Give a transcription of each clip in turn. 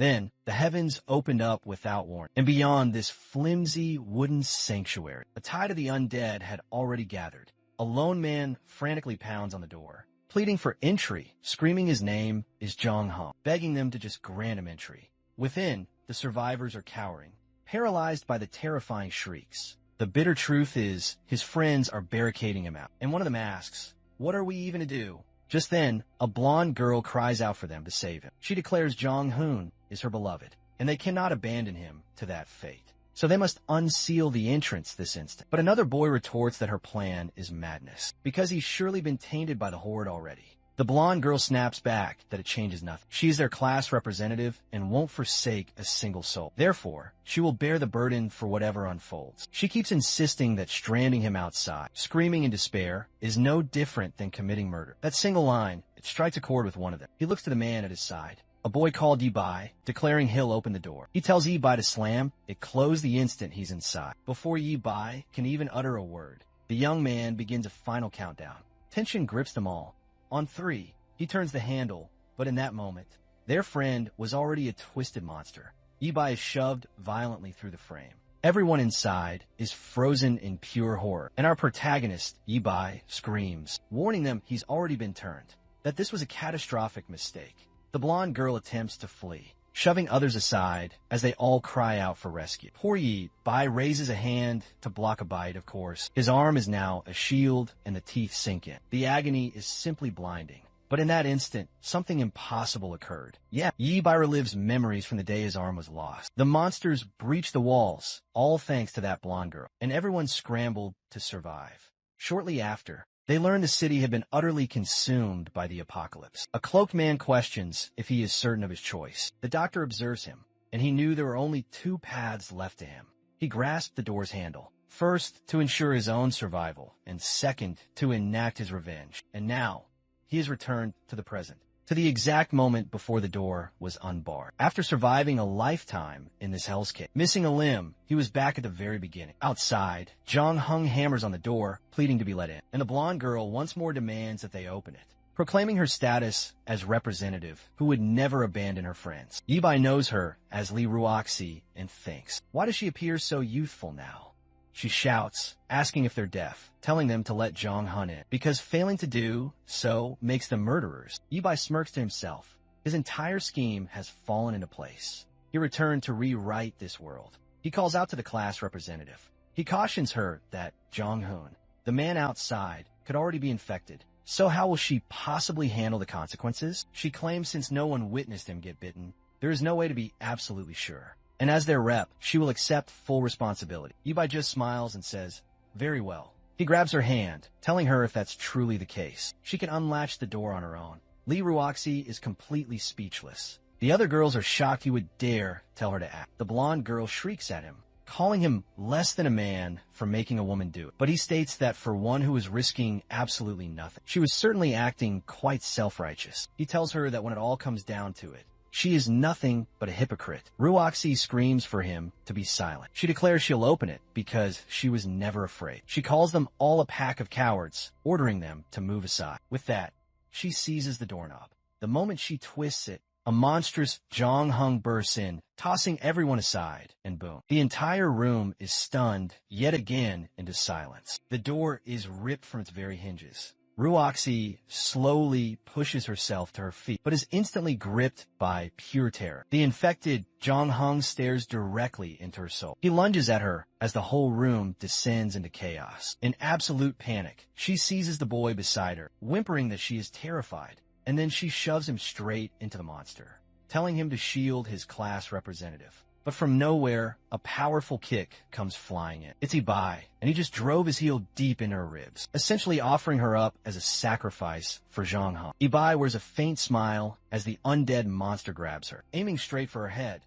Then, the heavens opened up without warning, and beyond this flimsy wooden sanctuary, a tide of the undead had already gathered. A lone man frantically pounds on the door, pleading for entry. Screaming his name is Jong Hung, begging them to just grant him entry. Within, the survivors are cowering, paralyzed by the terrifying shrieks. The bitter truth is, his friends are barricading him out, and one of them asks, "What are we even to do?" Just then, a blonde girl cries out for them to save him. She declares Jong Hoon is her beloved, and they cannot abandon him to that fate. So they must unseal the entrance this instant. But another boy retorts that her plan is madness, because he's surely been tainted by the horde already. The blonde girl snaps back that it changes nothing. She is their class representative and won't forsake a single soul. Therefore, she will bear the burden for whatever unfolds. She keeps insisting that stranding him outside, screaming in despair, is no different than committing murder. That single line, it strikes a chord with one of them. He looks to the man at his side, a boy called Yi-Bai, declaring he'll open the door. He tells Yi-Bai to slam it closed the instant he's inside. Before Yi-Bai can even utter a word, the young man begins a final countdown. Tension grips them all. On 3, he turns the handle, but in that moment, their friend was already a twisted monster. Yi-Bai is shoved violently through the frame. Everyone inside is frozen in pure horror, and our protagonist, Yi-Bai, screams, warning them he's already been turned, that this was a catastrophic mistake. The blonde girl attempts to flee, shoving others aside as they all cry out for rescue. Poor Yi-Bai raises a hand to block a bite, of course. His arm is now a shield, and the teeth sink in. The agony is simply blinding. But in that instant, something impossible occurred. Yeah, Yi-Bai relives memories from the day his arm was lost. The monsters breached the walls, all thanks to that blonde girl, and everyone scrambled to survive. Shortly after, they learn the city had been utterly consumed by the apocalypse. A cloaked man questions if he is certain of his choice. The doctor observes him, and he knew there were only 2 paths left to him. He grasped the door's handle, first to ensure his own survival, and second to enact his revenge. And now, he has returned to the present, to the exact moment before the door was unbarred. After surviving a lifetime in this hellscape, missing a limb, he was back at the very beginning. Outside, Jong Hung hammers on the door, pleading to be let in, and the blonde girl once more demands that they open it, proclaiming her status as representative who would never abandon her friends. Yi-Bai knows her as Lee Ruoxi and thinks, why does she appear so youthful now? She shouts, asking if they're deaf, telling them to let Jong Hun in, because failing to do so makes them murderers. Yi-Bai smirks to himself. His entire scheme has fallen into place. He returned to rewrite this world. He calls out to the class representative. He cautions her that Jong Hun, the man outside, could already be infected. So how will she possibly handle the consequences? She claims since no one witnessed him get bitten, there is no way to be absolutely sure. And as their rep, she will accept full responsibility. Yi-Bai just smiles and says, very well. He grabs her hand, telling her if that's truly the case, she can unlatch the door on her own. Lee Ruoxi is completely speechless. The other girls are shocked he would dare tell her to act. The blonde girl shrieks at him, calling him less than a man for making a woman do it. But he states that for one who is risking absolutely nothing, she was certainly acting quite self-righteous. He tells her that when it all comes down to it, she is nothing but a hypocrite. Ruoxi screams for him to be silent. She declares she'll open it because she was never afraid. She calls them all a pack of cowards, ordering them to move aside. With that, she seizes the doorknob. The moment she twists it, a monstrous Jong Hung bursts in, tossing everyone aside, and boom. The entire room is stunned yet again into silence. The door is ripped from its very hinges. Ruoxi slowly pushes herself to her feet, but is instantly gripped by pure terror. The infected Jong Hung stares directly into her soul. He lunges at her as the whole room descends into chaos. In absolute panic, she seizes the boy beside her, whimpering that she is terrified, and then she shoves him straight into the monster, telling him to shield his class representative. But from nowhere, a powerful kick comes flying in. It's Yi-Bai, and he just drove his heel deep into her ribs, essentially offering her up as a sacrifice for Jong Hung. Yi-Bai wears a faint smile as the undead monster grabs her, aiming straight for her head.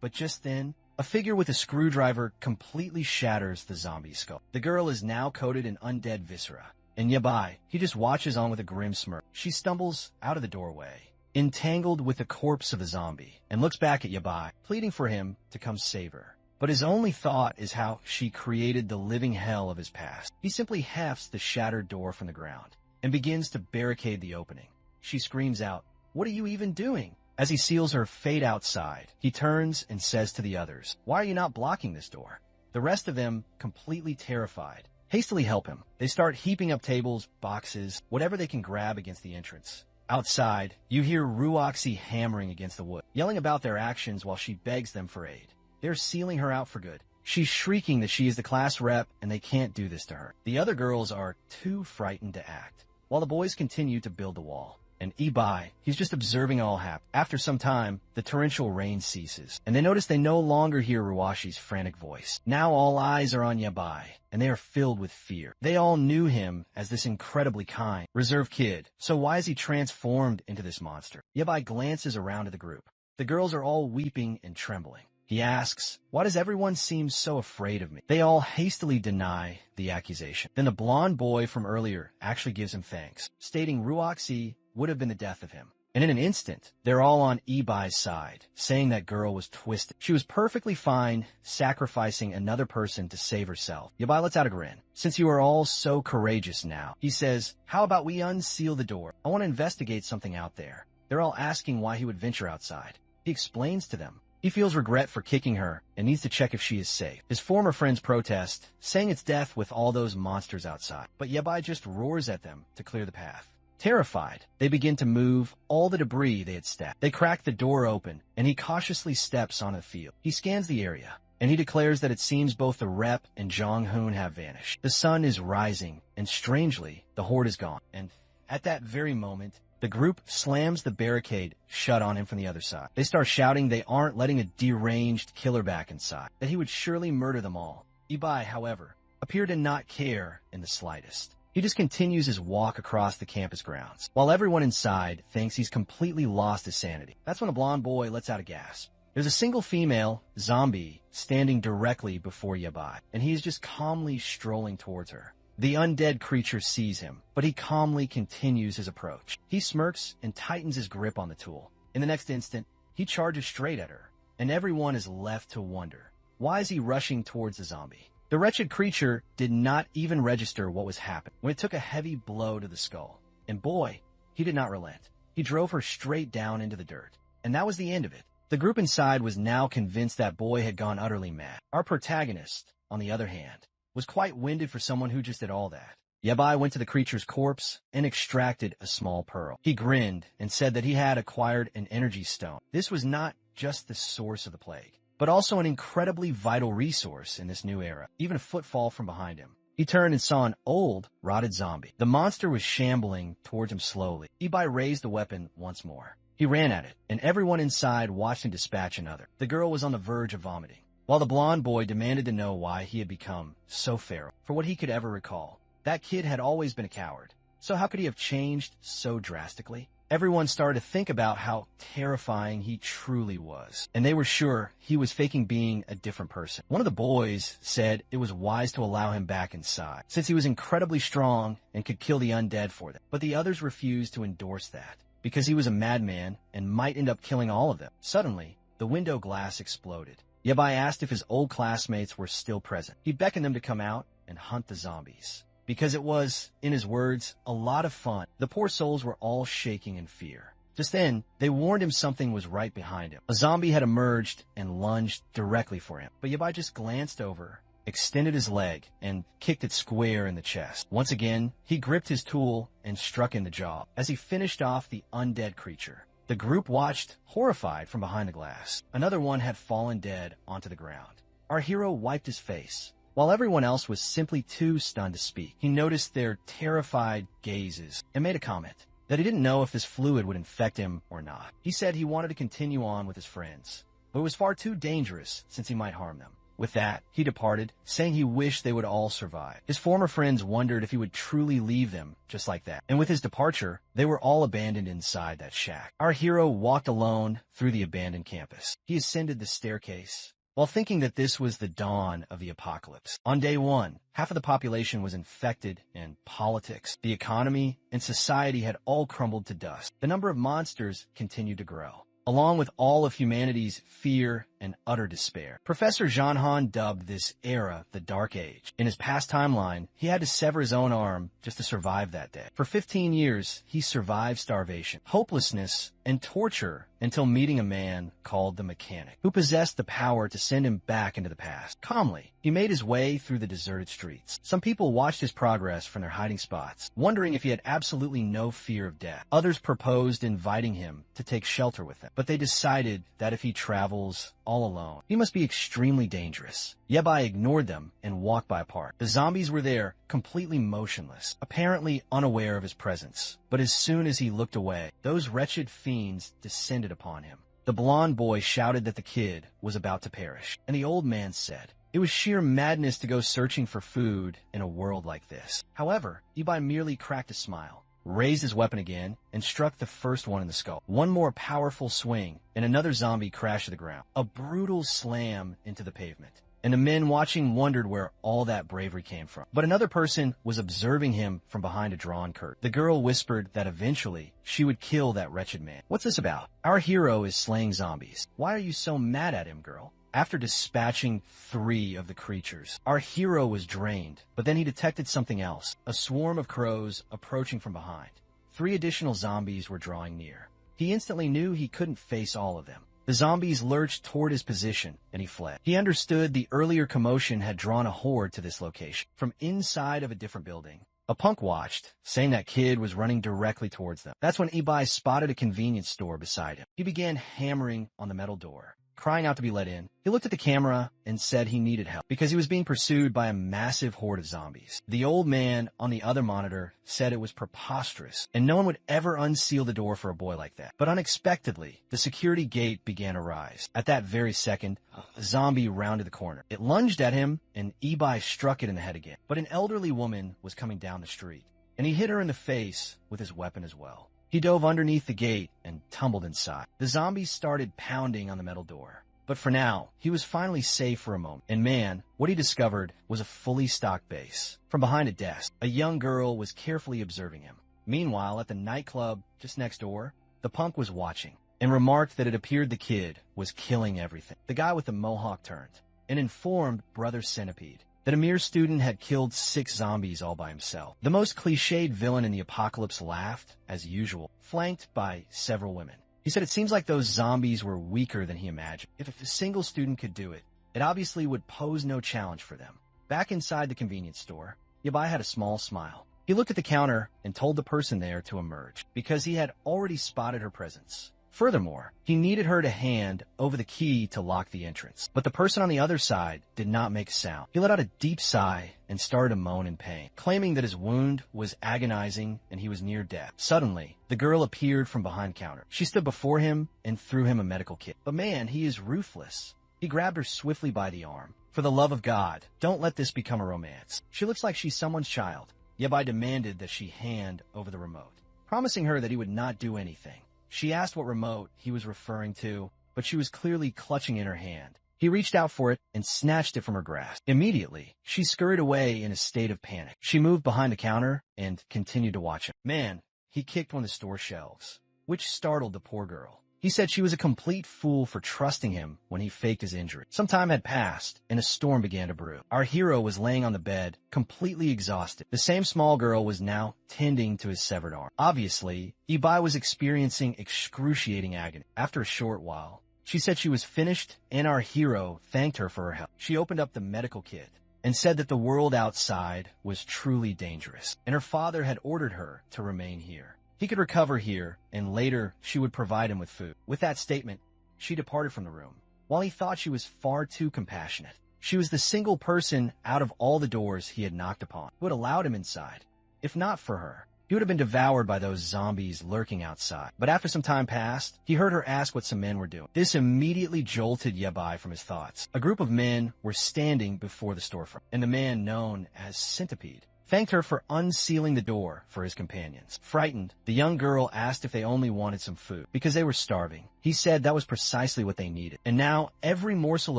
But just then, a figure with a screwdriver completely shatters the zombie skull. The girl is now coated in undead viscera, and Yi-Bai, he just watches on with a grim smirk. She stumbles out of the doorway, entangled with the corpse of a zombie, and looks back at Yi-Bai, pleading for him to come save her. But his only thought is how she created the living hell of his past. He simply hefts the shattered door from the ground and begins to barricade the opening. She screams out, "What are you even doing?" As he seals her fate outside, he turns and says to the others, "Why are you not blocking this door?" The rest of them, completely terrified, hastily help him. They start heaping up tables, boxes, whatever they can grab against the entrance. Outside, you hear Ruoxi hammering against the wood, yelling about their actions while she begs them for aid. They're sealing her out for good. She's shrieking that she is the class rep and they can't do this to her. The other girls are too frightened to act, while the boys continue to build the wall. And Ibai, he's just observing it all happen. After some time, the torrential rain ceases, and they notice they no longer hear Ruashi's frantic voice. Now all eyes are on Yabai, and they are filled with fear. They all knew him as this incredibly kind, reserved kid, so why is he transformed into this monster? Yabai glances around at the group. The girls are all weeping and trembling. He asks, "Why does everyone seem so afraid of me?" They all hastily deny the accusation. Then the blonde boy from earlier actually gives him thanks, stating Ruoxi would have been the death of him. And in an instant, they're all on Ibai's side, saying that girl was twisted. She was perfectly fine sacrificing another person to save herself. Yabai lets out a grin. "Since you are all so courageous now," he says, "how about we unseal the door? I want to investigate something out there." They're all asking why he would venture outside. He explains to them. He feels regret for kicking her and needs to check if she is safe. His former friends protest, saying it's death with all those monsters outside. But Yabai just roars at them to clear the path. Terrified, they begin to move all the debris they had stacked. They crack the door open, and he cautiously steps onto the field. He scans the area, and he declares that it seems both the rep and Jong-hoon have vanished. The sun is rising, and strangely, the horde is gone. And at that very moment, the group slams the barricade shut on him from the other side. They start shouting they aren't letting a deranged killer back inside, that he would surely murder them all. Ibai, however, appeared to not care in the slightest. He just continues his walk across the campus grounds, while everyone inside thinks he's completely lost his sanity. That's when a blonde boy lets out a gasp. There's a single female zombie standing directly before Yabai, and he is just calmly strolling towards her. The undead creature sees him, but he calmly continues his approach. He smirks and tightens his grip on the tool. In the next instant, he charges straight at her, and everyone is left to wonder, why is he rushing towards the zombie? The wretched creature did not even register what was happening when it took a heavy blow to the skull. And boy, he did not relent. He drove her straight down into the dirt. And that was the end of it. The group inside was now convinced that boy had gone utterly mad. Our protagonist, on the other hand, was quite winded for someone who just did all that. Yabai went to the creature's corpse and extracted a small pearl. He grinned and said that he had acquired an energy stone. This was not just the source of the plague, but also an incredibly vital resource in this new era. Even a footfall from behind him. He turned and saw an old, rotted zombie. The monster was shambling towards him slowly. Ibai raised the weapon once more. He ran at it, and everyone inside watched him dispatch another. The girl was on the verge of vomiting, while the blonde boy demanded to know why he had become so feral. For what he could ever recall, that kid had always been a coward. So how could he have changed so drastically? Everyone started to think about how terrifying he truly was, and they were sure he was faking being a different person. One of the boys said it was wise to allow him back inside, since he was incredibly strong and could kill the undead for them. But the others refused to endorse that, because he was a madman and might end up killing all of them. Suddenly, the window glass exploded. Yabai asked if his old classmates were still present. He beckoned them to come out and hunt the zombies, because it was, in his words, a lot of fun. The poor souls were all shaking in fear. Just then, they warned him something was right behind him. A zombie had emerged and lunged directly for him. But Yabai just glanced over, extended his leg, and kicked it square in the chest. Once again, he gripped his tool and struck in the jaw as he finished off the undead creature. The group watched, horrified, from behind the glass. Another one had fallen dead onto the ground. Our hero wiped his face, while everyone else was simply too stunned to speak. He noticed their terrified gazes and made a comment that he didn't know if this fluid would infect him or not. He said he wanted to continue on with his friends, but it was far too dangerous since he might harm them. With that, he departed, saying he wished they would all survive. His former friends wondered if he would truly leave them just like that. And with his departure, they were all abandoned inside that shack. Our hero walked alone through the abandoned campus. He ascended the staircase, while thinking that this was the dawn of the apocalypse. On day one, half of the population was infected, and politics, the economy, and society had all crumbled to dust. The number of monsters continued to grow, along with all of humanity's fear and utter despair. Professor Jeanhan dubbed this era the Dark Age. In his past timeline, he had to sever his own arm just to survive that day. For 15 years, he survived starvation, hopelessness, and torture until meeting a man called the Mechanic, who possessed the power to send him back into the past. Calmly, he made his way through the deserted streets. Some people watched his progress from their hiding spots, wondering if he had absolutely no fear of death. Others proposed inviting him to take shelter with them, but they decided that if he travels all alone, he must be extremely dangerous. Yabai ignored them and walked by a park. The zombies were there, completely motionless, apparently unaware of his presence. But as soon as he looked away, those wretched fiends descended upon him. The blond boy shouted that the kid was about to perish, and the old man said, it was sheer madness to go searching for food in a world like this. However, Yabai merely cracked a smile, raised his weapon again, and struck the first one in the skull. One more powerful swing, and another zombie crashed to the ground. A brutal slam into the pavement. And the men watching wondered where all that bravery came from. But another person was observing him from behind a drawn curtain. The girl whispered that eventually she would kill that wretched man. What's this about? Our hero is slaying zombies. Why are you so mad at him, girl? After dispatching 3 of the creatures, our hero was drained, but then he detected something else, a swarm of crows approaching from behind. 3 additional zombies were drawing near. He instantly knew he couldn't face all of them. The zombies lurched toward his position, and he fled. He understood the earlier commotion had drawn a horde to this location. From inside of a different building, a punk watched, saying that kid was running directly towards them. That's when Ibai spotted a convenience store beside him. He began hammering on the metal door, crying out to be let in. He looked at the camera and said he needed help because he was being pursued by a massive horde of zombies. The old man on the other monitor said it was preposterous and no one would ever unseal the door for a boy like that. But unexpectedly, the security gate began to rise. At that very second, a zombie rounded the corner. It lunged at him and Ibai struck it in the head again. But an elderly woman was coming down the street and he hit her in the face with his weapon as well. He dove underneath the gate and tumbled inside. The zombies started pounding on the metal door. But for now, he was finally safe for a moment. And man, what he discovered was a fully stocked base. From behind a desk, a young girl was carefully observing him. Meanwhile, at the nightclub just next door, the punk was watching and remarked that it appeared the kid was killing everything. The guy with the mohawk turned and informed Brother Centipede that a mere student had killed 6 zombies all by himself. The most cliched villain in the apocalypse laughed, as usual, flanked by several women. He said it seems like those zombies were weaker than he imagined. If a single student could do it, it obviously would pose no challenge for them. Back inside the convenience store, Yabai had a small smile. He looked at the counter and told the person there to emerge, because he had already spotted her presence. Furthermore, he needed her to hand over the key to lock the entrance. But the person on the other side did not make a sound. He let out a deep sigh and started to moan in pain, claiming that his wound was agonizing and he was near death. Suddenly, the girl appeared from behind the counter. She stood before him and threw him a medical kit. But man, he is ruthless. He grabbed her swiftly by the arm. For the love of God, don't let this become a romance. She looks like she's someone's child. Yabai demanded that she hand over the remote, promising her that he would not do anything. She asked what remote he was referring to, but she was clearly clutching in her hand. He reached out for it and snatched it from her grasp. Immediately, she scurried away in a state of panic. She moved behind the counter and continued to watch him. Man, he kicked one of the store shelves, which startled the poor girl. He said she was a complete fool for trusting him when he faked his injury. Some time had passed, and a storm began to brew. Our hero was laying on the bed, completely exhausted. The same small girl was now tending to his severed arm. Obviously, Ibai was experiencing excruciating agony. After a short while, she said she was finished, and our hero thanked her for her help. She opened up the medical kit and said that the world outside was truly dangerous, and her father had ordered her to remain here. He could recover here, and later she would provide him with food. With that statement, she departed from the room. While he thought she was far too compassionate, she was the single person out of all the doors he had knocked upon who had allowed him inside. If not for her, he would have been devoured by those zombies lurking outside. But after some time passed, he heard her ask what some men were doing. This immediately jolted Yabai from his thoughts. A group of men were standing before the storefront, and the man known as Centipede thanked her for unsealing the door for his companions. Frightened, the young girl asked if they only wanted some food, because they were starving. He said that was precisely what they needed. And now, every morsel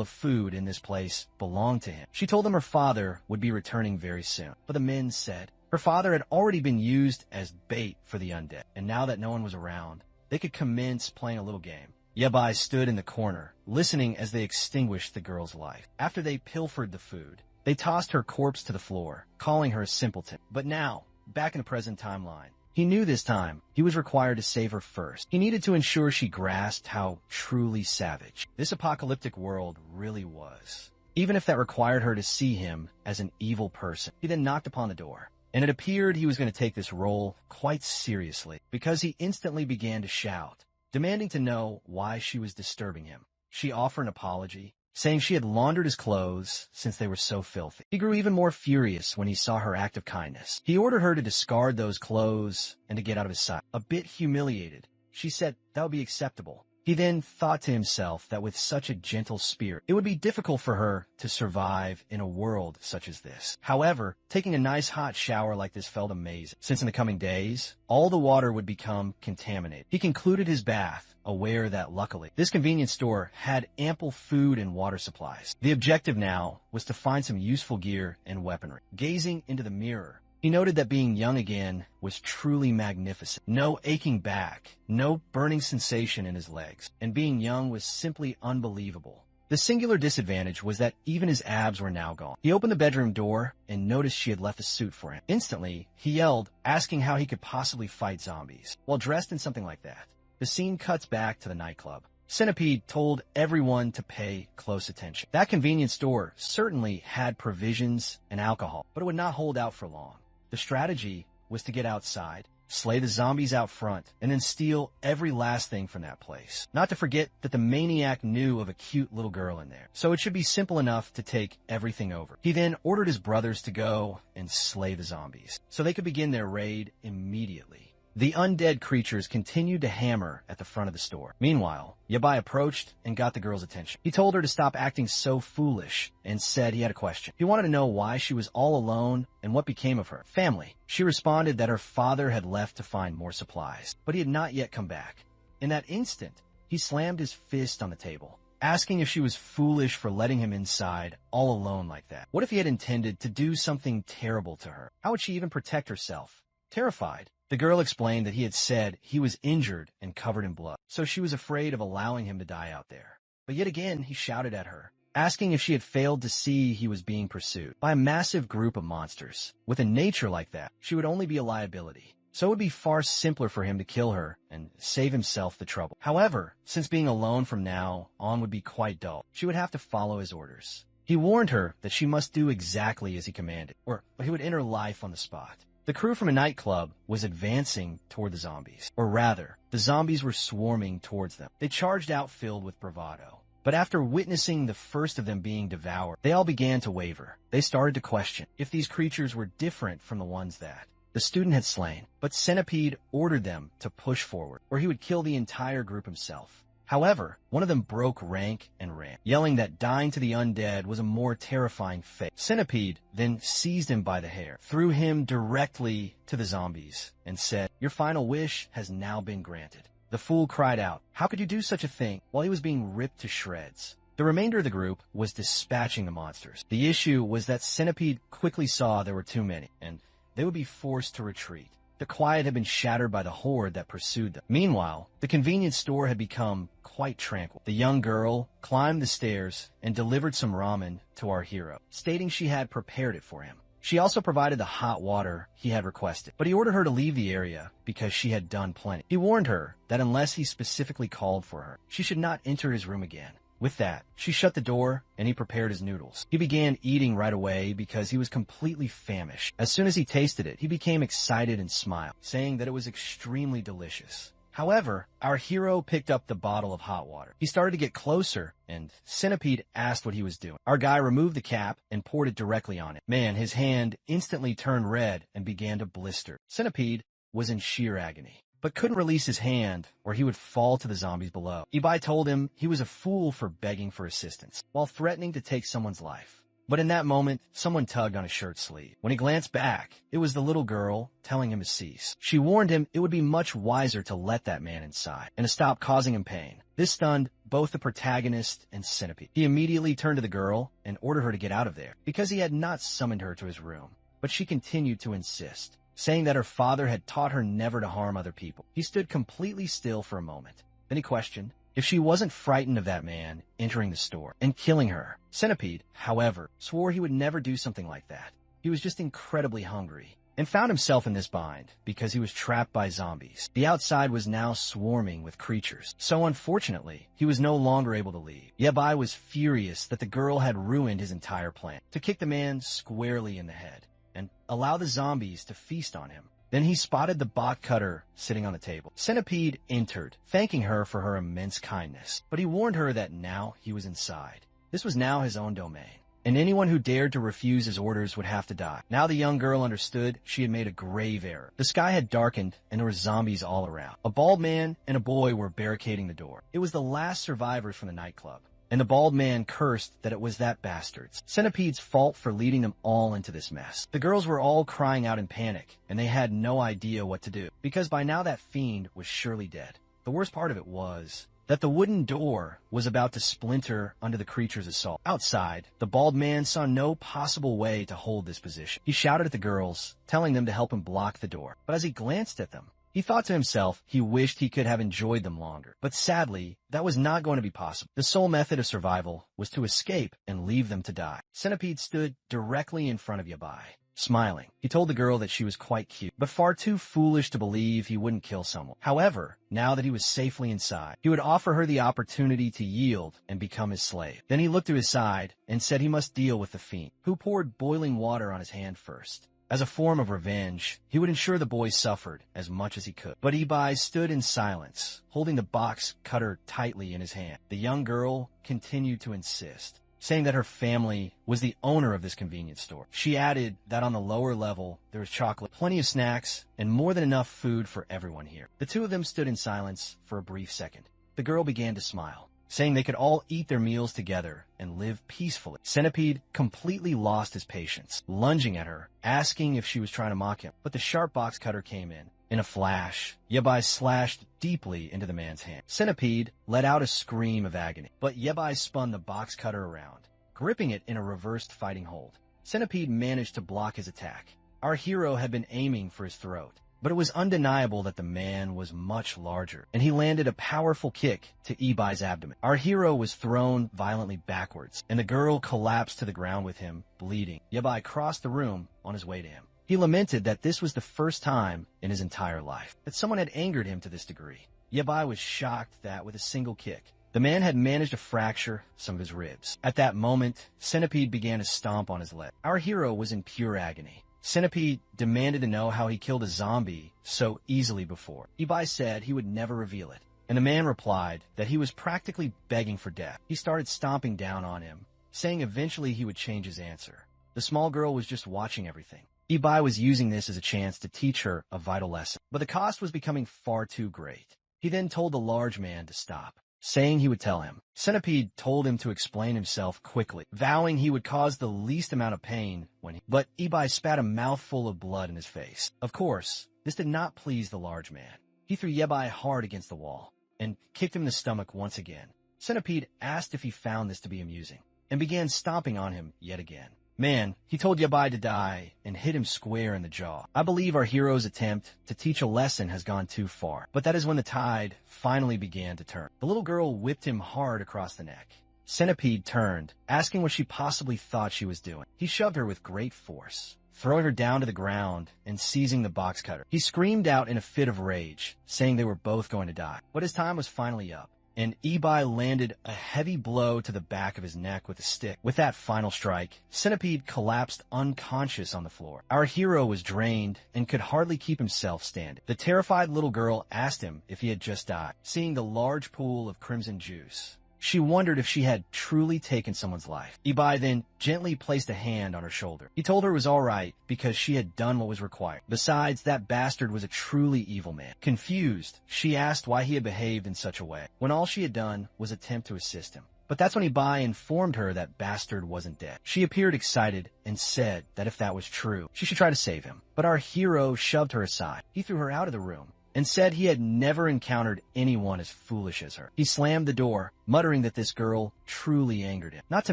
of food in this place belonged to him. She told them her father would be returning very soon. But the men said her father had already been used as bait for the undead. And now that no one was around, they could commence playing a little game. Yabai stood in the corner, listening as they extinguished the girl's life. After they pilfered the food, they tossed her corpse to the floor, calling her a simpleton. But now, back in the present timeline, he knew this time he was required to save her first. He needed to ensure she grasped how truly savage this apocalyptic world really was, even if that required her to see him as an evil person. He then knocked upon the door, and it appeared he was going to take this role quite seriously, because he instantly began to shout, demanding to know why she was disturbing him. She offered an apology, saying she had laundered his clothes since they were so filthy. He grew even more furious when he saw her act of kindness. He ordered her to discard those clothes and to get out of his sight. A bit humiliated, she said that would be acceptable. He then thought to himself that with such a gentle spirit, it would be difficult for her to survive in a world such as this. However, taking a nice hot shower like this felt amazing, since in the coming days, all the water would become contaminated. He concluded his bath, aware that luckily, this convenience store had ample food and water supplies. The objective now was to find some useful gear and weaponry. Gazing into the mirror, he noted that being young again was truly magnificent. No aching back, no burning sensation in his legs, and being young was simply unbelievable. The singular disadvantage was that even his abs were now gone. He opened the bedroom door and noticed she had left a suit for him. Instantly, he yelled, asking how he could possibly fight zombies while dressed in something like that. The scene cuts back to the nightclub. Centipede told everyone to pay close attention. That convenience store certainly had provisions and alcohol, but it would not hold out for long. The strategy was to get outside, slay the zombies out front, and then steal every last thing from that place. Not to forget that the maniac knew of a cute little girl in there, so it should be simple enough to take everything over. He then ordered his brothers to go and slay the zombies, so they could begin their raid immediately. The undead creatures continued to hammer at the front of the store. Meanwhile, Yabai approached and got the girl's attention. He told her to stop acting so foolish and said he had a question. He wanted to know why she was all alone and what became of her family. She responded that her father had left to find more supplies, but he had not yet come back. In that instant, he slammed his fist on the table, asking if she was foolish for letting him inside all alone like that. What if he had intended to do something terrible to her? How would she even protect herself? Terrified, the girl explained that he had said he was injured and covered in blood, so she was afraid of allowing him to die out there. But yet again, he shouted at her, asking if she had failed to see he was being pursued by a massive group of monsters. With a nature like that, she would only be a liability, so it would be far simpler for him to kill her and save himself the trouble. However, since being alone from now on would be quite dull, she would have to follow his orders. He warned her that she must do exactly as he commanded, or he would end her life on the spot. The crew from a nightclub was advancing toward the zombies. Or rather, the zombies were swarming towards them. They charged out filled with bravado. But after witnessing the first of them being devoured, they all began to waver. They started to question if these creatures were different from the ones that the student had slain. But Centipede ordered them to push forward, or he would kill the entire group himself. However, one of them broke rank and ran, yelling that dying to the undead was a more terrifying fate. Centipede then seized him by the hair, threw him directly to the zombies, and said, "Your final wish has now been granted." The fool cried out, "How could you do such a thing?" while he was being ripped to shreds. The remainder of the group was dispatching the monsters. The issue was that Centipede quickly saw there were too many, and they would be forced to retreat. The quiet had been shattered by the horde that pursued them. Meanwhile, the convenience store had become quite tranquil. The young girl climbed the stairs and delivered some ramen to our hero, stating she had prepared it for him. She also provided the hot water he had requested, but he ordered her to leave the area because she had done plenty. He warned her that unless he specifically called for her, she should not enter his room again. With that, she shut the door and he prepared his noodles. He began eating right away because he was completely famished. As soon as he tasted it, he became excited and smiled, saying that it was extremely delicious. However, our hero picked up the bottle of hot water. He started to get closer, and Centipede asked what he was doing. Our guy removed the cap and poured it directly on it. Man, his hand instantly turned red and began to blister. Centipede was in sheer agony, but couldn't release his hand or he would fall to the zombies below. Ibai told him he was a fool for begging for assistance while threatening to take someone's life. But in that moment, someone tugged on his shirt sleeve. When he glanced back, it was the little girl telling him to cease. She warned him it would be much wiser to let that man inside and to stop causing him pain. This stunned both the protagonist and Centipede. He immediately turned to the girl and ordered her to get out of there because he had not summoned her to his room. But she continued to insist, saying that her father had taught her never to harm other people. He stood completely still for a moment. Then he questioned, if she wasn't frightened of that man entering the store and killing her. Centipede, however, swore he would never do something like that. He was just incredibly hungry and found himself in this bind because he was trapped by zombies. The outside was now swarming with creatures, so unfortunately, he was no longer able to leave. Yabai was furious that the girl had ruined his entire plan to kick the man squarely in the head and allow the zombies to feast on him. Then he spotted the box cutter sitting on the table. Centipede entered, thanking her for her immense kindness, but he warned her that now he was inside. This was now his own domain, and anyone who dared to refuse his orders would have to die. Now the young girl understood she had made a grave error. The sky had darkened, and there were zombies all around. A bald man and a boy were barricading the door. It was the last survivors from the nightclub, and the bald man cursed that it was that bastard's Centipede's fault for leading them all into this mess. The girls were all crying out in panic, and they had no idea what to do, because by now that fiend was surely dead. The worst part of it was that the wooden door was about to splinter under the creature's assault. Outside, the bald man saw no possible way to hold this position. He shouted at the girls, telling them to help him block the door. But as he glanced at them, he thought to himself he wished he could have enjoyed them longer. But sadly, that was not going to be possible. The sole method of survival was to escape and leave them to die. Centipede stood directly in front of Yabai, smiling. He told the girl that she was quite cute, but far too foolish to believe he wouldn't kill someone. However, now that he was safely inside, he would offer her the opportunity to yield and become his slave. Then he looked to his side and said he must deal with the fiend, who poured boiling water on his hand first. As a form of revenge, he would ensure the boy suffered as much as he could. But Ibai stood in silence, holding the box cutter tightly in his hand. The young girl continued to insist, saying that her family was the owner of this convenience store. She added that on the lower level, there was chocolate, plenty of snacks, and more than enough food for everyone here. The two of them stood in silence for a brief second. The girl began to smile, saying they could all eat their meals together and live peacefully. Centipede completely lost his patience, lunging at her, asking if she was trying to mock him. But the sharp box cutter came in. In a flash, Yabai slashed deeply into the man's hand. Centipede let out a scream of agony, but Yabai spun the box cutter around, gripping it in a reversed fighting hold. Centipede managed to block his attack. Our hero had been aiming for his throat, but it was undeniable that the man was much larger, and he landed a powerful kick to Ibai's abdomen. Our hero was thrown violently backwards, and the girl collapsed to the ground with him, bleeding. Yabai crossed the room on his way to him. He lamented that this was the first time in his entire life that someone had angered him to this degree. Yabai was shocked that, with a single kick, the man had managed to fracture some of his ribs. At that moment, Centipede began to stomp on his leg. Our hero was in pure agony. Centipede demanded to know how he killed a zombie so easily before. Ibai said he would never reveal it, and the man replied that he was practically begging for death. He started stomping down on him, saying eventually he would change his answer. The small girl was just watching everything. Ibai was using this as a chance to teach her a vital lesson, but the cost was becoming far too great. He then told the large man to stop, saying he would tell him. Centipede told him to explain himself quickly, vowing he would cause the least amount of pain but Ibai spat a mouthful of blood in his face. Of course, this did not please the large man. He threw Yabai hard against the wall and kicked him in the stomach once again. Centipede asked if he found this to be amusing and began stomping on him yet again. Man, he told Yabai to die and hit him square in the jaw. I believe our hero's attempt to teach a lesson has gone too far, but that is when the tide finally began to turn. The little girl whipped him hard across the neck. Centipede turned, asking what she possibly thought she was doing. He shoved her with great force, throwing her down to the ground and seizing the box cutter. He screamed out in a fit of rage, saying they were both going to die. But his time was finally up, and Ibai landed a heavy blow to the back of his neck with a stick. With that final strike, Centipede collapsed unconscious on the floor. Our hero was drained and could hardly keep himself standing. The terrified little girl asked him if he had just died. Seeing the large pool of crimson juice, she wondered if she had truly taken someone's life. Ibai then gently placed a hand on her shoulder. He told her it was all right because she had done what was required. Besides, that bastard was a truly evil man. Confused, she asked why he had behaved in such a way, when all she had done was attempt to assist him. But that's when Ibai informed her that bastard wasn't dead. She appeared excited and said that if that was true, she should try to save him. But our hero shoved her aside. He threw her out of the room and said he had never encountered anyone as foolish as her. He slammed the door, muttering that this girl truly angered him. Not to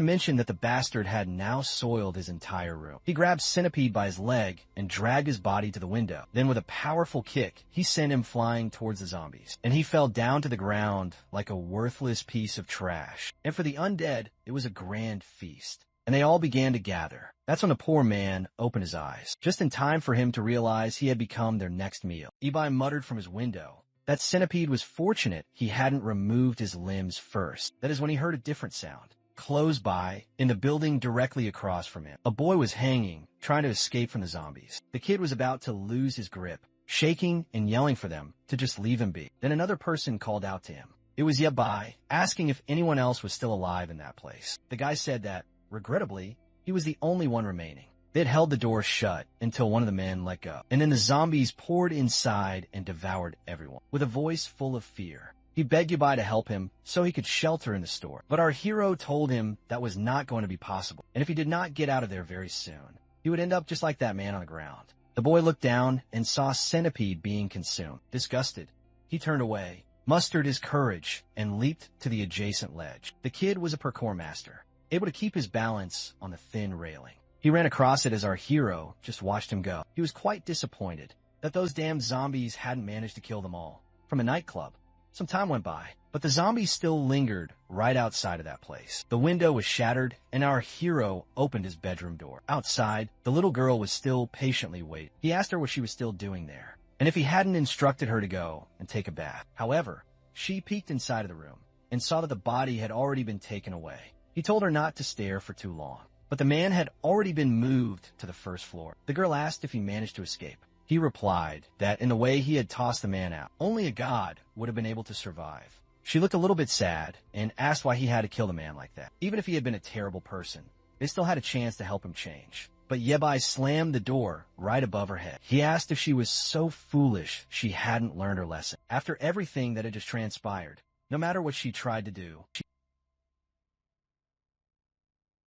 mention that the bastard had now soiled his entire room. He grabbed Centipede by his leg and dragged his body to the window. Then with a powerful kick, he sent him flying towards the zombies, and he fell down to the ground like a worthless piece of trash. And for the undead, it was a grand feast, and they all began to gather. That's when the poor man opened his eyes, just in time for him to realize he had become their next meal. Ibai muttered from his window that Centipede was fortunate he hadn't removed his limbs first. That is when he heard a different sound. Close by, in the building directly across from him, a boy was hanging, trying to escape from the zombies. The kid was about to lose his grip, shaking and yelling for them to just leave him be. Then another person called out to him. It was Yabai, asking if anyone else was still alive in that place. The guy said that, regrettably, he was the only one remaining. They had held the door shut until one of the men let go, and then the zombies poured inside and devoured everyone. With a voice full of fear, he begged Yabai to help him so he could shelter in the store. But our hero told him that was not going to be possible, and if he did not get out of there very soon, he would end up just like that man on the ground. The boy looked down and saw Centipede being consumed. Disgusted, he turned away, mustered his courage, and leaped to the adjacent ledge. The kid was a parkour master, able to keep his balance on the thin railing. He ran across it as our hero just watched him go. He was quite disappointed that those damn zombies hadn't managed to kill them all. From a nightclub, some time went by, but the zombies still lingered right outside of that place. The window was shattered, and our hero opened his bedroom door. Outside, the little girl was still patiently waiting. He asked her what she was still doing there, and if he hadn't instructed her to go and take a bath. However, she peeked inside of the room and saw that the body had already been taken away. He told her not to stare for too long, but the man had already been moved to the first floor. The girl asked if he managed to escape. He replied that in the way he had tossed the man out, only a god would have been able to survive. She looked a little bit sad and asked why he had to kill the man like that. Even if he had been a terrible person, they still had a chance to help him change. But Yabai slammed the door right above her head. He asked if she was so foolish she hadn't learned her lesson. After everything that had just transpired, no matter what she tried to do,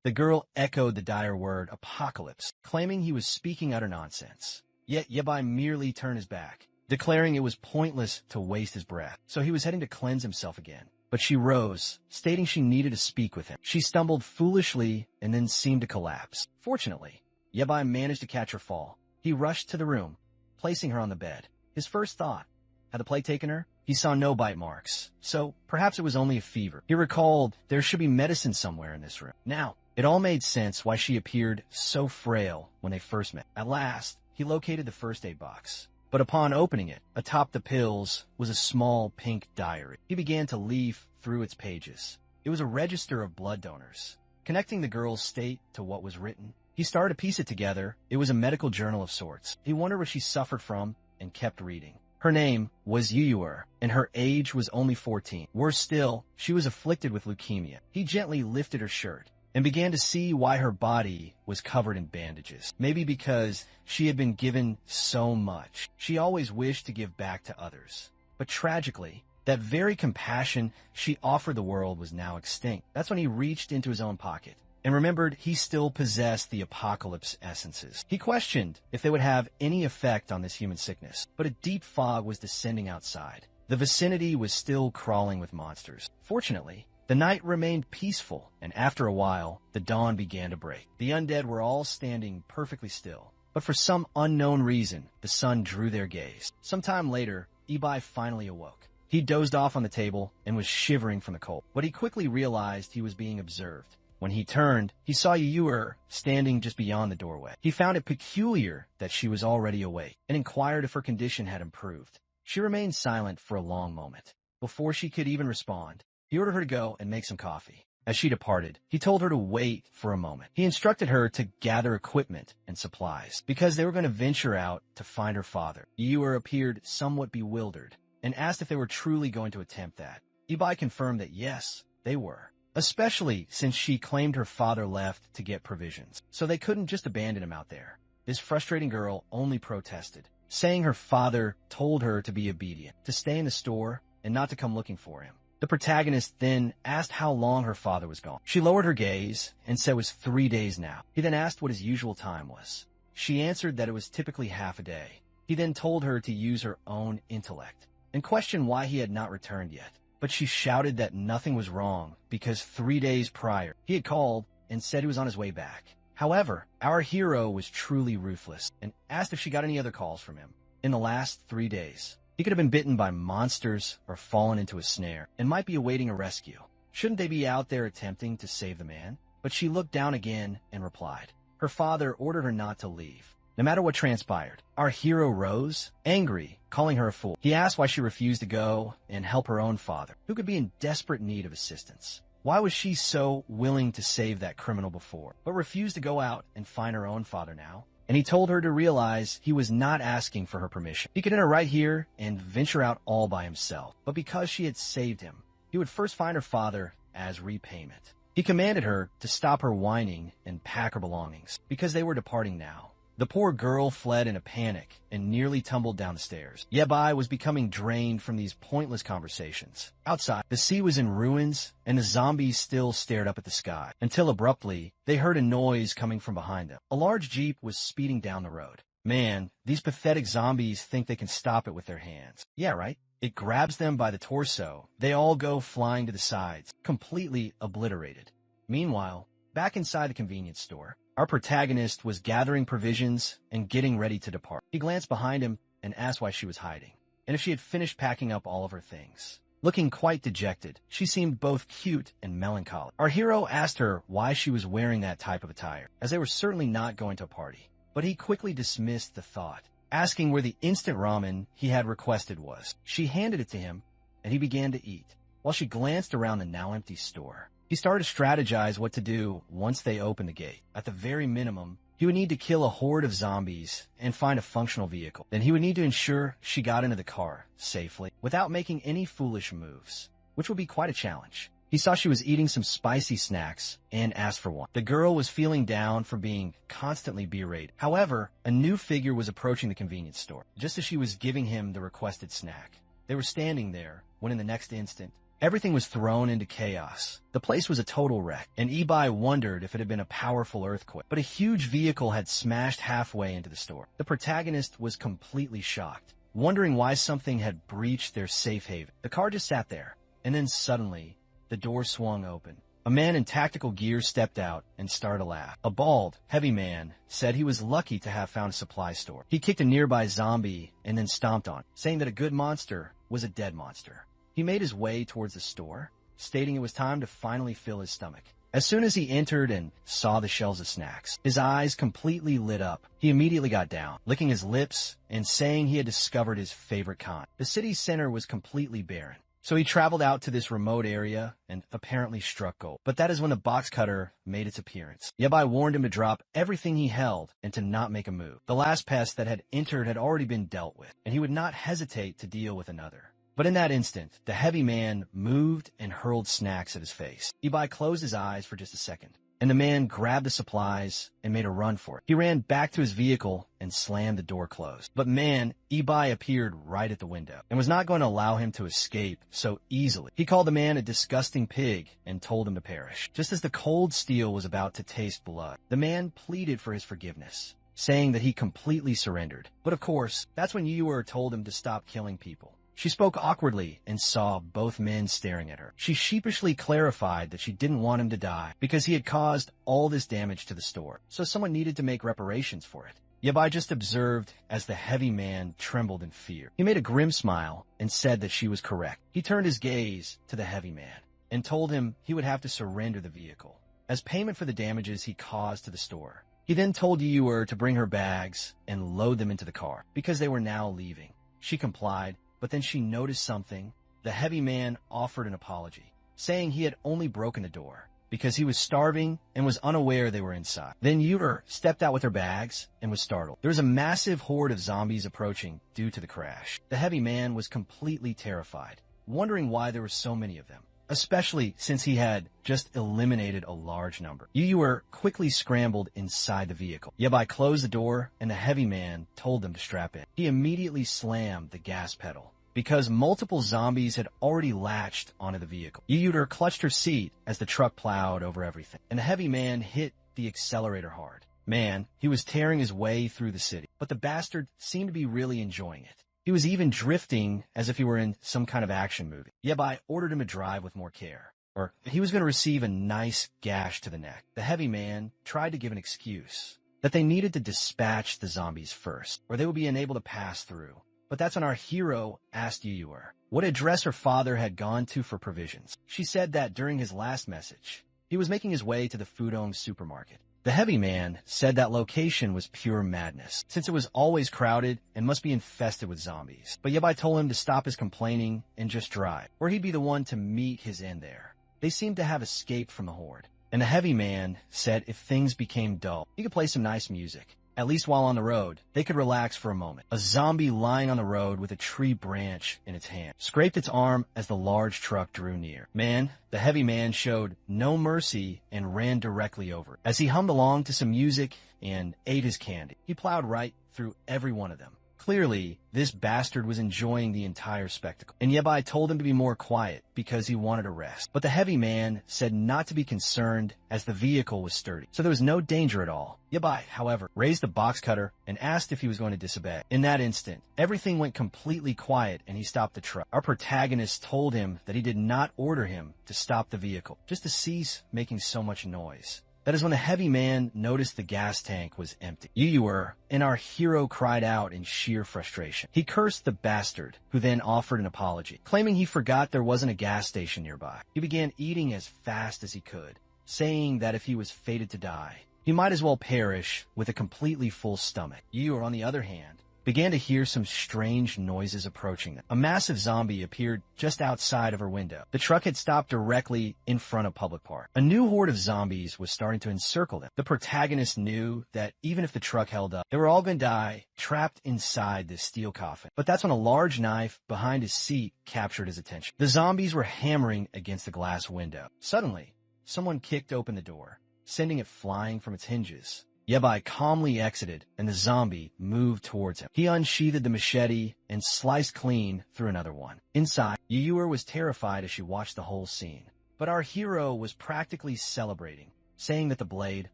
the girl echoed the dire word apocalypse, claiming he was speaking utter nonsense. Yet Yabai merely turned his back, declaring it was pointless to waste his breath. So he was heading to cleanse himself again. But she rose, stating she needed to speak with him. She stumbled foolishly and then seemed to collapse. Fortunately, Yabai managed to catch her fall. He rushed to the room, placing her on the bed. His first thought, had the plague taken her? He saw no bite marks, so perhaps it was only a fever. He recalled there should be medicine somewhere in this room. Now, it all made sense why she appeared so frail when they first met. At last, he located the first aid box. But upon opening it, atop the pills was a small pink diary. He began to leaf through its pages. It was a register of blood donors, connecting the girl's state to what was written. He started to piece it together. It was a medical journal of sorts. He wondered what she suffered from and kept reading. Her name was Yuyuer, and her age was only 14. Worse still, she was afflicted with leukemia. He gently lifted her shirt and began to see why her body was covered in bandages. Maybe because she had been given so much. She always wished to give back to others. But tragically, that very compassion she offered the world was now extinct. That's when he reached into his own pocket and remembered he still possessed the apocalypse essences. He questioned if they would have any effect on this human sickness, but a deep fog was descending outside. The vicinity was still crawling with monsters. Fortunately, the night remained peaceful, and after a while, the dawn began to break. The undead were all standing perfectly still, but for some unknown reason, the sun drew their gaze. Sometime later, Ibai finally awoke. He dozed off on the table and was shivering from the cold, but he quickly realized he was being observed. When he turned, he saw Yuyuer standing just beyond the doorway. He found it peculiar that she was already awake and inquired if her condition had improved. She remained silent for a long moment. Before she could even respond, he ordered her to go and make some coffee. As she departed, he told her to wait for a moment. He instructed her to gather equipment and supplies because they were going to venture out to find her father. Yuyuer appeared somewhat bewildered and asked if they were truly going to attempt that. Ibai confirmed that yes, they were, especially since she claimed her father left to get provisions, so they couldn't just abandon him out there. This frustrating girl only protested, saying her father told her to be obedient, to stay in the store and not to come looking for him. The protagonist then asked how long her father was gone. She lowered her gaze and said it was 3 days now. He then asked what his usual time was. She answered that it was typically half a day. He then told her to use her own intellect and questioned why he had not returned yet. But she shouted that nothing was wrong because 3 days prior, he had called and said he was on his way back. However, our hero was truly ruthless and asked if she got any other calls from him. In the last 3 days, he could have been bitten by monsters or fallen into a snare and might be awaiting a rescue. Shouldn't they be out there attempting to save the man? But she looked down again and replied. Her father ordered her not to leave. No matter what transpired, our hero rose, angry, calling her a fool. He asked why she refused to go and help her own father, who could be in desperate need of assistance. Why was she so willing to save that criminal before, but refused to go out and find her own father now? And he told her to realize he was not asking for her permission. He could enter right here and venture out all by himself. But because she had saved him, he would first find her father as repayment. He commanded her to stop her whining and pack her belongings, because they were departing now. The poor girl fled in a panic and nearly tumbled down the stairs. Yabai was becoming drained from these pointless conversations. Outside, the sea was in ruins, and the zombies still stared up at the sky, until abruptly, they heard a noise coming from behind them. A large jeep was speeding down the road. Man, these pathetic zombies think they can stop it with their hands. Yeah, right? It grabs them by the torso. They all go flying to the sides, completely obliterated. Meanwhile, back inside the convenience store, our protagonist was gathering provisions and getting ready to depart. He glanced behind him and asked why she was hiding, and if she had finished packing up all of her things. Looking quite dejected, she seemed both cute and melancholy. Our hero asked her why she was wearing that type of attire, as they were certainly not going to a party. But he quickly dismissed the thought, asking where the instant ramen he had requested was. She handed it to him, and he began to eat, while she glanced around the now empty store. He started to strategize what to do once they opened the gate. At the very minimum, he would need to kill a horde of zombies and find a functional vehicle. Then he would need to ensure she got into the car safely without making any foolish moves, which would be quite a challenge. He saw she was eating some spicy snacks and asked for one. The girl was feeling down from being constantly berated. However, a new figure was approaching the convenience store, just as she was giving him the requested snack. They were standing there when in the next instant, everything was thrown into chaos. The place was a total wreck, and Ibai wondered if it had been a powerful earthquake. But a huge vehicle had smashed halfway into the store. The protagonist was completely shocked, wondering why something had breached their safe haven. The car just sat there, and then suddenly, the door swung open. A man in tactical gear stepped out and started to laugh. A bald, heavy man said he was lucky to have found a supply store. He kicked a nearby zombie and then stomped on it, saying that a good monster was a dead monster. He made his way towards the store, stating it was time to finally fill his stomach. As soon as he entered and saw the shelves of snacks, his eyes completely lit up. He immediately got down, licking his lips and saying he had discovered his favorite kind. The city's center was completely barren, so he traveled out to this remote area and apparently struck gold. But that is when the box cutter made its appearance. Yabai warned him to drop everything he held and to not make a move. The last pest that had entered had already been dealt with, and he would not hesitate to deal with another. But in that instant, the heavy man moved and hurled snacks at his face. Ibai closed his eyes for just a second, and the man grabbed the supplies and made a run for it. He ran back to his vehicle and slammed the door closed. But man, Ibai appeared right at the window and was not going to allow him to escape so easily. He called the man a disgusting pig and told him to perish. Just as the cold steel was about to taste blood, the man pleaded for his forgiveness, saying that he completely surrendered. But of course, that's when Yuyur told him to stop killing people. She spoke awkwardly and saw both men staring at her. She sheepishly clarified that she didn't want him to die because he had caused all this damage to the store, so someone needed to make reparations for it. Yabai just observed as the heavy man trembled in fear. He made a grim smile and said that she was correct. He turned his gaze to the heavy man and told him he would have to surrender the vehicle as payment for the damages he caused to the store. He then told Yuyur to bring her bags and load them into the car because they were now leaving. She complied. But then she noticed something. The heavy man offered an apology, saying he had only broken the door because he was starving and was unaware they were inside. Then Yuyur stepped out with her bags and was startled. There was a massive horde of zombies approaching due to the crash. The heavy man was completely terrified, wondering why there were so many of them, especially since he had just eliminated a large number. Yuyur quickly scrambled inside the vehicle. Yabai closed the door, and the heavy man told them to strap in. He immediately slammed the gas pedal because multiple zombies had already latched onto the vehicle. Yuyur clutched her seat as the truck plowed over everything, and the heavy man hit the accelerator hard. Man, he was tearing his way through the city, but the bastard seemed to be really enjoying it. He was even drifting as if he were in some kind of action movie. Yabai ordered him to drive with more care, or he was going to receive a nice gash to the neck. The heavy man tried to give an excuse that they needed to dispatch the zombies first, or they would be unable to pass through. But that's when our hero asked Yuyuer what address her father had gone to for provisions. She said that during his last message, he was making his way to the Fudong supermarket. The heavy man said that location was pure madness, since it was always crowded and must be infested with zombies. But Yabai told him to stop his complaining and just drive, or he'd be the one to meet his end there. They seemed to have escaped from the horde, and the heavy man said if things became dull, he could play some nice music. At least while on the road, they could relax for a moment. A zombie lying on the road with a tree branch in its hand scraped its arm as the large truck drew near. Man, the heavy man showed no mercy and ran directly over it. As he hummed along to some music and ate his candy, he plowed right through every one of them. Clearly, this bastard was enjoying the entire spectacle, and Yabai told him to be more quiet because he wanted a rest. But the heavy man said not to be concerned as the vehicle was sturdy, so there was no danger at all. Yabai, however, raised the box cutter and asked if he was going to disobey. In that instant, everything went completely quiet and he stopped the truck. Our protagonist told him that he did not order him to stop the vehicle, just to cease making so much noise. That is when the heavy man noticed the gas tank was empty. Yuyuer and our hero cried out in sheer frustration. He cursed the bastard, who then offered an apology, claiming he forgot there wasn't a gas station nearby. He began eating as fast as he could, saying that if he was fated to die, he might as well perish with a completely full stomach. Yuyuer, on the other hand, began to hear some strange noises approaching them. A massive zombie appeared just outside of her window. The truck had stopped directly in front of Public Park. A new horde of zombies was starting to encircle them. The protagonist knew that even if the truck held up, they were all going to die trapped inside this steel coffin. But that's when a large knife behind his seat captured his attention. The zombies were hammering against the glass window. Suddenly, someone kicked open the door, sending it flying from its hinges. Yabai calmly exited, and the zombie moved towards him. He unsheathed the machete and sliced clean through another one. Inside, Yuyuer was terrified as she watched the whole scene. But our hero was practically celebrating, saying that the blade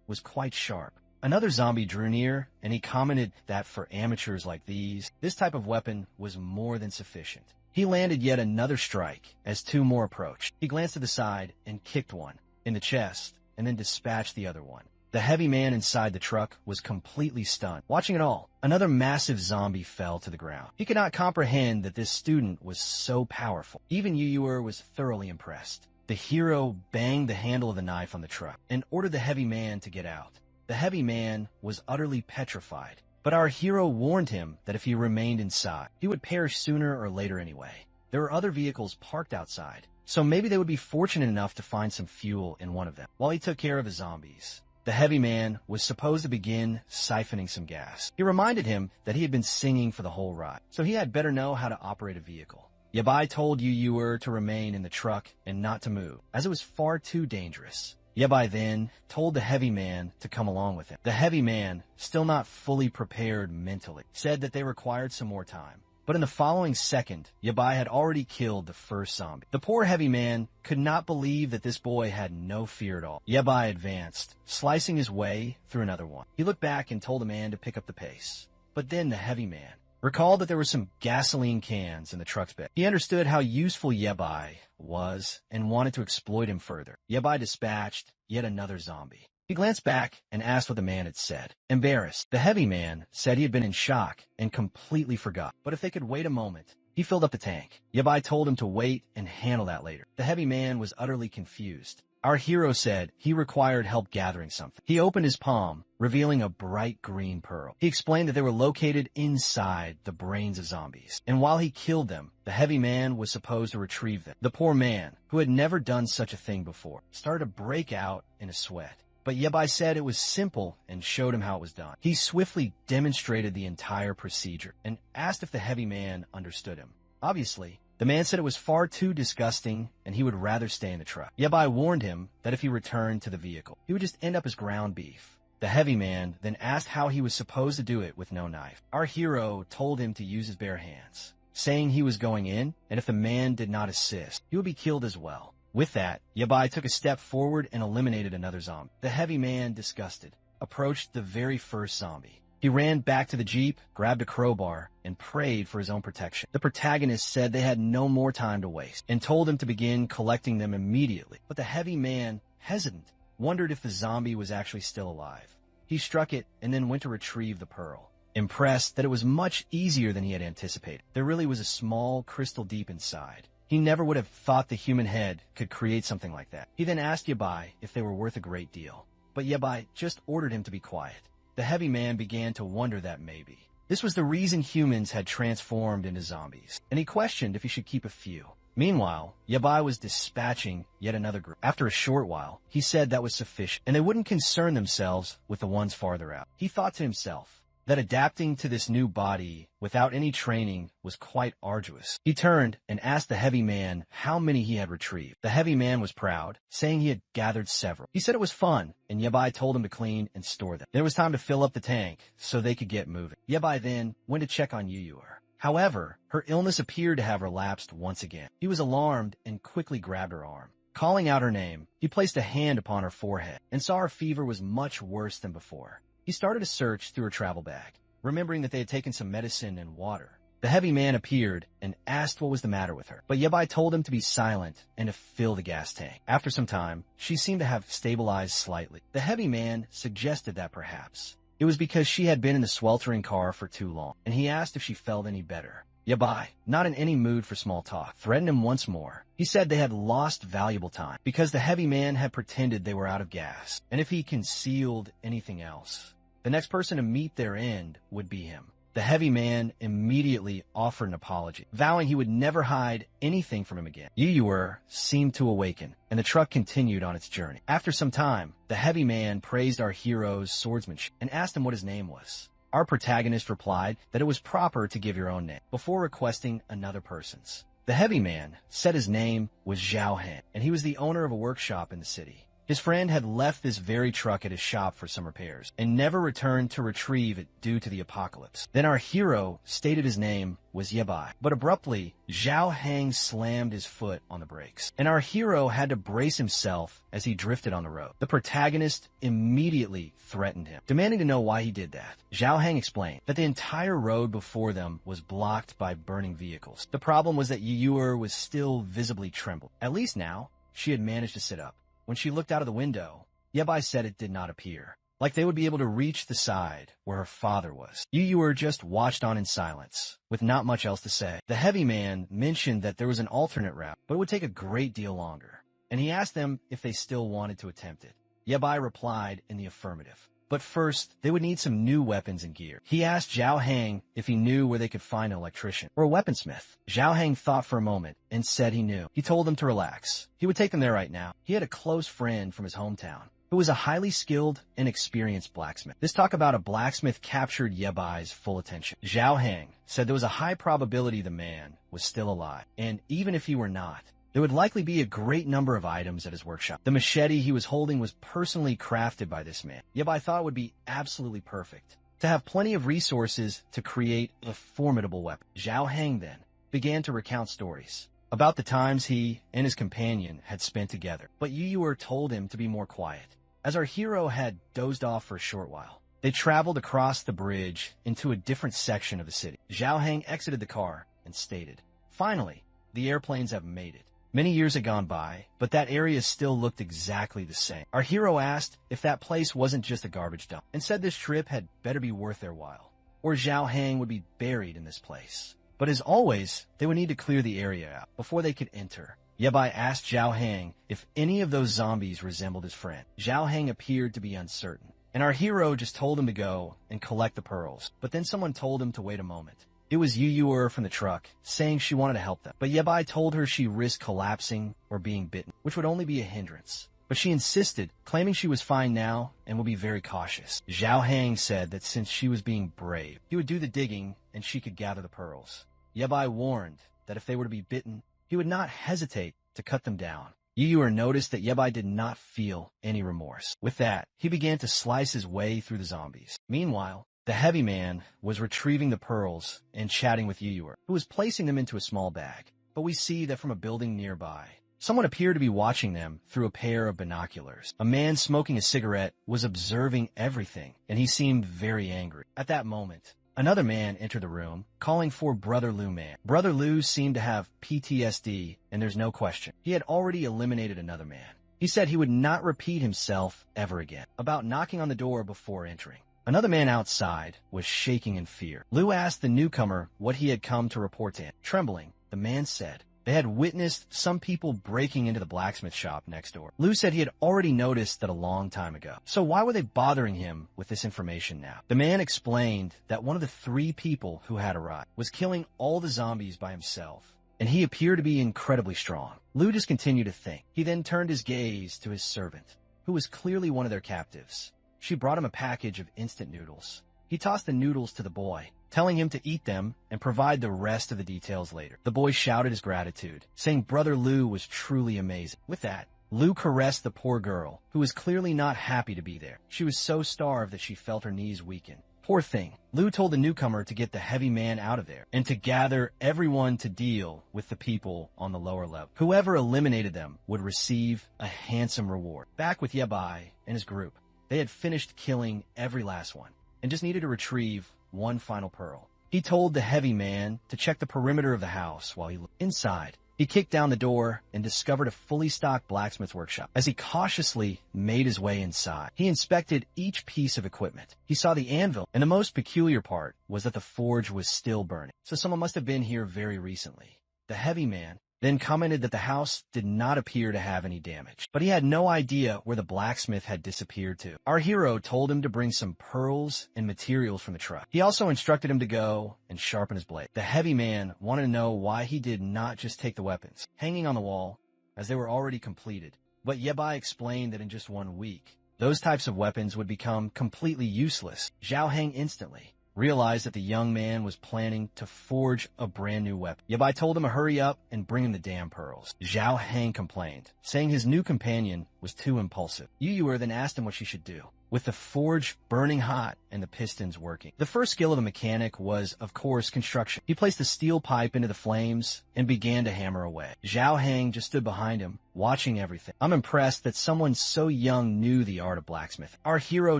was quite sharp. Another zombie drew near, and he commented that for amateurs like these, this type of weapon was more than sufficient. He landed yet another strike as two more approached. He glanced to the side and kicked one in the chest, and then dispatched the other one. The heavy man inside the truck was completely stunned. Watching it all, another massive zombie fell to the ground. He could not comprehend that this student was so powerful. Even Yuyuer was thoroughly impressed. The hero banged the handle of the knife on the truck and ordered the heavy man to get out. The heavy man was utterly petrified, but our hero warned him that if he remained inside, he would perish sooner or later anyway. There were other vehicles parked outside, so maybe they would be fortunate enough to find some fuel in one of them while he took care of the zombies. The heavy man was supposed to begin siphoning some gas. He reminded him that he had been singing for the whole ride, so he had better know how to operate a vehicle. Yabai told Yuyuer to remain in the truck and not to move, as it was far too dangerous. Yabai then told the heavy man to come along with him. The heavy man, still not fully prepared mentally, said that they required some more time. But in the following second, Yabai had already killed the first zombie. The poor heavy man could not believe that this boy had no fear at all. Yabai advanced, slicing his way through another one. He looked back and told the man to pick up the pace. But then the heavy man recalled that there were some gasoline cans in the truck's bed. He understood how useful Yabai was and wanted to exploit him further. Yabai dispatched yet another zombie. He glanced back and asked what the man had said. Embarrassed, the heavy man said he had been in shock and completely forgot. But if they could wait a moment, he filled up the tank. Yabai told him to wait and handle that later. The heavy man was utterly confused. Our hero said he required help gathering something. He opened his palm, revealing a bright green pearl. He explained that they were located inside the brains of zombies, and while he killed them, the heavy man was supposed to retrieve them. The poor man, who had never done such a thing before, started to break out in a sweat. But Yabai said it was simple and showed him how it was done. He swiftly demonstrated the entire procedure and asked if the heavy man understood him. Obviously, the man said it was far too disgusting and he would rather stay in the truck. Yabai warned him that if he returned to the vehicle, he would just end up as ground beef. The heavy man then asked how he was supposed to do it with no knife. Our hero told him to use his bare hands, saying he was going in, and if the man did not assist, he would be killed as well. With that, Yabai took a step forward and eliminated another zombie. The heavy man, disgusted, approached the very first zombie. He ran back to the jeep, grabbed a crowbar, and prayed for his own protection. The protagonist said they had no more time to waste and told him to begin collecting them immediately. But the heavy man, hesitant, wondered if the zombie was actually still alive. He struck it and then went to retrieve the pearl, impressed that it was much easier than he had anticipated. There really was a small crystal deep inside. He never would have thought the human head could create something like that. He then asked Yabai if they were worth a great deal, but Yabai just ordered him to be quiet. The heavy man began to wonder that maybe this was the reason humans had transformed into zombies, and he questioned if he should keep a few. Meanwhile, Yabai was dispatching yet another group. After a short while, he said that was sufficient, and they wouldn't concern themselves with the ones farther out. He thought to himself that adapting to this new body without any training was quite arduous. He turned and asked the heavy man how many he had retrieved. The heavy man was proud, saying he had gathered several. He said it was fun, and Yabai told him to clean and store them. Then it was time to fill up the tank so they could get moving. Yabai then went to check on Yuyuer. However, her illness appeared to have relapsed once again. He was alarmed and quickly grabbed her arm. Calling out her name, he placed a hand upon her forehead and saw her fever was much worse than before. He started a search through her travel bag, remembering that they had taken some medicine and water. The heavy man appeared and asked what was the matter with her, but Yabai told him to be silent and to fill the gas tank. After some time, she seemed to have stabilized slightly. The heavy man suggested that perhaps it was because she had been in the sweltering car for too long, and he asked if she felt any better. Yabai, not in any mood for small talk, threatened him once more. He said they had lost valuable time because the heavy man had pretended they were out of gas, and if he concealed anything else, the next person to meet their end would be him. The heavy man immediately offered an apology, vowing he would never hide anything from him again. Yuyuer seemed to awaken, and the truck continued on its journey. After some time, the heavy man praised our hero's swordsmanship and asked him what his name was. Our protagonist replied that it was proper to give your own name before requesting another person's. The heavy man said his name was Zhao Heng, and he was the owner of a workshop in the city. His friend had left this very truck at his shop for some repairs and never returned to retrieve it due to the apocalypse. Then our hero stated his name was Yabai, but abruptly, Zhao Heng slammed his foot on the brakes, and our hero had to brace himself as he drifted on the road. The protagonist immediately threatened him, demanding to know why he did that. Zhao Heng explained that the entire road before them was blocked by burning vehicles. The problem was that Yuyuer was still visibly trembling. At least now, she had managed to sit up. When she looked out of the window, Yabai said it did not appear, like they would be able to reach the side where her father was. Yuyuer just watched on in silence, with not much else to say. The heavy man mentioned that there was an alternate route, but it would take a great deal longer, and he asked them if they still wanted to attempt it. Yabai replied in the affirmative. But first, they would need some new weapons and gear. He asked Zhao Heng if he knew where they could find an electrician or a weaponsmith. Zhao Heng thought for a moment and said he knew. He told them to relax. He would take them there right now. He had a close friend from his hometown who was a highly skilled and experienced blacksmith. This talk about a blacksmith captured Yabai's full attention. Zhao Heng said there was a high probability the man was still alive, and even if he were not, there would likely be a great number of items at his workshop. The machete he was holding was personally crafted by this man. Yabai thought it would be absolutely perfect to have plenty of resources to create a formidable weapon. Zhao Heng then began to recount stories about the times he and his companion had spent together, but Yuyuer told him to be more quiet, as our hero had dozed off for a short while. They traveled across the bridge into a different section of the city. Zhao Heng exited the car and stated, "Finally, the airplanes have made it." Many years had gone by, but that area still looked exactly the same. Our hero asked if that place wasn't just a garbage dump, and said this trip had better be worth their while, or Zhao Heng would be buried in this place. But as always, they would need to clear the area out before they could enter. Yabai asked Zhao Heng if any of those zombies resembled his friend. Zhao Heng appeared to be uncertain, and our hero just told him to go and collect the pearls, but then someone told him to wait a moment. It was Yuyuer from the truck, saying she wanted to help them, but Yabai told her she risked collapsing or being bitten, which would only be a hindrance. But she insisted, claiming she was fine now and would be very cautious. Zhao Heng said that since she was being brave, he would do the digging and she could gather the pearls. Yabai warned that if they were to be bitten, he would not hesitate to cut them down. Yuyuer noticed that Yabai did not feel any remorse. With that, he began to slice his way through the zombies. Meanwhile, the heavy man was retrieving the pearls and chatting with Yuyuer, who was placing them into a small bag. But we see that from a building nearby, Someone appeared to be watching them through a pair of binoculars. A man smoking a cigarette was observing everything, and he seemed very angry. At that moment, another man entered the room, calling for Brother Lu Man. Brother Lu seemed to have PTSD, and there's no question. He had already eliminated another man. He said he would not repeat himself ever again, about knocking on the door before entering. Another man outside was shaking in fear. Lu asked the newcomer what he had come to report to him. Trembling, the man said they had witnessed some people breaking into the blacksmith shop next door. Lu said he had already noticed that a long time ago. So why were they bothering him with this information now? The man explained that one of the 3 people who had arrived was killing all the zombies by himself, and he appeared to be incredibly strong. Lu just continued to think. He then turned his gaze to his servant, who was clearly one of their captives. She brought him a package of instant noodles. He tossed the noodles to the boy, telling him to eat them and provide the rest of the details later. The boy shouted his gratitude, saying Brother Lu was truly amazing. With that, Lu caressed the poor girl, who was clearly not happy to be there. She was so starved that she felt her knees weaken. Poor thing. Lu told the newcomer to get the heavy man out of there and to gather everyone to deal with the people on the lower level. Whoever eliminated them would receive a handsome reward. Back with Yabai and his group, they had finished killing every last one and just needed to retrieve one final pearl. He told the heavy man to check the perimeter of the house while he looked inside. He kicked down the door and discovered a fully stocked blacksmith's workshop. As he cautiously made his way inside, he inspected each piece of equipment. He saw the anvil, and the most peculiar part was that the forge was still burning. So someone must have been here very recently. The heavy man then commented that the house did not appear to have any damage, but he had no idea where the blacksmith had disappeared to. Our hero told him to bring some pearls and materials from the truck. He also instructed him to go and sharpen his blade. The heavy man wanted to know why he did not just take the weapons hanging on the wall, as they were already completed. But Yabai explained that in just 1 week, those types of weapons would become completely useless. Zhao Heng instantly realized that the young man was planning to forge a brand new weapon. Yabai told him to hurry up and bring him the damn pearls. Zhao Heng complained, saying his new companion was too impulsive. Yu then asked him what she should do, with the forge burning hot and the pistons working. The first skill of a mechanic was, of course, construction. He placed the steel pipe into the flames and began to hammer away. Zhao Heng just stood behind him, watching everything. I'm impressed that someone so young knew the art of blacksmithing. Our hero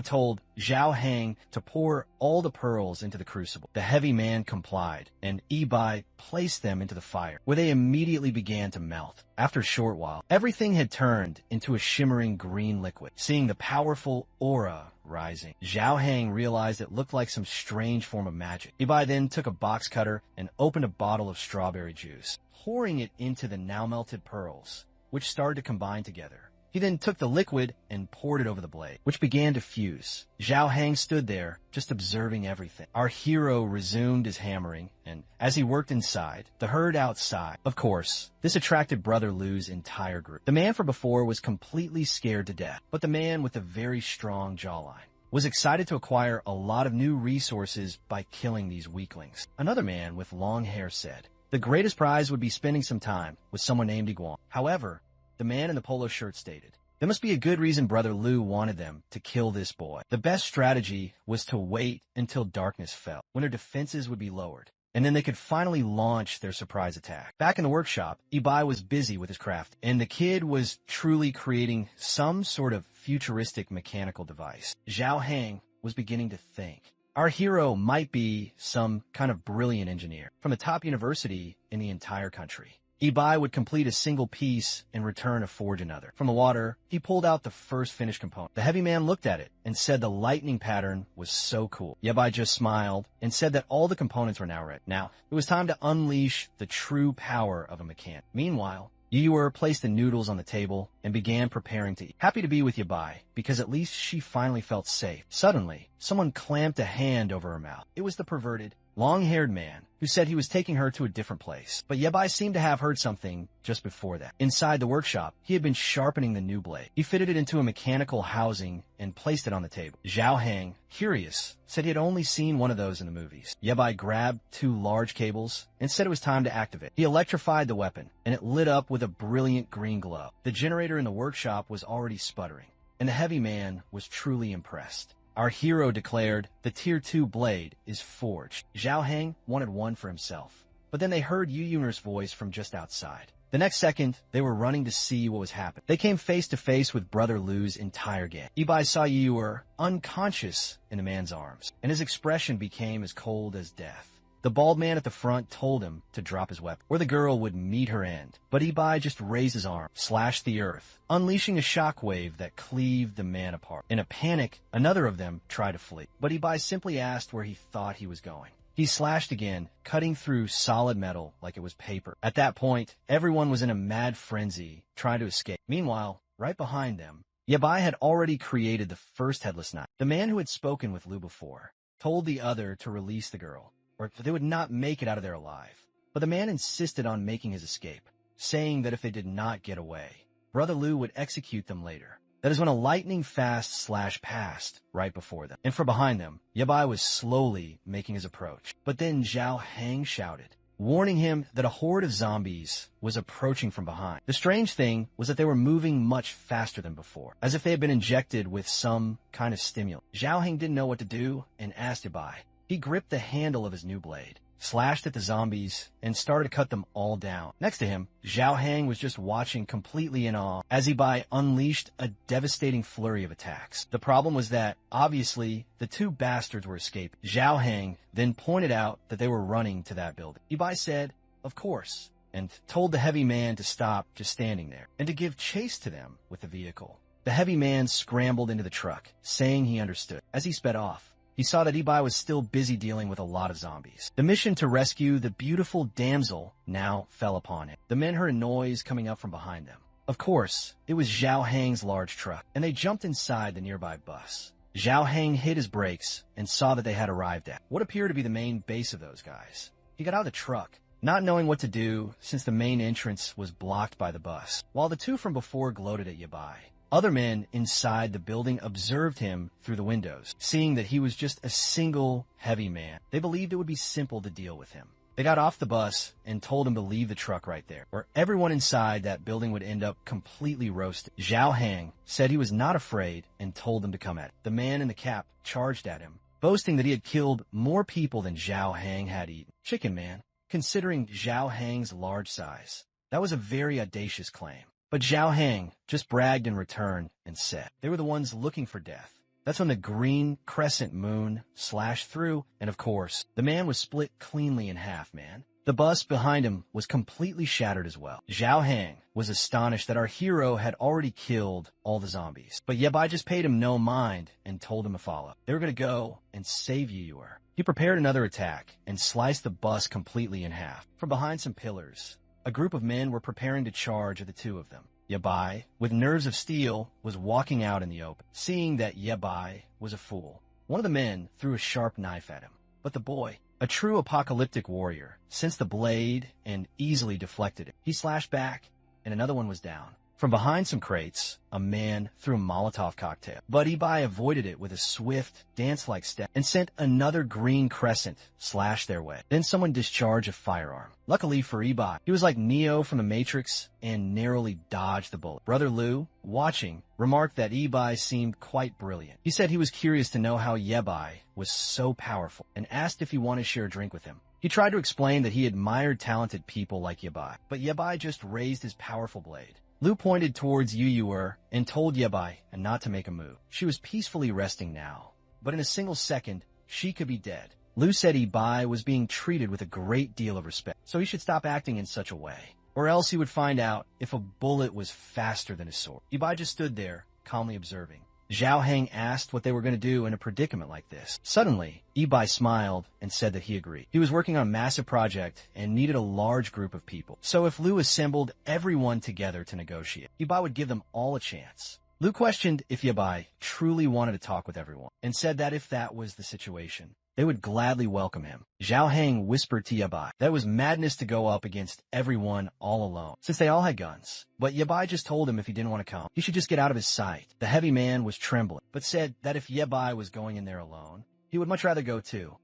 told Zhao Heng to pour all the pearls into the crucible. The heavy man complied, and Ibai placed them into the fire, where they immediately began to melt. After a short while, everything had turned into a shimmering green liquid. Seeing the powerful aura rising, Zhao Heng realized it looked like some strange form of magic. Ibai then took a box cutter and opened a bottle of strawberry juice, pouring it into the now melted pearls, which started to combine together. He then took the liquid and poured it over the blade, which began to fuse. Zhao Heng stood there, just observing everything. Our hero resumed his hammering, and as he worked inside, the herd outside. Of course, this attracted Brother Lu's entire group. The man from before was completely scared to death, but the man with a very strong jawline was excited to acquire a lot of new resources by killing these weaklings. Another man with long hair said the greatest prize would be spending some time with someone named Iguan. However, the man in the polo shirt stated, there must be a good reason Brother Lu wanted them to kill this boy. The best strategy was to wait until darkness fell, when their defenses would be lowered, and then they could finally launch their surprise attack. Back in the workshop, Ibai was busy with his craft, and the kid was truly creating some sort of futuristic mechanical device. Zhao Heng was beginning to think. Our hero might be some kind of brilliant engineer from the top university in the entire country. Ibai would complete a single piece and return to forge another. From the water, he pulled out the first finished component. The heavy man looked at it and said the lightning pattern was so cool. Ibai just smiled and said that all the components were now ready. Now, it was time to unleash the true power of a mechanic. Meanwhile, Yu placed the noodles on the table and began preparing to eat. Happy to be with Yabai, because at least she finally felt safe. Suddenly, someone clamped a hand over her mouth. It was the perverted, long-haired man who said he was taking her to a different place. But Yabai seemed to have heard something just before that. Inside the workshop, he had been sharpening the new blade. He fitted it into a mechanical housing and placed it on the table. Zhao Heng, curious, said he had only seen one of those in the movies. Yabai grabbed 2 large cables and said it was time to activate. He electrified the weapon, and it lit up with a brilliant green glow. The generator in the workshop was already sputtering, and the heavy man was truly impressed. Our hero declared the Tier 2 blade is forged. Zhao Heng wanted one for himself, but then they heard Yu Yuner's voice from just outside. The next second, they were running to see what was happening. They came face to face with Brother Lu's entire gang. Ibai saw Yuer unconscious in the man's arms, and his expression became as cold as death. The bald man at the front told him to drop his weapon, or the girl would meet her end. But Ibai just raised his arm, slashed the earth, unleashing a shockwave that cleaved the man apart. In a panic, another of them tried to flee, but Ibai simply asked where he thought he was going. He slashed again, cutting through solid metal like it was paper. At that point, everyone was in a mad frenzy, trying to escape. Meanwhile, right behind them, Yabai had already created the first headless knight. The man who had spoken with Lu before told the other to release the girl, or they would not make it out of there alive. But the man insisted on making his escape, saying that if they did not get away, Brother Lu would execute them later. That is when a lightning-fast slash passed right before them. And from behind them, Yabai was slowly making his approach. But then Zhao Hang shouted, warning him that a horde of zombies was approaching from behind. The strange thing was that they were moving much faster than before, as if they had been injected with some kind of stimulant. Zhao Hang didn't know what to do and asked Yabai. He gripped the handle of his new blade, slashed at the zombies, and started to cut them all down. Next to him, Zhao Hang was just watching completely in awe as Ibai unleashed a devastating flurry of attacks. The problem was that, obviously, the two bastards were escaping. Zhao Hang then pointed out that they were running to that building. Ibai said, of course, and told the heavy man to stop just standing there, and to give chase to them with the vehicle. The heavy man scrambled into the truck, saying he understood. As he sped off, he saw that Ibai was still busy dealing with a lot of zombies. The mission to rescue the beautiful damsel now fell upon him. The men heard a noise coming up from behind them. Of course, it was Zhao Hang's large truck, and they jumped inside the nearby bus. Zhao Hang hit his brakes and saw that they had arrived at what appeared to be the main base of those guys. He got out of the truck, not knowing what to do since the main entrance was blocked by the bus. While the two from before gloated at Yabai, other men inside the building observed him through the windows, seeing that he was just a single heavy man. They believed it would be simple to deal with him. They got off the bus and told him to leave the truck right there, or everyone inside that building would end up completely roasted. Zhao Hang said he was not afraid and told them to come at him. The man in the cap charged at him, boasting that he had killed more people than Zhao Hang had eaten. Chicken Man, considering Zhao Hang's large size, that was a very audacious claim. But Zhao Hang just bragged in return and said they were the ones looking for death. That's when the green crescent moon slashed through, and of course, the man was split cleanly in half, man. The bus behind him was completely shattered as well. Zhao Hang was astonished that our hero had already killed all the zombies. But Yabai just paid him no mind and told him to follow. They were going to go and save Yuer. He prepared another attack and sliced the bus completely in half. From behind some pillars, a group of men were preparing to charge at the two of them. Yabai, with nerves of steel, was walking out in the open. Seeing that Yabai was a fool, one of the men threw a sharp knife at him. But the boy, a true apocalyptic warrior, sensed the blade and easily deflected it. He slashed back, and another one was down. From behind some crates, a man threw a Molotov cocktail, but Ibai avoided it with a swift, dance-like step and sent another green crescent slash their way. Then someone discharged a firearm. Luckily for Ibai, he was like Neo from the Matrix and narrowly dodged the bullet. Brother Lu, watching, remarked that Ibai seemed quite brilliant. He said he was curious to know how Yabai was so powerful and asked if he wanted to share a drink with him. He tried to explain that he admired talented people like Yabai, but Yabai just raised his powerful blade. Lu pointed towards Yuer and told Yabai not to make a move. She was peacefully resting now, but in a single second, she could be dead. Lu said Ibai was being treated with a great deal of respect, so he should stop acting in such a way, or else he would find out if a bullet was faster than his sword. Ibai just stood there, calmly observing. Zhao Hang asked what they were going to do in a predicament like this. Suddenly, Ibai smiled and said that he agreed. He was working on a massive project and needed a large group of people. So if Lu assembled everyone together to negotiate, Ibai would give them all a chance. Lu questioned if Yabai truly wanted to talk with everyone and said that if that was the situation, they would gladly welcome him. Zhao Hang whispered to Yabai that it was madness to go up against everyone all alone, since they all had guns. But Yabai just told him if he didn't want to come, he should just get out of his sight. The heavy man was trembling, but said that if Yabai was going in there alone, he would much rather go too.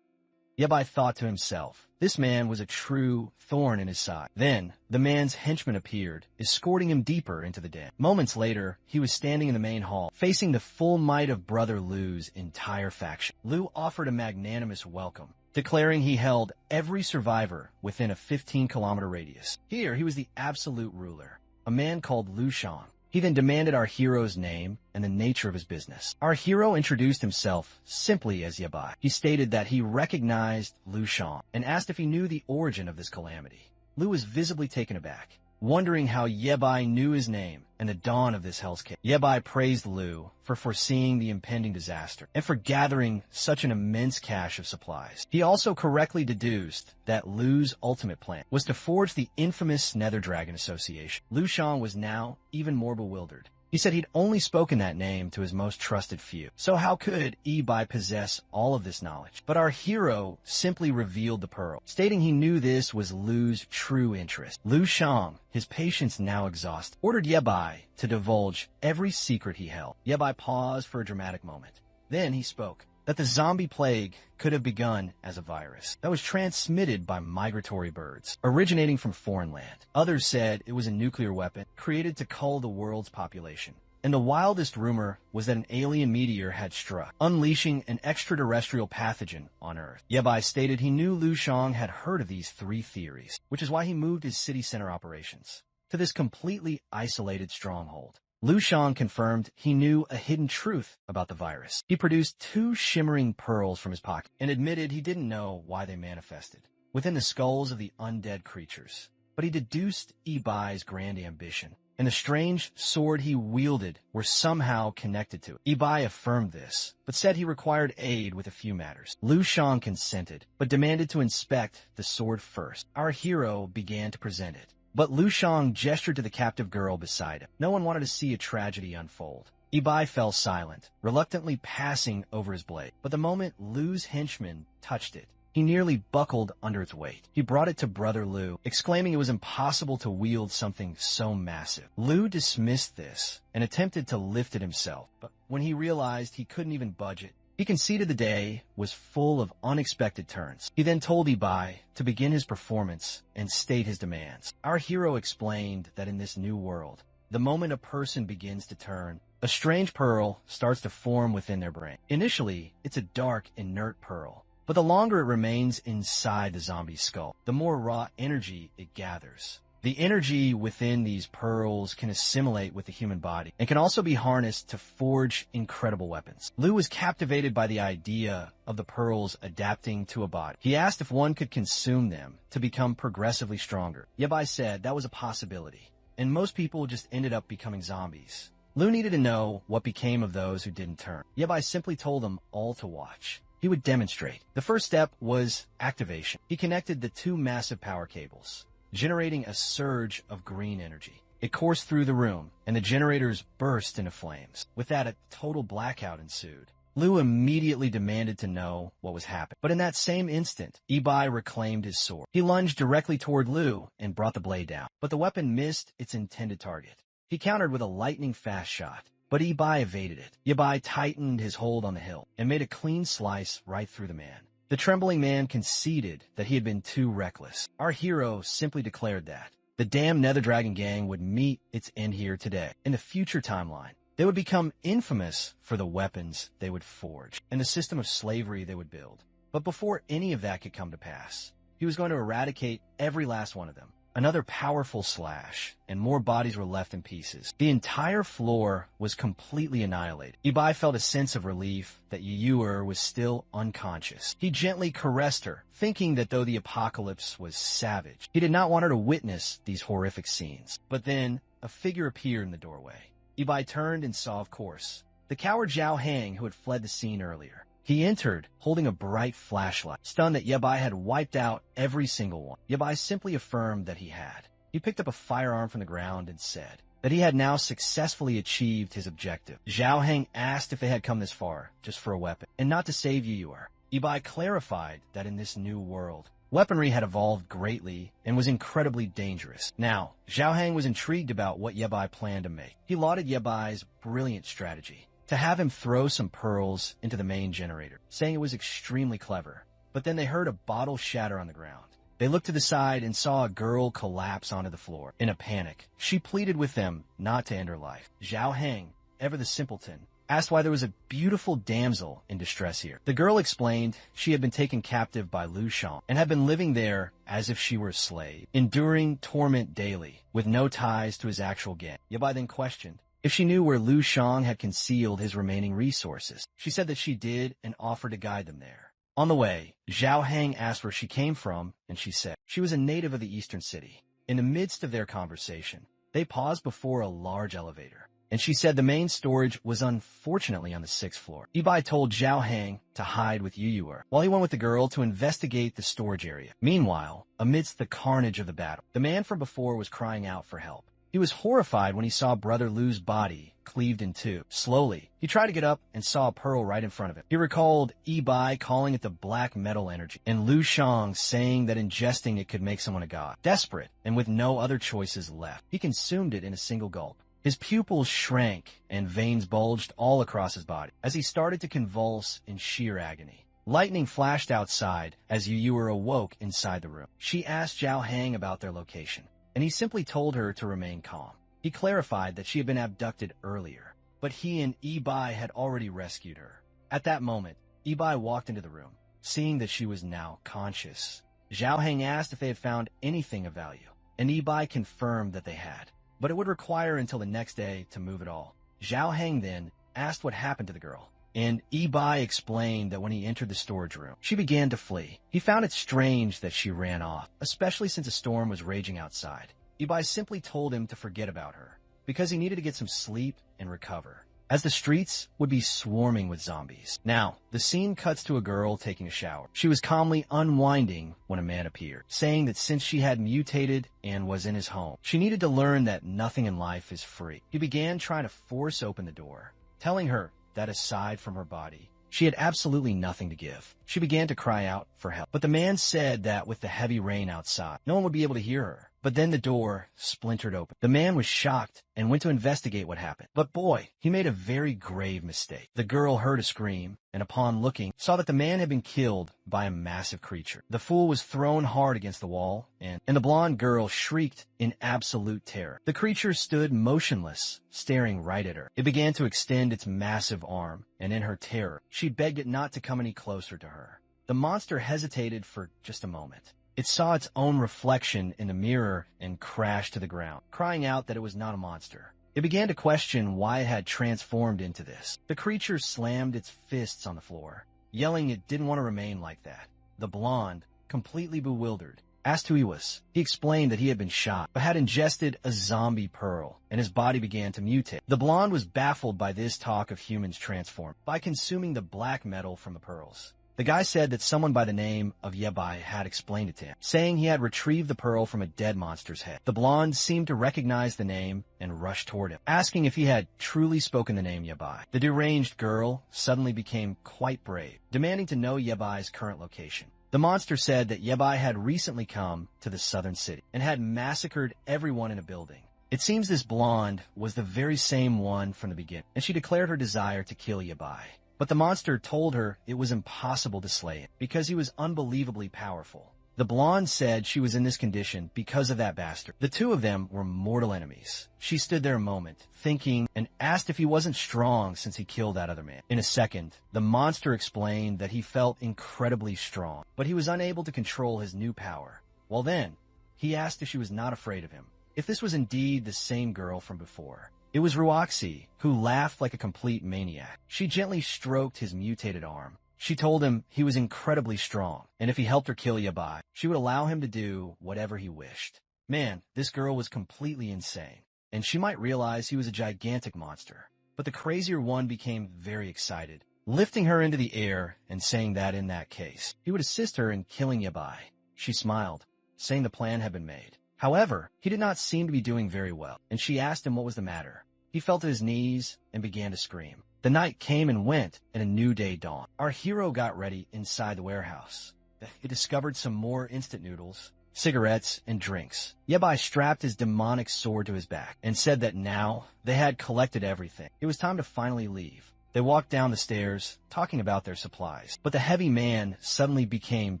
Yabai thought to himself, this man was a true thorn in his side. Then, the man's henchman appeared, escorting him deeper into the den. Moments later, he was standing in the main hall, facing the full might of Brother Lu's entire faction. Lu offered a magnanimous welcome, declaring he held every survivor within a 15-kilometer radius. Here, he was the absolute ruler, a man called Lu Shang. He then demanded our hero's name and the nature of his business. Our hero introduced himself simply as Yabai. He stated that he recognized Lu Shang and asked if he knew the origin of this calamity. Lu was visibly taken aback, wondering how Yabai knew his name and the dawn of this hellscape. Yabai praised Lu for foreseeing the impending disaster and for gathering such an immense cache of supplies. He also correctly deduced that Lu's ultimate plan was to forge the infamous Nether Dragon Association. Lu Shang was now even more bewildered. He said he'd only spoken that name to his most trusted few. So how could Yabai possess all of this knowledge? But our hero simply revealed the pearl, stating he knew this was Lu's true interest. Lu Shang, his patience now exhausted, ordered Yabai to divulge every secret he held. Yabai paused for a dramatic moment. Then he spoke that the zombie plague could have begun as a virus that was transmitted by migratory birds, originating from foreign land. Others said it was a nuclear weapon created to cull the world's population. And the wildest rumor was that an alien meteor had struck, unleashing an extraterrestrial pathogen on Earth. Yabai stated he knew Lu Shang had heard of these three theories, which is why he moved his city center operations to this completely isolated stronghold. Lu Shang confirmed he knew a hidden truth about the virus. He produced 2 shimmering pearls from his pocket and admitted he didn't know why they manifested within the skulls of the undead creatures. But he deduced Ibai's grand ambition, and the strange sword he wielded were somehow connected to it. Yabai affirmed this, but said he required aid with a few matters. Lu Shang consented, but demanded to inspect the sword first. Our hero began to present it, but Lu Shang gestured to the captive girl beside him. No one wanted to see a tragedy unfold. Yabai fell silent, reluctantly passing over his blade. But the moment Lu's henchman touched it, he nearly buckled under its weight. He brought it to Brother Lu, exclaiming it was impossible to wield something so massive. Lu dismissed this and attempted to lift it himself, but when he realized he couldn't even budge it, he conceded the day was full of unexpected turns. He then told Yabai to begin his performance and state his demands. Our hero explained that in this new world, the moment a person begins to turn, a strange pearl starts to form within their brain. Initially, it's a dark, inert pearl, but the longer it remains inside the zombie's skull, the more raw energy it gathers. The energy within these pearls can assimilate with the human body and can also be harnessed to forge incredible weapons. Lu was captivated by the idea of the pearls adapting to a body. He asked if one could consume them to become progressively stronger. Yabai said that was a possibility, and most people just ended up becoming zombies. Lu needed to know what became of those who didn't turn. Yabai simply told them all to watch. He would demonstrate. The first step was activation. He connected the 2 massive power cables, generating a surge of green energy. It coursed through the room, and the generators burst into flames. With that, a total blackout ensued. Lu immediately demanded to know what was happening. But in that same instant, Yabai reclaimed his sword. He lunged directly toward Lu and brought the blade down. But the weapon missed its intended target. He countered with a lightning-fast shot, but Yabai evaded it. Yabai tightened his hold on the hilt and made a clean slice right through the man. The trembling man conceded that he had been too reckless. Our hero simply declared that the damn Nether Dragon gang would meet its end here today. In the future timeline, they would become infamous for the weapons they would forge and the system of slavery they would build. But before any of that could come to pass, he was going to eradicate every last one of them. Another powerful slash, and more bodies were left in pieces. The entire floor was completely annihilated. Yabai felt a sense of relief that Yuyuer was still unconscious. He gently caressed her, thinking that though the apocalypse was savage, he did not want her to witness these horrific scenes. But then, a figure appeared in the doorway. Yabai turned and saw, of course, the coward Zhao Hang who had fled the scene earlier. He entered, holding a bright flashlight, stunned that Yabai had wiped out every single one. Yabai simply affirmed that he had. He picked up a firearm from the ground and said that he had now successfully achieved his objective. Zhao Hang asked if they had come this far just for a weapon, and not to save Yuyuer. Yabai clarified that in this new world, weaponry had evolved greatly and was incredibly dangerous. Now, Zhao Hang was intrigued about what Yabai planned to make. He lauded Yabai's brilliant strategy to have him throw some pearls into the main generator, saying it was extremely clever. But then they heard a bottle shatter on the ground. They looked to the side and saw a girl collapse onto the floor. In a panic, she pleaded with them not to end her life. Zhao Hang, ever the simpleton, asked why there was a beautiful damsel in distress here. The girl explained she had been taken captive by Lu Shang and had been living there as if she were a slave, enduring torment daily, with no ties to his actual gang. Yabai then questioned if she knew where Lu Shang had concealed his remaining resources. She said that she did and offered to guide them there. On the way, Zhao Heng asked where she came from, and she said she was a native of the eastern city. In the midst of their conversation, they paused before a large elevator, and she said the main storage was unfortunately on the 6th floor. Ibai told Zhao Heng to hide with Yuyuer, while he went with the girl to investigate the storage area. Meanwhile, amidst the carnage of the battle, the man from before was crying out for help. He was horrified when he saw Brother Lu's body cleaved in two. Slowly, he tried to get up and saw a pearl right in front of him. He recalled Ibai calling it the black metal energy, and Lu Shang saying that ingesting it could make someone a god. Desperate, and with no other choices left, he consumed it in a single gulp. His pupils shrank, and veins bulged all across his body, as he started to convulse in sheer agony. Lightning flashed outside as Yuyuer awoke inside the room. She asked Zhao Heng about their location, and he simply told her to remain calm. He clarified that she had been abducted earlier, but he and Ibai had already rescued her. At that moment, Ibai walked into the room, seeing that she was now conscious. Zhao Heng asked if they had found anything of value, and Ibai confirmed that they had, but it would require until the next day to move it all. Zhao Heng then asked what happened to the girl, and Ibai explained that when he entered the storage room, she began to flee. He found it strange that she ran off, especially since a storm was raging outside. Ibai simply told him to forget about her, because he needed to get some sleep and recover, as the streets would be swarming with zombies. Now, the scene cuts to a girl taking a shower. She was calmly unwinding when a man appeared, saying that since she had mutated and was in his home, she needed to learn that nothing in life is free. He began trying to force open the door, telling her that aside from her body, she had absolutely nothing to give. She began to cry out for help, but the man said that with the heavy rain outside, no one would be able to hear her. But then the door splintered open. The man was shocked and went to investigate what happened. But boy, he made a very grave mistake. The girl heard a scream, and upon looking, saw that the man had been killed by a massive creature. The fool was thrown hard against the wall, and the blonde girl shrieked in absolute terror. The creature stood motionless, staring right at her. It began to extend its massive arm, and in her terror, she begged it not to come any closer to her. The monster hesitated for just a moment. It saw its own reflection in the mirror and crashed to the ground, crying out that it was not a monster. It began to question why it had transformed into this. The creature slammed its fists on the floor, yelling it didn't want to remain like that. The blonde, completely bewildered, asked who he was. He explained that he had been shot, but had ingested a zombie pearl, and his body began to mutate. The blonde was baffled by this talk of humans transformed by consuming the black metal from the pearls. The guy said that someone by the name of Yabai had explained it to him, saying he had retrieved the pearl from a dead monster's head. The blonde seemed to recognize the name and rushed toward him, asking if he had truly spoken the name Yabai. The deranged girl suddenly became quite brave, demanding to know Yabai's current location. The monster said that Yabai had recently come to the southern city and had massacred everyone in a building. It seems this blonde was the very same one from the beginning, and she declared her desire to kill Yabai. But the monster told her it was impossible to slay him because he was unbelievably powerful. The blonde said she was in this condition because of that bastard. The two of them were mortal enemies. She stood there a moment, thinking, and asked if he wasn't strong since he killed that other man. In a second, the monster explained that he felt incredibly strong, but he was unable to control his new power. Well then, he asked if she was not afraid of him, if this was indeed the same girl from before. It was Ruoxi, who laughed like a complete maniac. She gently stroked his mutated arm. She told him he was incredibly strong, and if he helped her kill Yabai, she would allow him to do whatever he wished. Man, this girl was completely insane, and she might realize he was a gigantic monster. But the crazier one became very excited, lifting her into the air and saying that in that case, he would assist her in killing Yabai. She smiled, saying the plan had been made. However, he did not seem to be doing very well, and she asked him what was the matter. He fell to his knees and began to scream. The night came and went, and a new day dawned. Our hero got ready inside the warehouse. He discovered some more instant noodles, cigarettes, and drinks. Yabai strapped his demonic sword to his back and said that now they had collected everything. It was time to finally leave. They walked down the stairs, talking about their supplies. But the heavy man suddenly became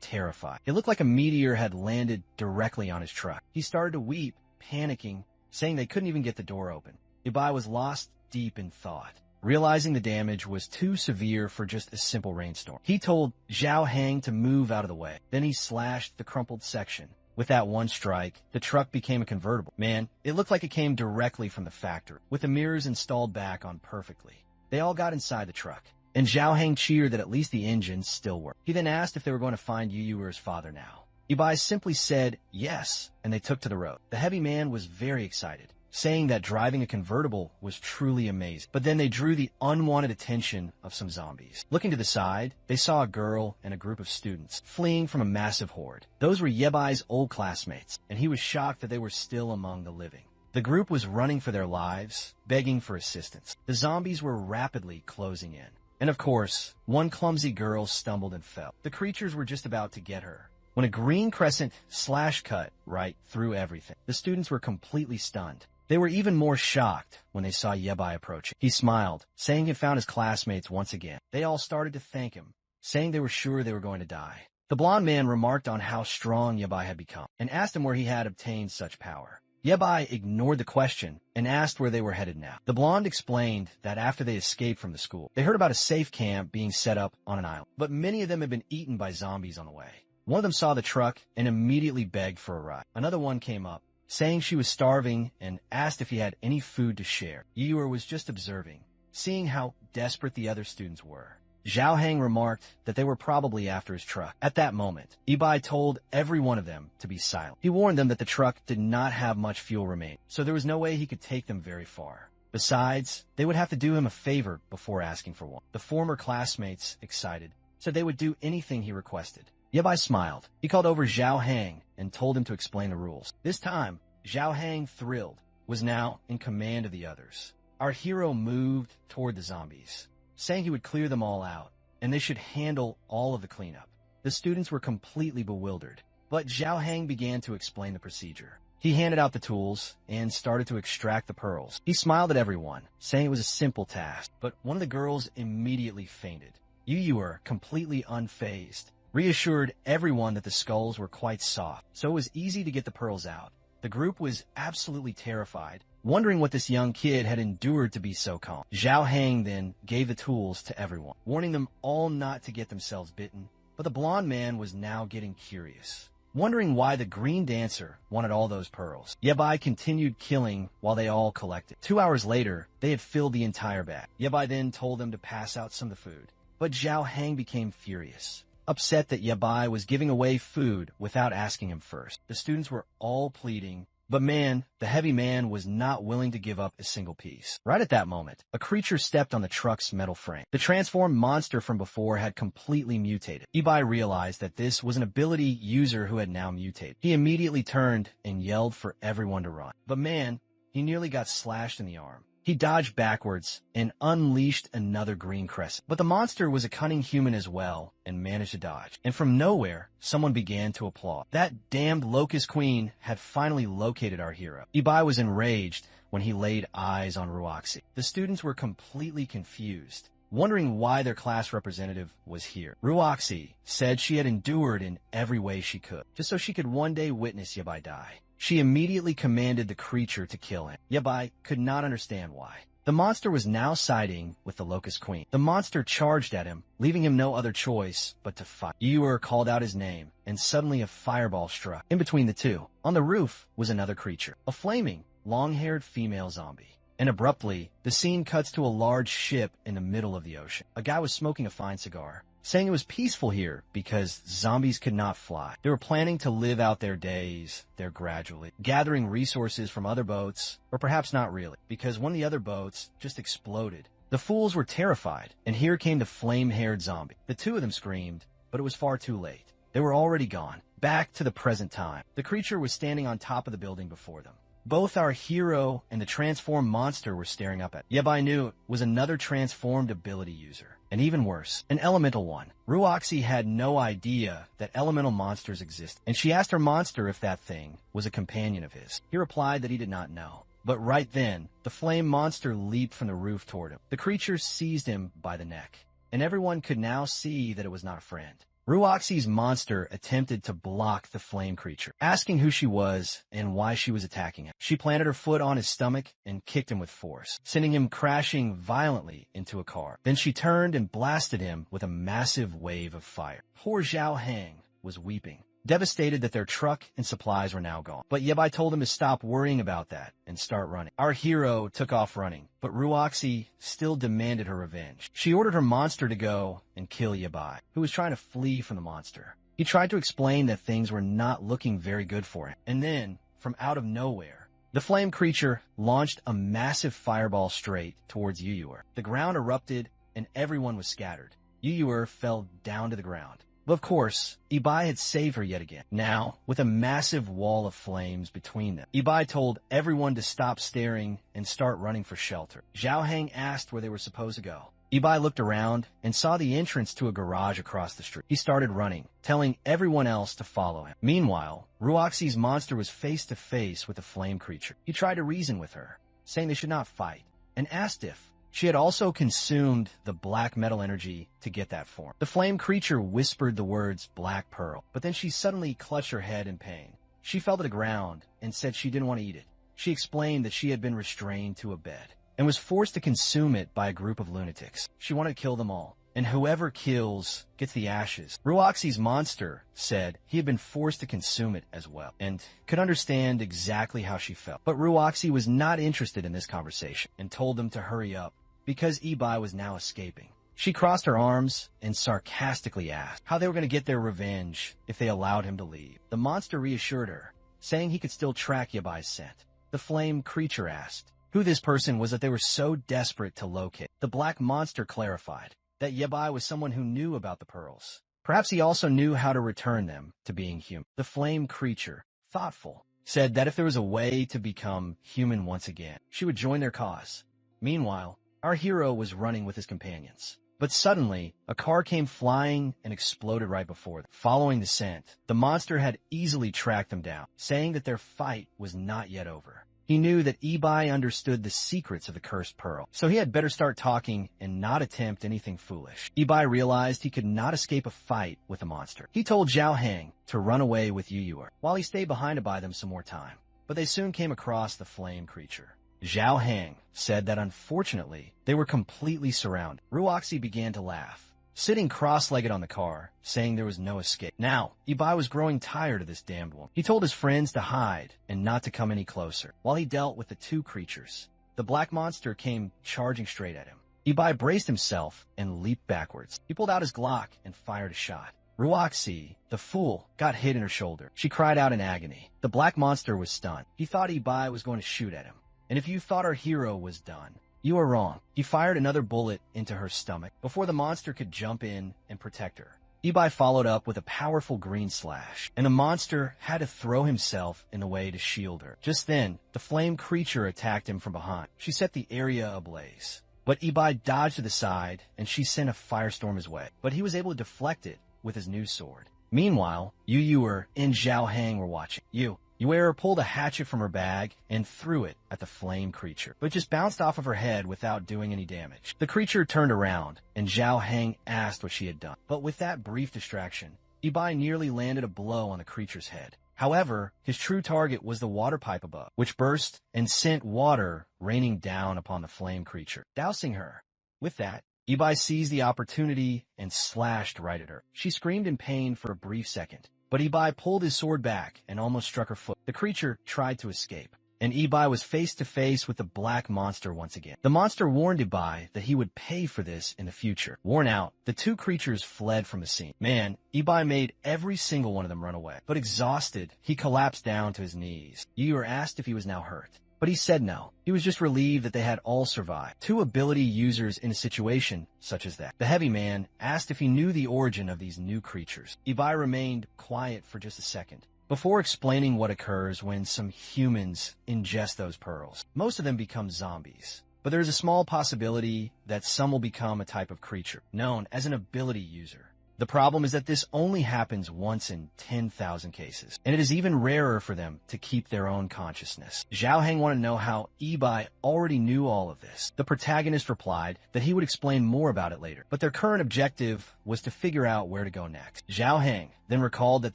terrified. It looked like a meteor had landed directly on his truck. He started to weep, panicking, saying they couldn't even get the door open. Yabai was lost deep in thought. realizing the damage was too severe for just a simple rainstorm. He told Zhao Hang to move out of the way. Then he slashed the crumpled section. With that one strike, the truck became a convertible. Man, it looked like it came directly from the factory, with the mirrors installed back on perfectly. They all got inside the truck, and Zhao Hang cheered that at least the engines still worked. He then asked if they were going to find Yu Yuer's father now. Ibai simply said yes, and they took to the road. The heavy man was very excited, saying that driving a convertible was truly amazing. But then they drew the unwanted attention of some zombies. Looking to the side, they saw a girl and a group of students fleeing from a massive horde. Those were Yebai's old classmates, and he was shocked that they were still among the living. The group was running for their lives, begging for assistance. The zombies were rapidly closing in. And of course, one clumsy girl stumbled and fell. The creatures were just about to get her when a green crescent slash cut right through everything. The students were completely stunned. They were even more shocked when they saw Yebai approaching. He smiled, saying he found his classmates once again. They all started to thank him, saying they were sure they were going to die. The blonde man remarked on how strong Yebai had become and asked him where he had obtained such power. Yebai ignored the question and asked where they were headed now. The blonde explained that after they escaped from the school, they heard about a safe camp being set up on an island, but many of them had been eaten by zombies on the way. One of them saw the truck and immediately begged for a ride. Another one came up, saying she was starving and asked if he had any food to share. Yuer was just observing, seeing how desperate the other students were. Zhao Hang remarked that they were probably after his truck. At that moment, Ibai told every one of them to be silent. He warned them that the truck did not have much fuel remaining, so there was no way he could take them very far. Besides, they would have to do him a favor before asking for one. The former classmates, excited, said they would do anything he requested. Yebai smiled. He called over Zhao Hang and told him to explain the rules. This time, Zhao Hang, thrilled, was now in command of the others. Our hero moved toward the zombies, saying he would clear them all out, and they should handle all of the cleanup. The students were completely bewildered, but Zhao Hang began to explain the procedure. He handed out the tools and started to extract the pearls. He smiled at everyone, saying it was a simple task, but one of the girls immediately fainted. Yu Yuer, completely unfazed, reassured everyone that the skulls were quite soft, so it was easy to get the pearls out. The group was absolutely terrified, wondering what this young kid had endured to be so calm. Zhao Hang then gave the tools to everyone, warning them all not to get themselves bitten. But the blonde man was now getting curious, wondering why the green dancer wanted all those pearls. Yebai continued killing while they all collected. 2 hours later, they had filled the entire bag. Yebai then told them to pass out some of the food, but Zhao Hang became furious, upset that Yebai was giving away food without asking him first. The students were all pleading, but man, the heavy man was not willing to give up a single piece. Right at that moment, a creature stepped on the truck's metal frame. The transformed monster from before had completely mutated. Ibai realized that this was an ability user who had now mutated. He immediately turned and yelled for everyone to run. But man, he nearly got slashed in the arm. He dodged backwards and unleashed another green crescent. But the monster was a cunning human as well and managed to dodge. And from nowhere, someone began to applaud. That damned Locust Queen had finally located our hero. Ibai was enraged when he laid eyes on Ruoxi. The students were completely confused, wondering why their class representative was here. Ruoxi said she had endured in every way she could, just so she could one day witness Yebai die. She immediately commanded the creature to kill him. Yebai could not understand why. The monster was now siding with the Locust Queen. The monster charged at him, leaving him no other choice but to fight. Yuer called out his name, and suddenly a fireball struck. In between the two, on the roof, was another creature, a flaming, long-haired female zombie. And abruptly, the scene cuts to a large ship in the middle of the ocean. A guy was smoking a fine cigar, saying it was peaceful here because zombies could not fly. They were planning to live out their days there gradually, gathering resources from other boats, or perhaps not really, because one of the other boats just exploded. The fools were terrified, and here came the flame-haired zombie. The two of them screamed, but it was far too late. They were already gone, back to the present time. The creature was standing on top of the building before them. Both our hero and the transformed monster were staring up at. Yebai knew it was another transformed ability user. And even worse, an elemental one. Ruoxi had no idea that elemental monsters exist, and she asked her monster if that thing was a companion of his. He replied that he did not know. But right then, the flame monster leaped from the roof toward him. The creature seized him by the neck, and everyone could now see that it was not a friend. Ruoxi's monster attempted to block the flame creature, asking who she was and why she was attacking him. She planted her foot on his stomach and kicked him with force, sending him crashing violently into a car. Then she turned and blasted him with a massive wave of fire. Poor Zhao Hang was weeping, devastated that their truck and supplies were now gone. But Yabai told him to stop worrying about that and start running. Our hero took off running, but Ruoxi still demanded her revenge. She ordered her monster to go and kill Yabai, who was trying to flee from the monster. He tried to explain that things were not looking very good for him. And then, from out of nowhere, the flame creature launched a massive fireball straight towards Yuyuer. The ground erupted and everyone was scattered. Yuyuer fell down to the ground. But of course, Ibai had saved her yet again. Now, with a massive wall of flames between them, Ibai told everyone to stop staring and start running for shelter. Zhao Hang asked where they were supposed to go. Ibai looked around and saw the entrance to a garage across the street. He started running, telling everyone else to follow him. Meanwhile, Ruoxi's monster was face to face with the flame creature. He tried to reason with her, saying they should not fight, and asked if she had also consumed the black metal energy to get that form. The flame creature whispered the words black pearl, but then she suddenly clutched her head in pain. She fell to the ground and said she didn't want to eat it. She explained that she had been restrained to a bed and was forced to consume it by a group of lunatics. She wanted to kill them all, and whoever kills gets the ashes. Ruoxi's monster said he had been forced to consume it as well, and could understand exactly how she felt. But Ruoxi was not interested in this conversation, and told them to hurry up, because Ibai was now escaping. She crossed her arms and sarcastically asked how they were going to get their revenge if they allowed him to leave. The monster reassured her, saying he could still track Yabai's scent. The flame creature asked who this person was that they were so desperate to locate. The black monster clarified that Yabai was someone who knew about the pearls. Perhaps he also knew how to return them to being human. The flame creature, thoughtful, said that if there was a way to become human once again, she would join their cause. Meanwhile, our hero was running with his companions. But suddenly, a car came flying and exploded right before them. Following the scent, the monster had easily tracked them down, saying that their fight was not yet over. He knew that Ibai understood the secrets of the cursed pearl, so he had better start talking and not attempt anything foolish. Ibai realized he could not escape a fight with the monster. He told Zhao Hang to run away with Yuyuer, while he stayed behind to buy them some more time. But they soon came across the flame creature. Zhao Hang said that unfortunately, they were completely surrounded. Ruoxi began to laugh, sitting cross-legged on the car, saying there was no escape. Now, Ibai was growing tired of this damned woman. He told his friends to hide and not to come any closer, while he dealt with the two creatures. The black monster came charging straight at him. Ibai braced himself and leaped backwards. He pulled out his Glock and fired a shot. Ruoxi, the fool, got hit in her shoulder. She cried out in agony. The black monster was stunned. He thought Ibai was going to shoot at him. And if you thought our hero was done, you are wrong. He fired another bullet into her stomach before the monster could jump in and protect her. Ibai followed up with a powerful green slash, and the monster had to throw himself in the way to shield her. Just then, the flame creature attacked him from behind. She set the area ablaze. But Ibai dodged to the side, and she sent a firestorm his way. But he was able to deflect it with his new sword. Meanwhile, Yuyuer and Zhao Hang were watching. Yuyuer pulled a hatchet from her bag and threw it at the flame creature, but just bounced off of her head without doing any damage. The creature turned around, and Zhao Hang asked what she had done. But with that brief distraction, Ibai nearly landed a blow on the creature's head. However, his true target was the water pipe above, which burst and sent water raining down upon the flame creature, dousing her. With that, Ibai seized the opportunity and slashed right at her. She screamed in pain for a brief second, but Ibai pulled his sword back and almost struck her foot. The creature tried to escape, and Ibai was face to face with the black monster once again. The monster warned Ibai that he would pay for this in the future. Worn out, the two creatures fled from the scene. Man, Ibai made every single one of them run away. But exhausted, he collapsed down to his knees. Yuyuer asked if he was now hurt, but he said no. He was just relieved that they had all survived. Two ability users in a situation such as that. The heavy man asked if he knew the origin of these new creatures. Ibai remained quiet for just a second, before explaining what occurs when some humans ingest those pearls. Most of them become zombies, but there's a small possibility that some will become a type of creature, known as an ability user. The problem is that this only happens once in 10,000 cases, and it is even rarer for them to keep their own consciousness. Zhao Heng wanted to know how Ibai already knew all of this. The protagonist replied that he would explain more about it later, but their current objective was to figure out where to go next. Zhao Heng then recalled that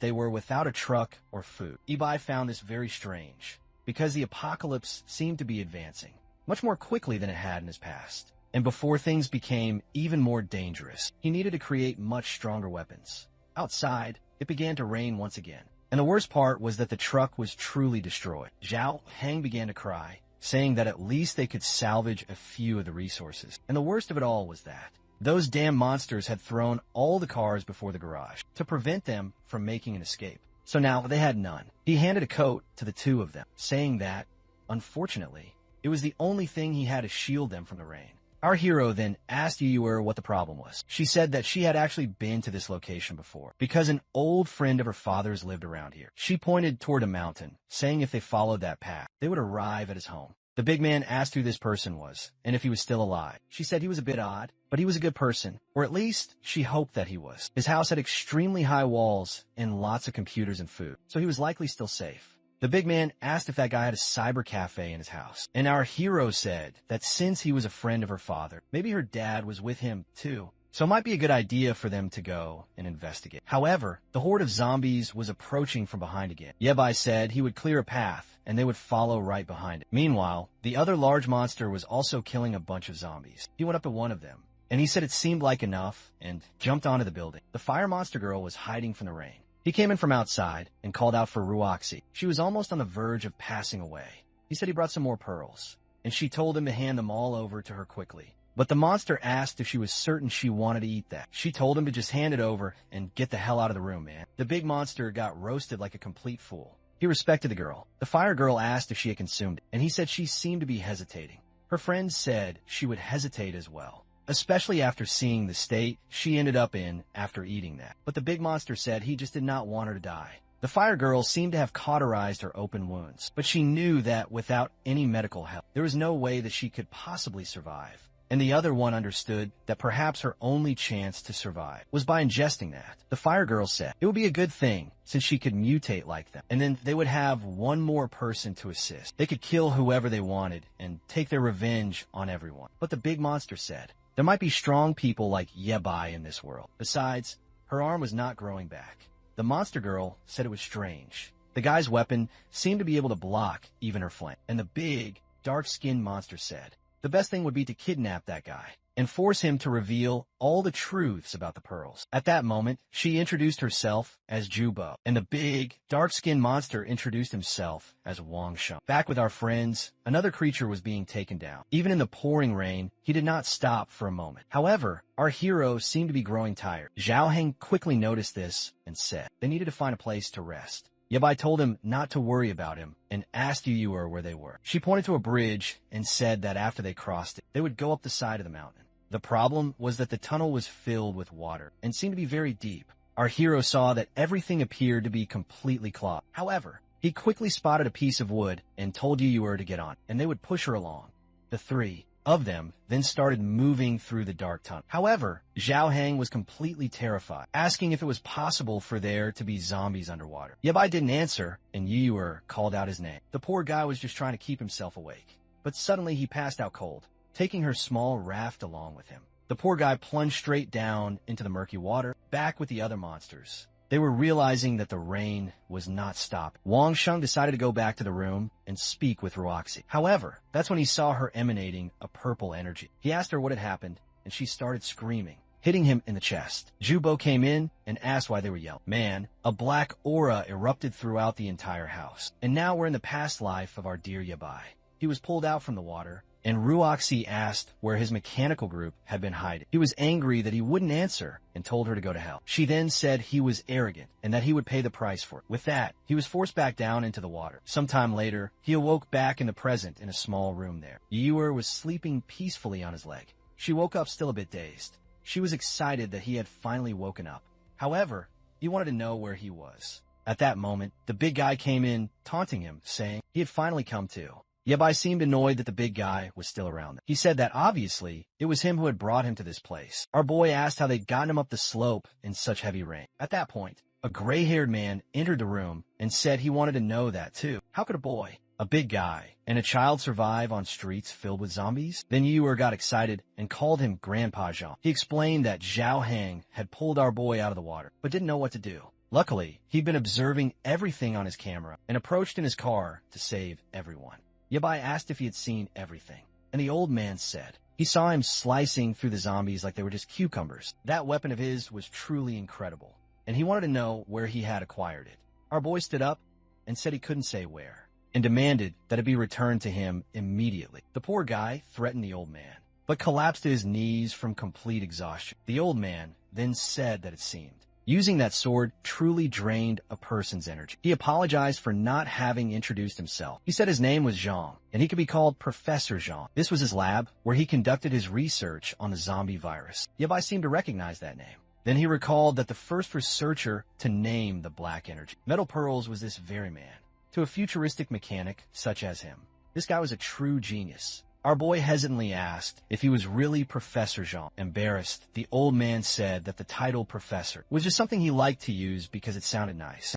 they were without a truck or food. Ibai found this very strange, because the apocalypse seemed to be advancing much more quickly than it had in his past. And before things became even more dangerous, he needed to create much stronger weapons. Outside, it began to rain once again. And the worst part was that the truck was truly destroyed. Zhao Heng began to cry, saying that at least they could salvage a few of the resources. And the worst of it all was that those damn monsters had thrown all the cars before the garage to prevent them from making an escape. So now they had none. He handed a coat to the two of them, saying that, unfortunately, it was the only thing he had to shield them from the rain. Our hero then asked Yuyuer what the problem was. She said that she had actually been to this location before, because an old friend of her father's lived around here. She pointed toward a mountain, saying if they followed that path, they would arrive at his home. The big man asked who this person was, and if he was still alive. She said he was a bit odd, but he was a good person, or at least she hoped that he was. His house had extremely high walls and lots of computers and food, so he was likely still safe. The big man asked if that guy had a cyber cafe in his house, and our hero said that since he was a friend of her father, maybe her dad was with him too, so it might be a good idea for them to go and investigate. However, the horde of zombies was approaching from behind again. Yebai said he would clear a path, and they would follow right behind it. Meanwhile, the other large monster was also killing a bunch of zombies. He went up to one of them, and he said it seemed like enough, and jumped onto the building. The fire monster girl was hiding from the rain. He came in from outside and called out for Ruoxi. She was almost on the verge of passing away. He said he brought some more pearls, and she told him to hand them all over to her quickly. But the monster asked if she was certain she wanted to eat that. She told him to just hand it over and get the hell out of the room, man. The big monster got roasted like a complete fool. He respected the girl. The fire girl asked if she had consumed it, and he said she seemed to be hesitating. Her friend said she would hesitate as well, especially after seeing the state she ended up in after eating that. But the big monster said he just did not want her to die. The fire girl seemed to have cauterized her open wounds, but she knew that without any medical help, there was no way that she could possibly survive. And the other one understood that perhaps her only chance to survive was by ingesting that. The fire girl said it would be a good thing since she could mutate like them, and then they would have one more person to assist. They could kill whoever they wanted and take their revenge on everyone. But the big monster said there might be strong people like Yebai in this world. Besides, her arm was not growing back. The monster girl said it was strange. The guy's weapon seemed to be able to block even her flame. And the big, dark-skinned monster said the best thing would be to kidnap that guy and force him to reveal all the truths about the pearls. At that moment, she introduced herself as Jubo, and the big, dark-skinned monster introduced himself as Wang Sheng. Back with our friends, another creature was being taken down. Even in the pouring rain, he did not stop for a moment. However, our hero seemed to be growing tired. Zhao Heng quickly noticed this and said they needed to find a place to rest. Yabai told him not to worry about him and asked Yuyuer where they were. She pointed to a bridge and said that after they crossed it, they would go up the side of the mountain. The problem was that the tunnel was filled with water and seemed to be very deep. Our hero saw that everything appeared to be completely clogged. However, he quickly spotted a piece of wood and told Yuyuer to get on, and they would push her along. The three of them then started moving through the dark tunnel. However, Zhao Heng was completely terrified, asking if it was possible for there to be zombies underwater. Yabai didn't answer, and Yuyuer called out his name. The poor guy was just trying to keep himself awake, but suddenly he passed out cold, taking her small raft along with him. The poor guy plunged straight down into the murky water, back with the other monsters. They were realizing that the rain was not stopping. Wang Sheng decided to go back to the room and speak with Ruoxi. However, that's when he saw her emanating a purple energy. He asked her what had happened, and she started screaming, hitting him in the chest. Jubo came in and asked why they were yelling. Man, a black aura erupted throughout the entire house. And now we're in the past life of our dear Yabai. He was pulled out from the water, and Ruoxi asked where his mechanical group had been hiding. He was angry that he wouldn't answer and told her to go to hell. She then said he was arrogant and that he would pay the price for it. With that, he was forced back down into the water. Sometime later, he awoke back in the present in a small room there. Yuyuer was sleeping peacefully on his leg. She woke up still a bit dazed. She was excited that he had finally woken up. However, he wanted to know where he was. At that moment, the big guy came in, taunting him, saying he had finally come to. Yabai seemed annoyed that the big guy was still around them. He said that obviously it was him who had brought him to this place. Our boy asked how they'd gotten him up the slope in such heavy rain. At that point, a gray-haired man entered the room and said he wanted to know that too. How could a boy, a big guy, and a child survive on streets filled with zombies? Then Yuer got excited and called him Grandpa Jean. He explained that Zhao Heng had pulled our boy out of the water, but didn't know what to do. Luckily, he'd been observing everything on his camera and approached in his car to save everyone. Yabai asked if he had seen everything, and the old man said he saw him slicing through the zombies like they were just cucumbers. That weapon of his was truly incredible, and he wanted to know where he had acquired it. Our boy stood up and said he couldn't say where, and demanded that it be returned to him immediately. The poor guy threatened the old man, but collapsed to his knees from complete exhaustion. The old man then said that it seemed using that sword truly drained a person's energy. He apologized for not having introduced himself. He said his name was Jean, and he could be called Professor Jean. This was his lab, where he conducted his research on the zombie virus. Yabai seemed to recognize that name. Then he recalled that the first researcher to name the black energy, Metal Pearls, was this very man. To a futuristic mechanic such as him, this guy was a true genius. Our boy hesitantly asked if he was really Professor Jean. Embarrassed, the old man said that the title Professor was just something he liked to use because it sounded nice.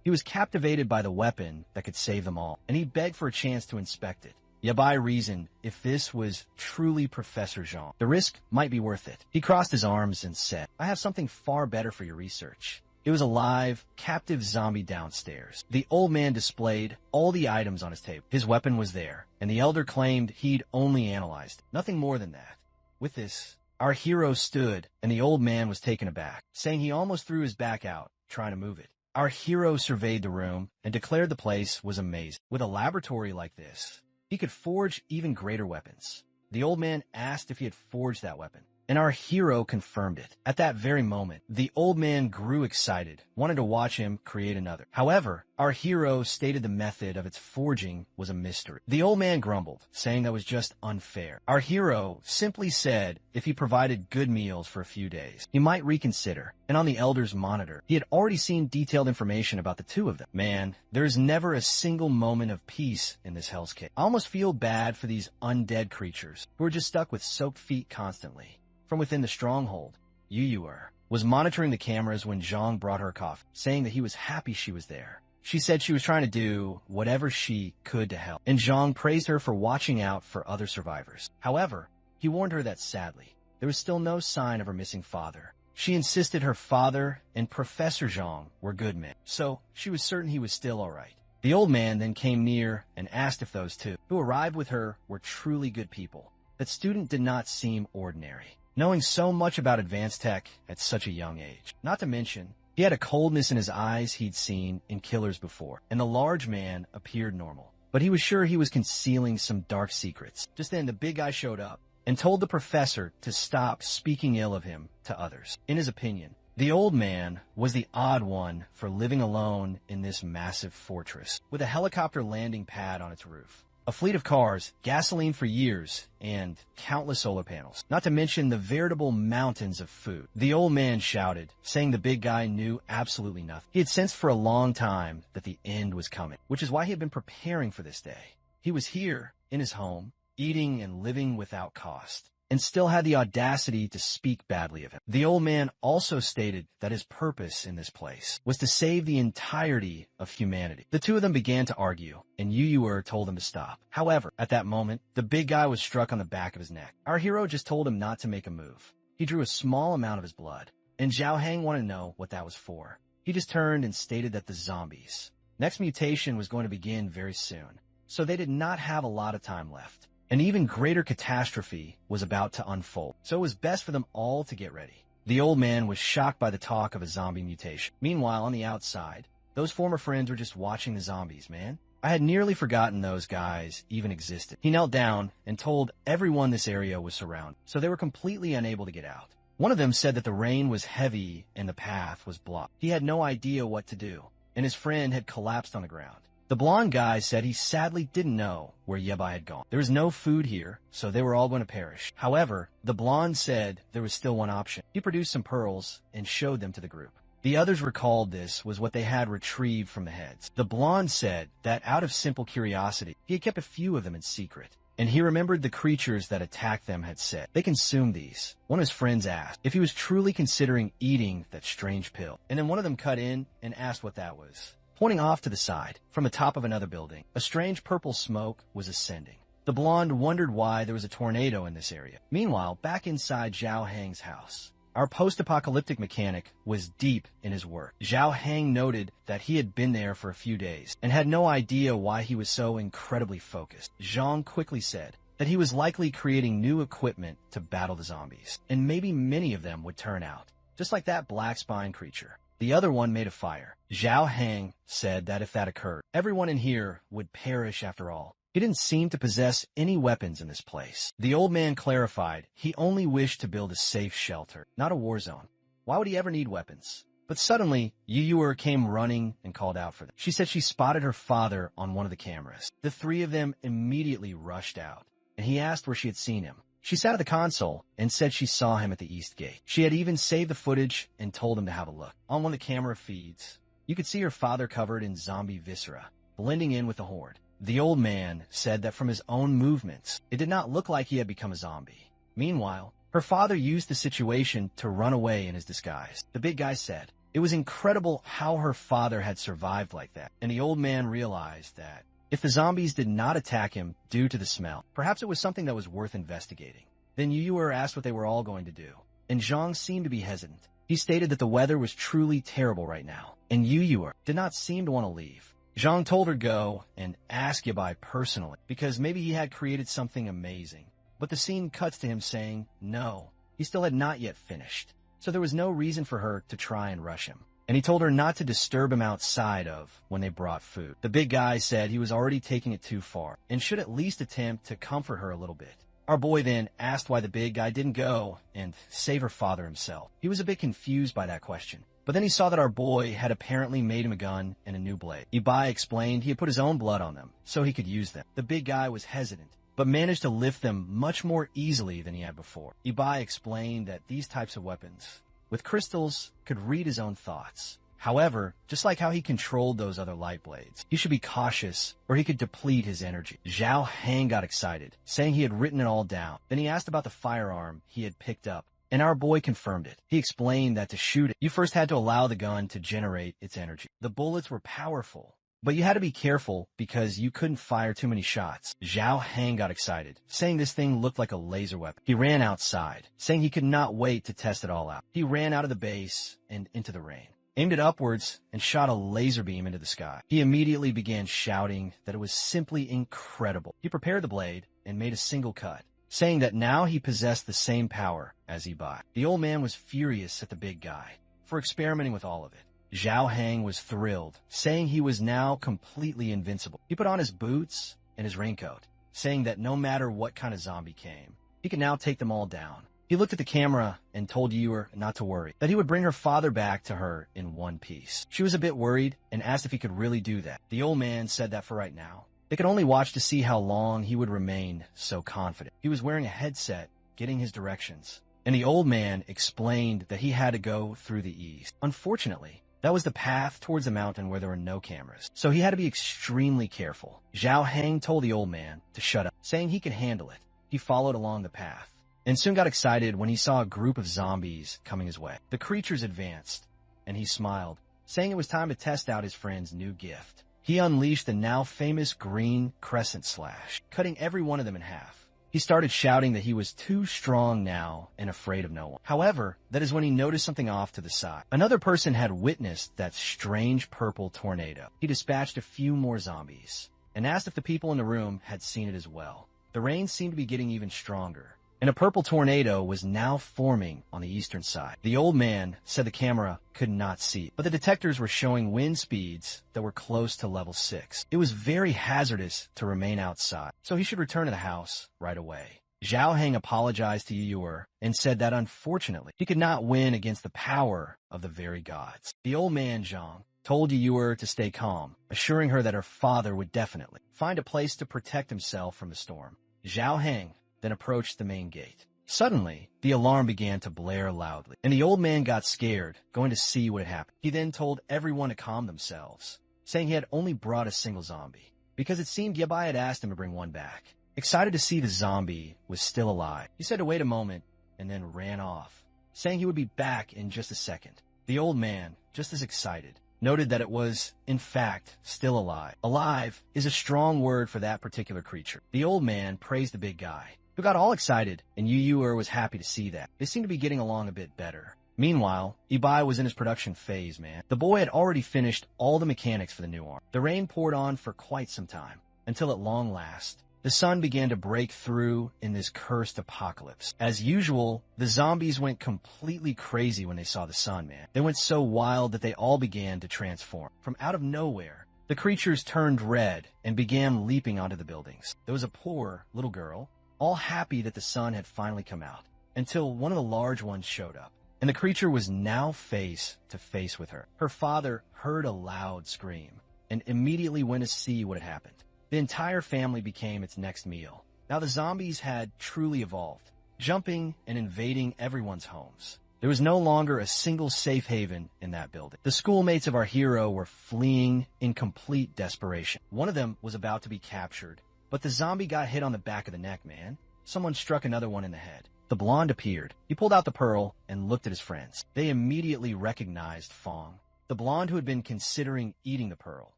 He was captivated by the weapon that could save them all, and he begged for a chance to inspect it. Yabai reasoned if this was truly Professor Jean, the risk might be worth it. He crossed his arms and said, "I have something far better for your research." It was a live, captive zombie downstairs. The old man displayed all the items on his table. His weapon was there, and the elder claimed he'd only analyzed it, nothing more than that. With this, our hero stood, and the old man was taken aback, saying he almost threw his back out, trying to move it. Our hero surveyed the room and declared the place was amazing. With a laboratory like this, he could forge even greater weapons. The old man asked if he had forged that weapon, and our hero confirmed it. At that very moment, the old man grew excited, wanted to watch him create another. However, our hero stated the method of its forging was a mystery. The old man grumbled, saying that was just unfair. Our hero simply said if he provided good meals for a few days, he might reconsider. And on the elder's monitor, he had already seen detailed information about the two of them. Man, there's never a single moment of peace in this hellscape. I almost feel bad for these undead creatures who are just stuck with soaked feet constantly. From within the stronghold, Yuer was monitoring the cameras when Zhang brought her coffee, saying that he was happy she was there. She said she was trying to do whatever she could to help, and Zhang praised her for watching out for other survivors. However, he warned her that sadly, there was still no sign of her missing father. She insisted her father and Professor Zhang were good men, so she was certain he was still all right. The old man then came near and asked if those two who arrived with her were truly good people. That student did not seem ordinary, knowing so much about advanced tech at such a young age. Not to mention, he had a coldness in his eyes he'd seen in killers before, and the large man appeared normal. But he was sure he was concealing some dark secrets. Just then, the big guy showed up and told the professor to stop speaking ill of him to others. In his opinion, the old man was the odd one for living alone in this massive fortress, with a helicopter landing pad on its roof, a fleet of cars, gasoline for years, and countless solar panels, not to mention the veritable mountains of food. The old man shouted, saying the big guy knew absolutely nothing. He had sensed for a long time that the end was coming, which is why he had been preparing for this day. He was here, in his home, eating and living without cost, and still had the audacity to speak badly of him. The old man also stated that his purpose in this place was to save the entirety of humanity. The two of them began to argue, and Yuer told him to stop. However, at that moment, the big guy was struck on the back of his neck. Our hero just told him not to make a move. He drew a small amount of his blood, and Zhao Heng wanted to know what that was for. He just turned and stated that the zombies' next mutation was going to begin very soon, so they did not have a lot of time left. An even greater catastrophe was about to unfold, so it was best for them all to get ready. The old man was shocked by the talk of a zombie mutation. Meanwhile, on the outside, those former friends were just watching the zombies, man. I had nearly forgotten those guys even existed. He knelt down and told everyone this area was surrounded, so they were completely unable to get out. One of them said that the rain was heavy and the path was blocked. He had no idea what to do, and his friend had collapsed on the ground. The blonde guy said he sadly didn't know where Yabai had gone. There was no food here, so they were all going to perish. However, the blonde said there was still one option. He produced some pearls and showed them to the group. The others recalled this was what they had retrieved from the heads. The blonde said that out of simple curiosity, he had kept a few of them in secret. And he remembered the creatures that attacked them had said they consumed these. One of his friends asked if he was truly considering eating that strange pill. And then one of them cut in and asked what that was. Pointing off to the side, from the top of another building, a strange purple smoke was ascending. The blonde wondered why there was a tornado in this area. Meanwhile, back inside Zhao Hang's house, our post-apocalyptic mechanic was deep in his work. Zhao Hang noted that he had been there for a few days and had no idea why he was so incredibly focused. Zhang quickly said that he was likely creating new equipment to battle the zombies, and maybe many of them would turn out, just like that black spine creature. The other one made a fire. Zhao Hang said that if that occurred, everyone in here would perish after all. He didn't seem to possess any weapons in this place. The old man clarified he only wished to build a safe shelter, not a war zone. Why would he ever need weapons? But suddenly, Yuyuer came running and called out for them. She said she spotted her father on one of the cameras. The three of them immediately rushed out, and he asked where she had seen him. She sat at the console and said she saw him at the east gate. She had even saved the footage and told him to have a look. On one of the camera feeds, you could see her father covered in zombie viscera, blending in with the horde. The old man said that from his own movements, it did not look like he had become a zombie. Meanwhile, her father used the situation to run away in his disguise. The big guy said it was incredible how her father had survived like that, and the old man realized that if the zombies did not attack him due to the smell, perhaps it was something that was worth investigating. Then Yuyuer asked what they were all going to do, and Zhang seemed to be hesitant. He stated that the weather was truly terrible right now, and Yuyuer did not seem to want to leave. Zhang told her go and ask Yabai personally, because maybe he had created something amazing. But the scene cuts to him saying no, he still had not yet finished, so there was no reason for her to try and rush him. And he told her not to disturb him outside of when they brought food. The big guy said he was already taking it too far and should at least attempt to comfort her a little bit. Our boy then asked why the big guy didn't go and save her father himself. He was a bit confused by that question. But then he saw that our boy had apparently made him a gun and a new blade. Ibai explained he had put his own blood on them so he could use them. The big guy was hesitant, but managed to lift them much more easily than he had before. Ibai explained that these types of weapons, with crystals, could read his own thoughts. However, just like how he controlled those other light blades, he should be cautious or he could deplete his energy. Zhao Hang got excited, saying he had written it all down. Then he asked about the firearm he had picked up, and our boy confirmed it. He explained that to shoot it, you first had to allow the gun to generate its energy. The bullets were powerful, but you had to be careful because you couldn't fire too many shots. Zhao Hang got excited, saying this thing looked like a laser weapon. He ran outside, saying he could not wait to test it all out. He ran out of the base and into the rain, aimed it upwards, and shot a laser beam into the sky. He immediately began shouting that it was simply incredible. He prepared the blade and made a single cut, saying that now he possessed the same power as Ibai. The old man was furious at the big guy for experimenting with all of it. Zhao Hang was thrilled, saying he was now completely invincible. He put on his boots and his raincoat, saying that no matter what kind of zombie came, he could now take them all down. He looked at the camera and told Yuyuer not to worry, that he would bring her father back to her in one piece. She was a bit worried and asked if he could really do that. The old man said that for right now, they could only watch to see how long he would remain so confident. He was wearing a headset, getting his directions, and the old man explained that he had to go through the east. Unfortunately, that was the path towards the mountain where there were no cameras, so he had to be extremely careful. Zhao Hang told the old man to shut up, saying he could handle it. He followed along the path, and soon got excited when he saw a group of zombies coming his way. The creatures advanced, and he smiled, saying it was time to test out his friend's new gift. He unleashed the now famous green crescent slash, cutting every one of them in half. He started shouting that he was too strong now and afraid of no one. However, that is when he noticed something off to the side. Another person had witnessed that strange purple tornado. He dispatched a few more zombies and asked if the people in the room had seen it as well. The rain seemed to be getting even stronger, and a purple tornado was now forming on the eastern side. The old man said the camera could not see it, but the detectors were showing wind speeds that were close to level 6. It was very hazardous to remain outside, so he should return to the house right away. Zhao Hang apologized to Yuyuer and said that unfortunately he could not win against the power of the very gods. The old man, Zhang, told Yuyuer to stay calm, assuring her that her father would definitely find a place to protect himself from the storm. Zhao Hang then approached the main gate. Suddenly, the alarm began to blare loudly, and the old man got scared, going to see what had happened. He then told everyone to calm themselves, saying he had only brought a single zombie, because it seemed Yabai had asked him to bring one back. Excited to see the zombie was still alive, he said to wait a moment and then ran off, saying he would be back in just a second. The old man, just as excited, noted that it was, in fact, still alive. Alive is a strong word for that particular creature. The old man praised the big guy, who got all excited, and Yu was happy to see that. They seemed to be getting along a bit better. Meanwhile, Ibai was in his production phase, man. The boy had already finished all the mechanics for the new arm. The rain poured on for quite some time, until at long last, the sun began to break through in this cursed apocalypse. As usual, the zombies went completely crazy when they saw the sun, man. They went so wild that they all began to transform. From out of nowhere, the creatures turned red and began leaping onto the buildings. There was a poor little girl, all happy that the sun had finally come out, until one of the large ones showed up, and the creature was now face to face with her. Her father heard a loud scream and immediately went to see what had happened. The entire family became its next meal. Now the zombies had truly evolved, jumping and invading everyone's homes. There was no longer a single safe haven in that building. The schoolmates of our hero were fleeing in complete desperation. One of them was about to be captured, but the zombie got hit on the back of the neck, man. Someone struck another one in the head. The blonde appeared. He pulled out the pearl and looked at his friends. They immediately recognized Fong, the blonde who had been considering eating the pearl.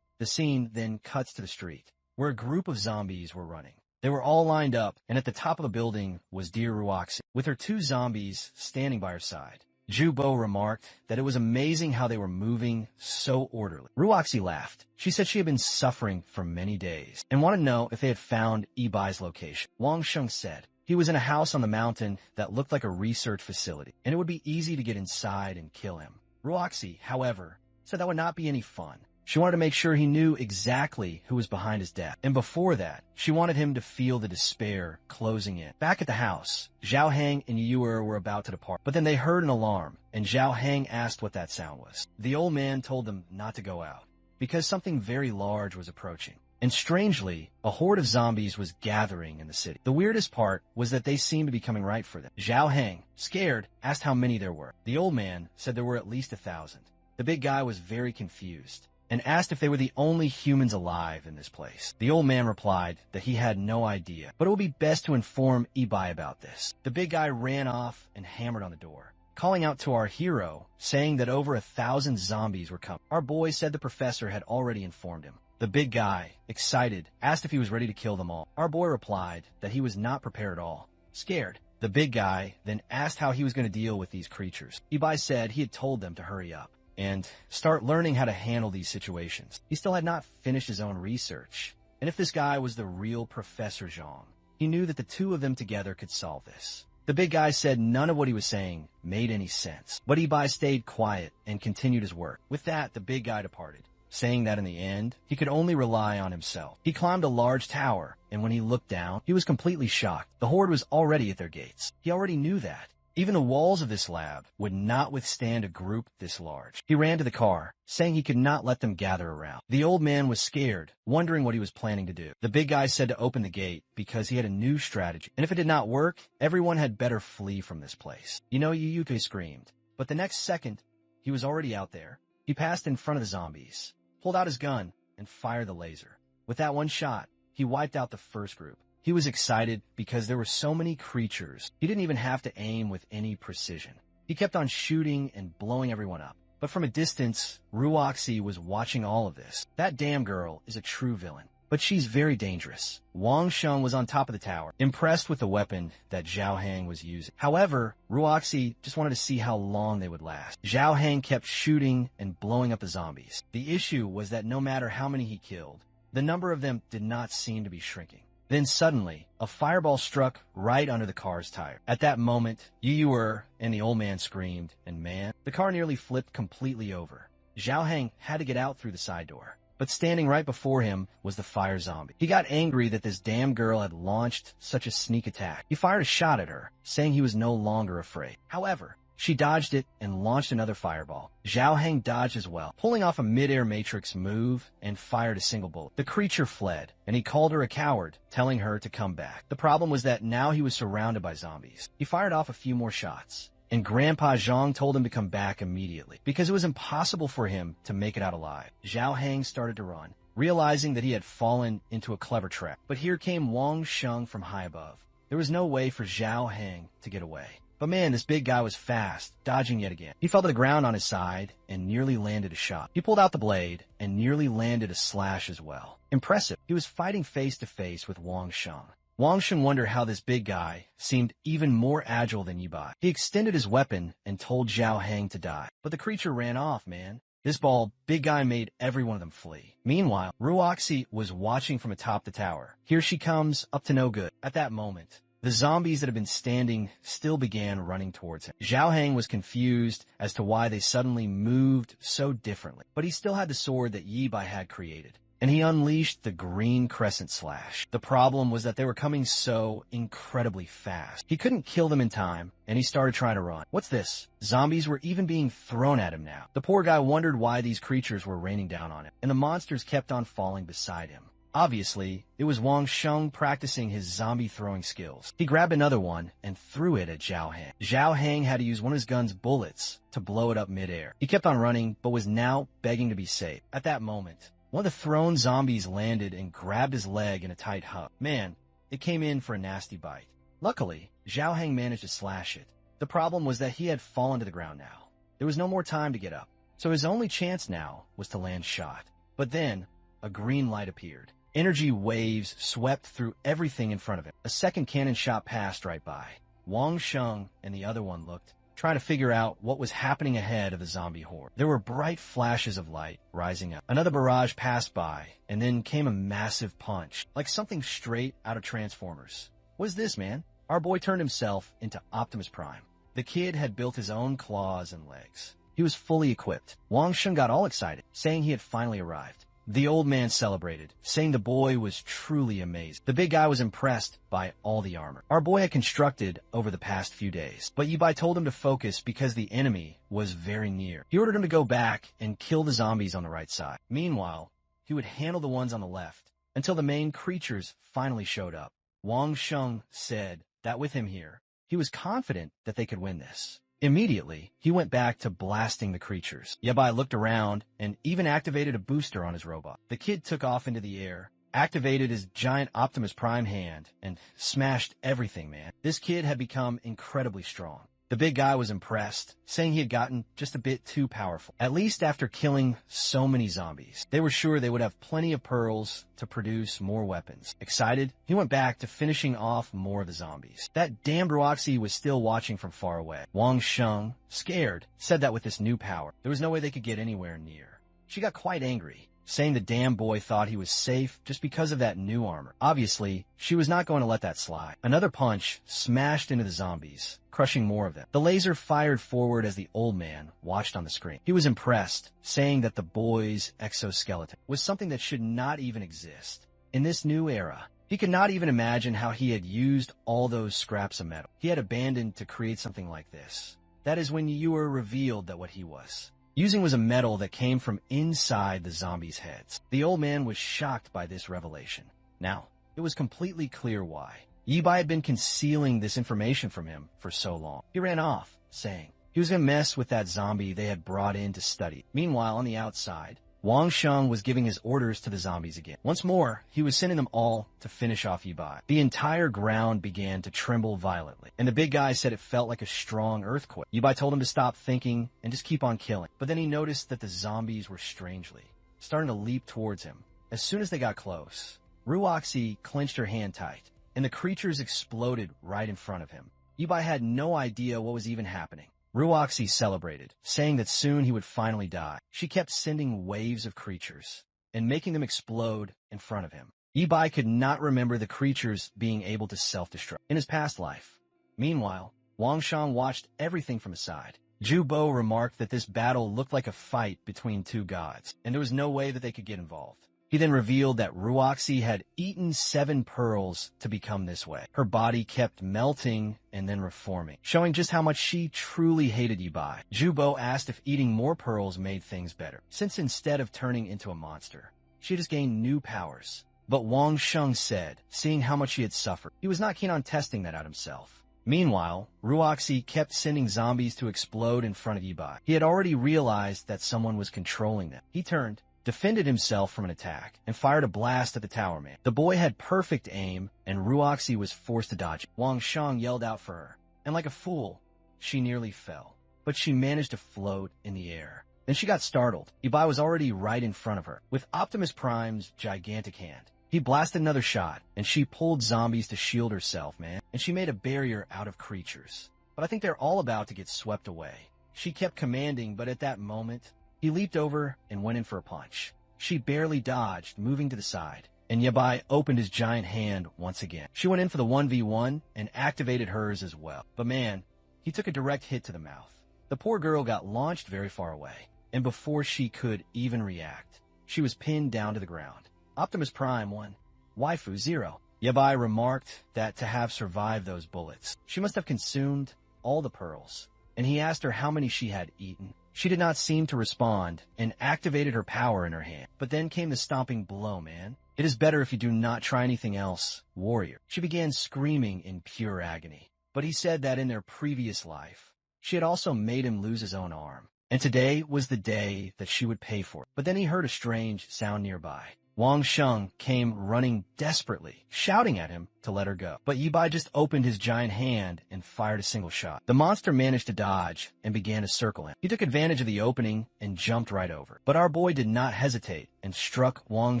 The scene then cuts to the street, where a group of zombies were running. They were all lined up, and at the top of the building was dear Ruoxi, with her two zombies standing by her side. Jubo remarked that it was amazing how they were moving so orderly. Ruoxi laughed. She said she had been suffering for many days, and wanted to know if they had found Ibai's location. Wang Sheng said he was in a house on the mountain that looked like a research facility, and it would be easy to get inside and kill him. Ruoxi, however, said that would not be any fun. She wanted to make sure he knew exactly who was behind his death. And before that, she wanted him to feel the despair closing in. Back at the house, Zhao Hang and Yu were about to depart. But then they heard an alarm, and Zhao Hang asked what that sound was. The old man told them not to go out, because something very large was approaching. And strangely, a horde of zombies was gathering in the city. The weirdest part was that they seemed to be coming right for them. Zhao Hang, scared, asked how many there were. The old man said there were at least 1,000. The big guy was very confused, and asked if they were the only humans alive in this place. The old man replied that he had no idea, but it would be best to inform Ibai about this. The big guy ran off and hammered on the door, calling out to our hero, saying that over 1,000 zombies were coming. Our boy said the professor had already informed him. The big guy, excited, asked if he was ready to kill them all. Our boy replied that he was not prepared at all, scared. The big guy then asked how he was going to deal with these creatures. Ibai said he had told them to hurry up and start learning how to handle these situations. He still had not finished his own research, and if this guy was the real Professor Zhang, he knew that the two of them together could solve this. The big guy said none of what he was saying made any sense, but Ibai stayed quiet and continued his work. With that, the big guy departed, saying that in the end, he could only rely on himself. He climbed a large tower, and when he looked down, he was completely shocked. The horde was already at their gates. He already knew that. Even the walls of this lab would not withstand a group this large. He ran to the car, saying he could not let them gather around. The old man was scared, wondering what he was planning to do. The big guy said to open the gate because he had a new strategy, and if it did not work, everyone had better flee from this place. Yuyuke screamed, but the next second, he was already out there. He passed in front of the zombies, pulled out his gun, and fired the laser. With that one shot, he wiped out the first group. He was excited because there were so many creatures. He didn't even have to aim with any precision. He kept on shooting and blowing everyone up. But from a distance, Ruoxi was watching all of this. That damn girl is a true villain, but she's very dangerous. Wang Sheng was on top of the tower, impressed with the weapon that Zhao Hang was using. However, Ruoxi just wanted to see how long they would last. Zhao Hang kept shooting and blowing up the zombies. The issue was that no matter how many he killed, the number of them did not seem to be shrinking. Then suddenly, a fireball struck right under the car's tire. At that moment, Yu and the old man screamed, and man, the car nearly flipped completely over. Zhao Hang had to get out through the side door, but standing right before him was the fire zombie. He got angry that this damn girl had launched such a sneak attack. He fired a shot at her, saying he was no longer afraid. However, She dodged it and launched another fireball. Zhao Heng dodged as well, pulling off a mid-air matrix move and fired a single bullet. The creature fled, and he called her a coward, telling her to come back. The problem was that now he was surrounded by zombies. He fired off a few more shots, and Grandpa Zhang told him to come back immediately, because it was impossible for him to make it out alive. Zhao Heng started to run, realizing that he had fallen into a clever trap. But here came Wang Sheng from high above. There was no way for Zhao Heng to get away. But man, this big guy was fast, dodging yet again. He fell to the ground on his side and nearly landed a shot. He pulled out the blade and nearly landed a slash as well. Impressive. He was fighting face to face with Wang Sheng. Wang Sheng wondered how this big guy seemed even more agile than Yibai. He extended his weapon and told Zhao Heng to die. But the creature ran off, man. This big guy made every one of them flee. Meanwhile, Ruoxi was watching from atop the tower. Here she comes, up to no good. At that moment, the zombies that had been standing still began running towards him. Zhao Heng was confused as to why they suddenly moved so differently, but he still had the sword that Yibai had created, and he unleashed the green crescent slash. The problem was that they were coming so incredibly fast. He couldn't kill them in time, and he started trying to run. What's this? Zombies were even being thrown at him now. The poor guy wondered why these creatures were raining down on him, and the monsters kept on falling beside him. Obviously, it was Wang Sheng practicing his zombie throwing skills. He grabbed another one and threw it at Zhao Heng. Zhao Heng had to use one of his gun's bullets to blow it up midair. He kept on running, but was now begging to be safe. At that moment, one of the thrown zombies landed and grabbed his leg in a tight hug. Man, it came in for a nasty bite. Luckily, Zhao Heng managed to slash it. The problem was that he had fallen to the ground now. There was no more time to get up, so his only chance now was to land shot. But then, a green light appeared. Energy waves swept through everything in front of him. A second cannon shot passed right by. Wang Sheng and the other one looked, trying to figure out what was happening ahead of the zombie horde. There were bright flashes of light rising up. Another barrage passed by, and then came a massive punch, like something straight out of Transformers. What is this, man? Our boy turned himself into Optimus Prime. The kid had built his own claws and legs. He was fully equipped. Wang Sheng got all excited, saying he had finally arrived. The old man celebrated, saying the boy was truly amazing. The big guy was impressed by all the armor our boy had constructed over the past few days. But Yibai told him to focus because the enemy was very near. He ordered him to go back and kill the zombies on the right side. Meanwhile, he would handle the ones on the left until the main creatures finally showed up. Wang Sheng said that with him here, he was confident that they could win this. Immediately, he went back to blasting the creatures. Yabai looked around and even activated a booster on his robot. The kid took off into the air, activated his giant Optimus Prime hand, and smashed everything, man. This kid had become incredibly strong. The big guy was impressed, saying he had gotten just a bit too powerful, at least after killing so many zombies. They were sure they would have plenty of pearls to produce more weapons. Excited, he went back to finishing off more of the zombies. That damned Roxy was still watching from far away. Wang Sheng, scared, said that with this new power, there was no way they could get anywhere near. She got quite angry, saying the damn boy thought he was safe just because of that new armor. Obviously, she was not going to let that slide. Another punch smashed into the zombies, crushing more of them. The laser fired forward as the old man watched on the screen. He was impressed, saying that the boy's exoskeleton was something that should not even exist. In this new era, he could not even imagine how he had used all those scraps of metal he had abandoned to create something like this. That is when you were revealed that what he was using was a metal that came from inside the zombies' heads. The old man was shocked by this revelation. Now, it was completely clear why. Yibai had been concealing this information from him for so long. He ran off, saying he was going to mess with that zombie they had brought in to study. Meanwhile, on the outside, Wang Sheng was giving his orders to the zombies again. Once more, he was sending them all to finish off Yibai. The entire ground began to tremble violently, and the big guy said it felt like a strong earthquake. Yibai told him to stop thinking and just keep on killing. But then he noticed that the zombies were strangely starting to leap towards him. As soon as they got close, Ruoxi clenched her hand tight, and the creatures exploded right in front of him. Yibai had no idea what was even happening. Ruoxi celebrated, saying that soon he would finally die. She kept sending waves of creatures and making them explode in front of him. Yibai could not remember the creatures being able to self-destruct in his past life. Meanwhile, Wang Sheng watched everything from his side. Zhu Bo remarked that this battle looked like a fight between two gods, and there was no way that they could get involved. He then revealed that Ruoxi had eaten 7 pearls to become this way. Her body kept melting and then reforming, showing just how much she truly hated Yibai. Jubo asked if eating more pearls made things better, since instead of turning into a monster, she just gained new powers. But Wang Sheng said, seeing how much she had suffered, he was not keen on testing that out himself. Meanwhile, Ruoxi kept sending zombies to explode in front of Yibai. He had already realized that someone was controlling them. He turned, defended himself from an attack, and fired a blast at the tower man. The boy had perfect aim, and Ruoxi was forced to dodge. Wang Sheng yelled out for her, and like a fool, she nearly fell. But she managed to float in the air. Then she got startled. Yibai was already right in front of her, with Optimus Prime's gigantic hand. He blasted another shot, and she pulled zombies to shield herself, man. And she made a barrier out of creatures. But I think they're all about to get swept away. She kept commanding, but at that moment, he leaped over and went in for a punch. She barely dodged, moving to the side. And Yibai opened his giant hand once again. She went in for the 1v1 and activated hers as well. But man, he took a direct hit to the mouth. The poor girl got launched very far away. And before she could even react, she was pinned down to the ground. Optimus Prime 1, Waifu 0. Yibai remarked that to have survived those bullets, she must have consumed all the pearls, and he asked her how many she had eaten. She did not seem to respond and activated her power in her hand. But then came the stomping blow, man. It is better if you do not try anything else, warrior. She began screaming in pure agony. But he said that in their previous life, she had also made him lose his own arm. And today was the day that she would pay for it. But then he heard a strange sound nearby. Wang Sheng came running desperately, shouting at him to let her go. But Yibai just opened his giant hand and fired a single shot. The monster managed to dodge and began to circle him. He took advantage of the opening and jumped right over. But our boy did not hesitate and struck Wang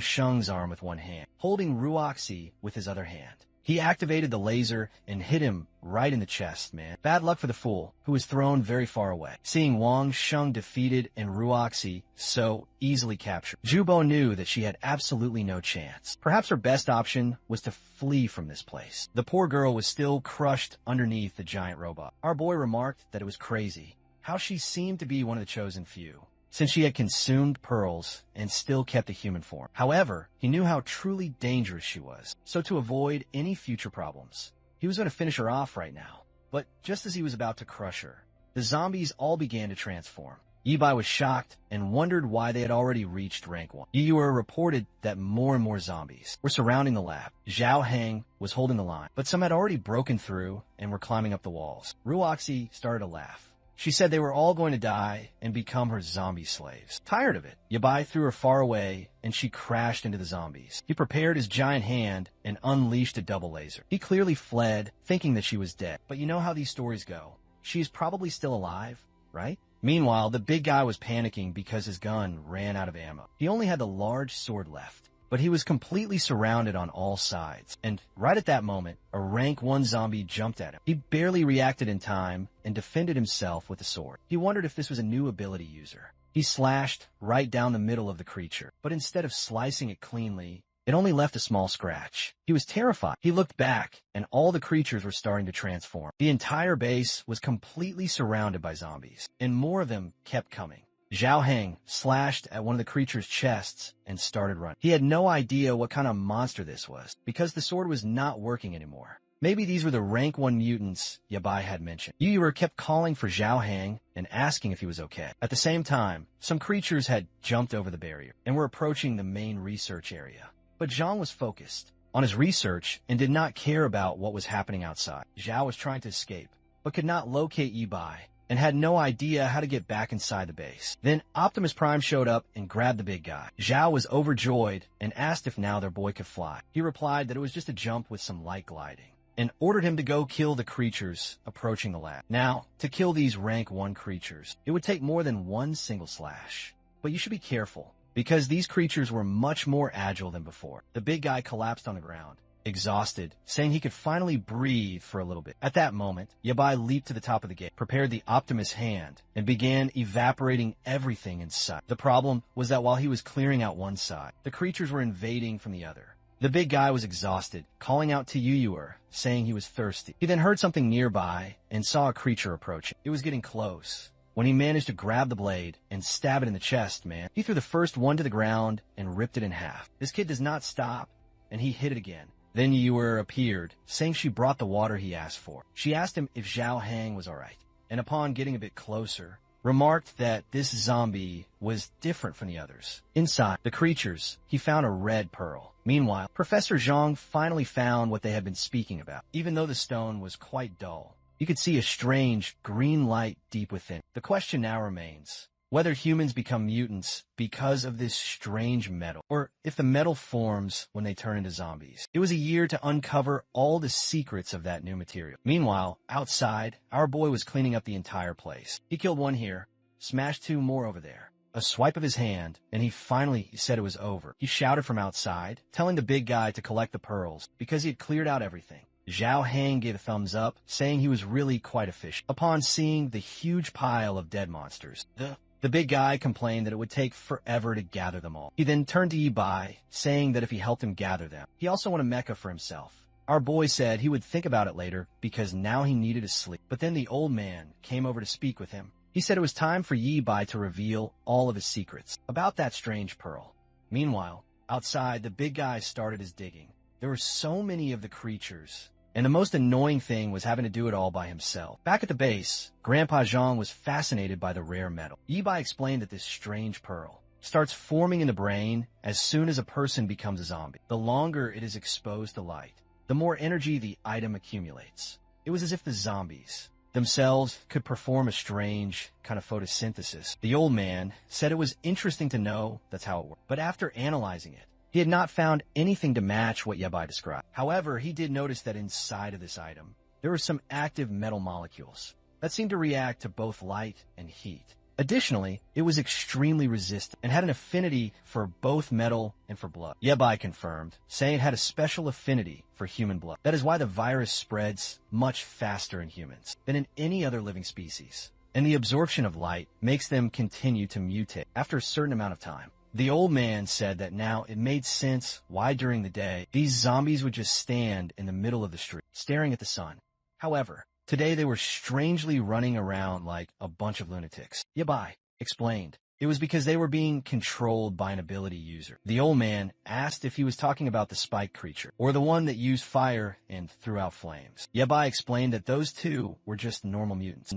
Sheng's arm with one hand, holding Ruoxi with his other hand. He activated the laser and hit him right in the chest, man. Bad luck for the fool, who was thrown very far away. Seeing Wang Sheng defeated and Ruoxi so easily captured, Jubo knew that she had absolutely no chance. Perhaps her best option was to flee from this place. The poor girl was still crushed underneath the giant robot. Our boy remarked that it was crazy how she seemed to be one of the chosen few, since she had consumed pearls and still kept a human form. However, he knew how truly dangerous she was, so to avoid any future problems, he was going to finish her off right now. But just as he was about to crush her, the zombies all began to transform. Yibai was shocked and wondered why they had already reached rank 1. Yuyuer reported that more and more zombies were surrounding the lab. Zhao Heng was holding the line, but some had already broken through and were climbing up the walls. Ruoxi started to laugh. She said they were all going to die and become her zombie slaves. Tired of it, Yibai threw her far away and she crashed into the zombies. He prepared his giant hand and unleashed a double laser. He clearly fled, thinking that she was dead. But you know how these stories go. She is probably still alive, right? Meanwhile, the big guy was panicking because his gun ran out of ammo. He only had the large sword left, but he was completely surrounded on all sides. And right at that moment, a rank 1 zombie jumped at him. He barely reacted in time and defended himself with the sword. He wondered if this was a new ability user. He slashed right down the middle of the creature, but instead of slicing it cleanly, it only left a small scratch. He was terrified. He looked back, and all the creatures were starting to transform. The entire base was completely surrounded by zombies, and more of them kept coming. Zhao Heng slashed at one of the creature's chests and started running. He had no idea what kind of monster this was, because the sword was not working anymore. Maybe these were the rank 1 mutants Yibai had mentioned. Yuyuer kept calling for Zhao Heng and asking if he was okay. At the same time, some creatures had jumped over the barrier and were approaching the main research area. But Zhang was focused on his research and did not care about what was happening outside. Zhao was trying to escape, but could not locate Yibai and had no idea how to get back inside the base. Then Optimus Prime showed up and grabbed the big guy. Zhao was overjoyed and asked if now their boy could fly. He replied that it was just a jump with some light gliding, and ordered him to go kill the creatures approaching the lab. Now, to kill these rank 1 creatures, it would take more than one single slash. But you should be careful, because these creatures were much more agile than before. The big guy collapsed on the ground, exhausted, saying he could finally breathe for a little bit. At that moment, Yibai leaped to the top of the gate, prepared the Optimus hand, and began evaporating everything in sight. The problem was that while he was clearing out one side, the creatures were invading from the other. The big guy was exhausted, calling out to Yuyuer, saying he was thirsty. He then heard something nearby and saw a creature approaching. It was getting close. when he managed to grab the blade and stab it in the chest, man. He threw the first one to the ground and ripped it in half. This kid does not stop, and he hit it again. Then Yue appeared, saying she brought the water he asked for. She asked him if Zhao Hang was alright, and upon getting a bit closer, remarked that this zombie was different from the others. Inside the creatures, he found a red pearl. Meanwhile, Professor Zhang finally found what they had been speaking about. Even though the stone was quite dull, you could see a strange green light deep within. The question now remains whether humans become mutants because of this strange metal, or if the metal forms when they turn into zombies. It was a year to uncover all the secrets of that new material. Meanwhile, outside, our boy was cleaning up the entire place. He killed one here, smashed two more over there. A swipe of his hand, and he finally said it was over. He shouted from outside, telling the big guy to collect the pearls, because he had cleared out everything. Zhao Hang gave a thumbs up, saying he was really quite efficient. Upon seeing the huge pile of dead monsters, the big guy complained that it would take forever to gather them all. He then turned to Yi Bai, saying that if he helped him gather them, he also wanted a mecha for himself. Our boy said he would think about it later because now he needed to sleep. But then the old man came over to speak with him. He said it was time for Yi Bai to reveal all of his secrets about that strange pearl. Meanwhile, outside, the big guy started his digging. There were so many of the creatures, and the most annoying thing was having to do it all by himself. Back at the base, Grandpa Zhang was fascinated by the rare metal. Yi Bai explained that this strange pearl starts forming in the brain as soon as a person becomes a zombie. The longer it is exposed to light, the more energy the item accumulates. It was as if the zombies themselves could perform a strange kind of photosynthesis. The old man said it was interesting to know that's how it worked. But after analyzing it, he had not found anything to match what Yabai described. However, he did notice that inside of this item, there were some active metal molecules that seemed to react to both light and heat. Additionally, it was extremely resistant and had an affinity for both metal and for blood. Yabai confirmed, saying it had a special affinity for human blood. That is why the virus spreads much faster in humans than in any other living species. And the absorption of light makes them continue to mutate after a certain amount of time. The old man said that now it made sense why during the day these zombies would just stand in the middle of the street, staring at the sun. However, today they were strangely running around like a bunch of lunatics. Yabai explained it was because they were being controlled by an ability user. The old man asked if he was talking about the spike creature, or the one that used fire and threw out flames. Yabai explained that those two were just normal mutants.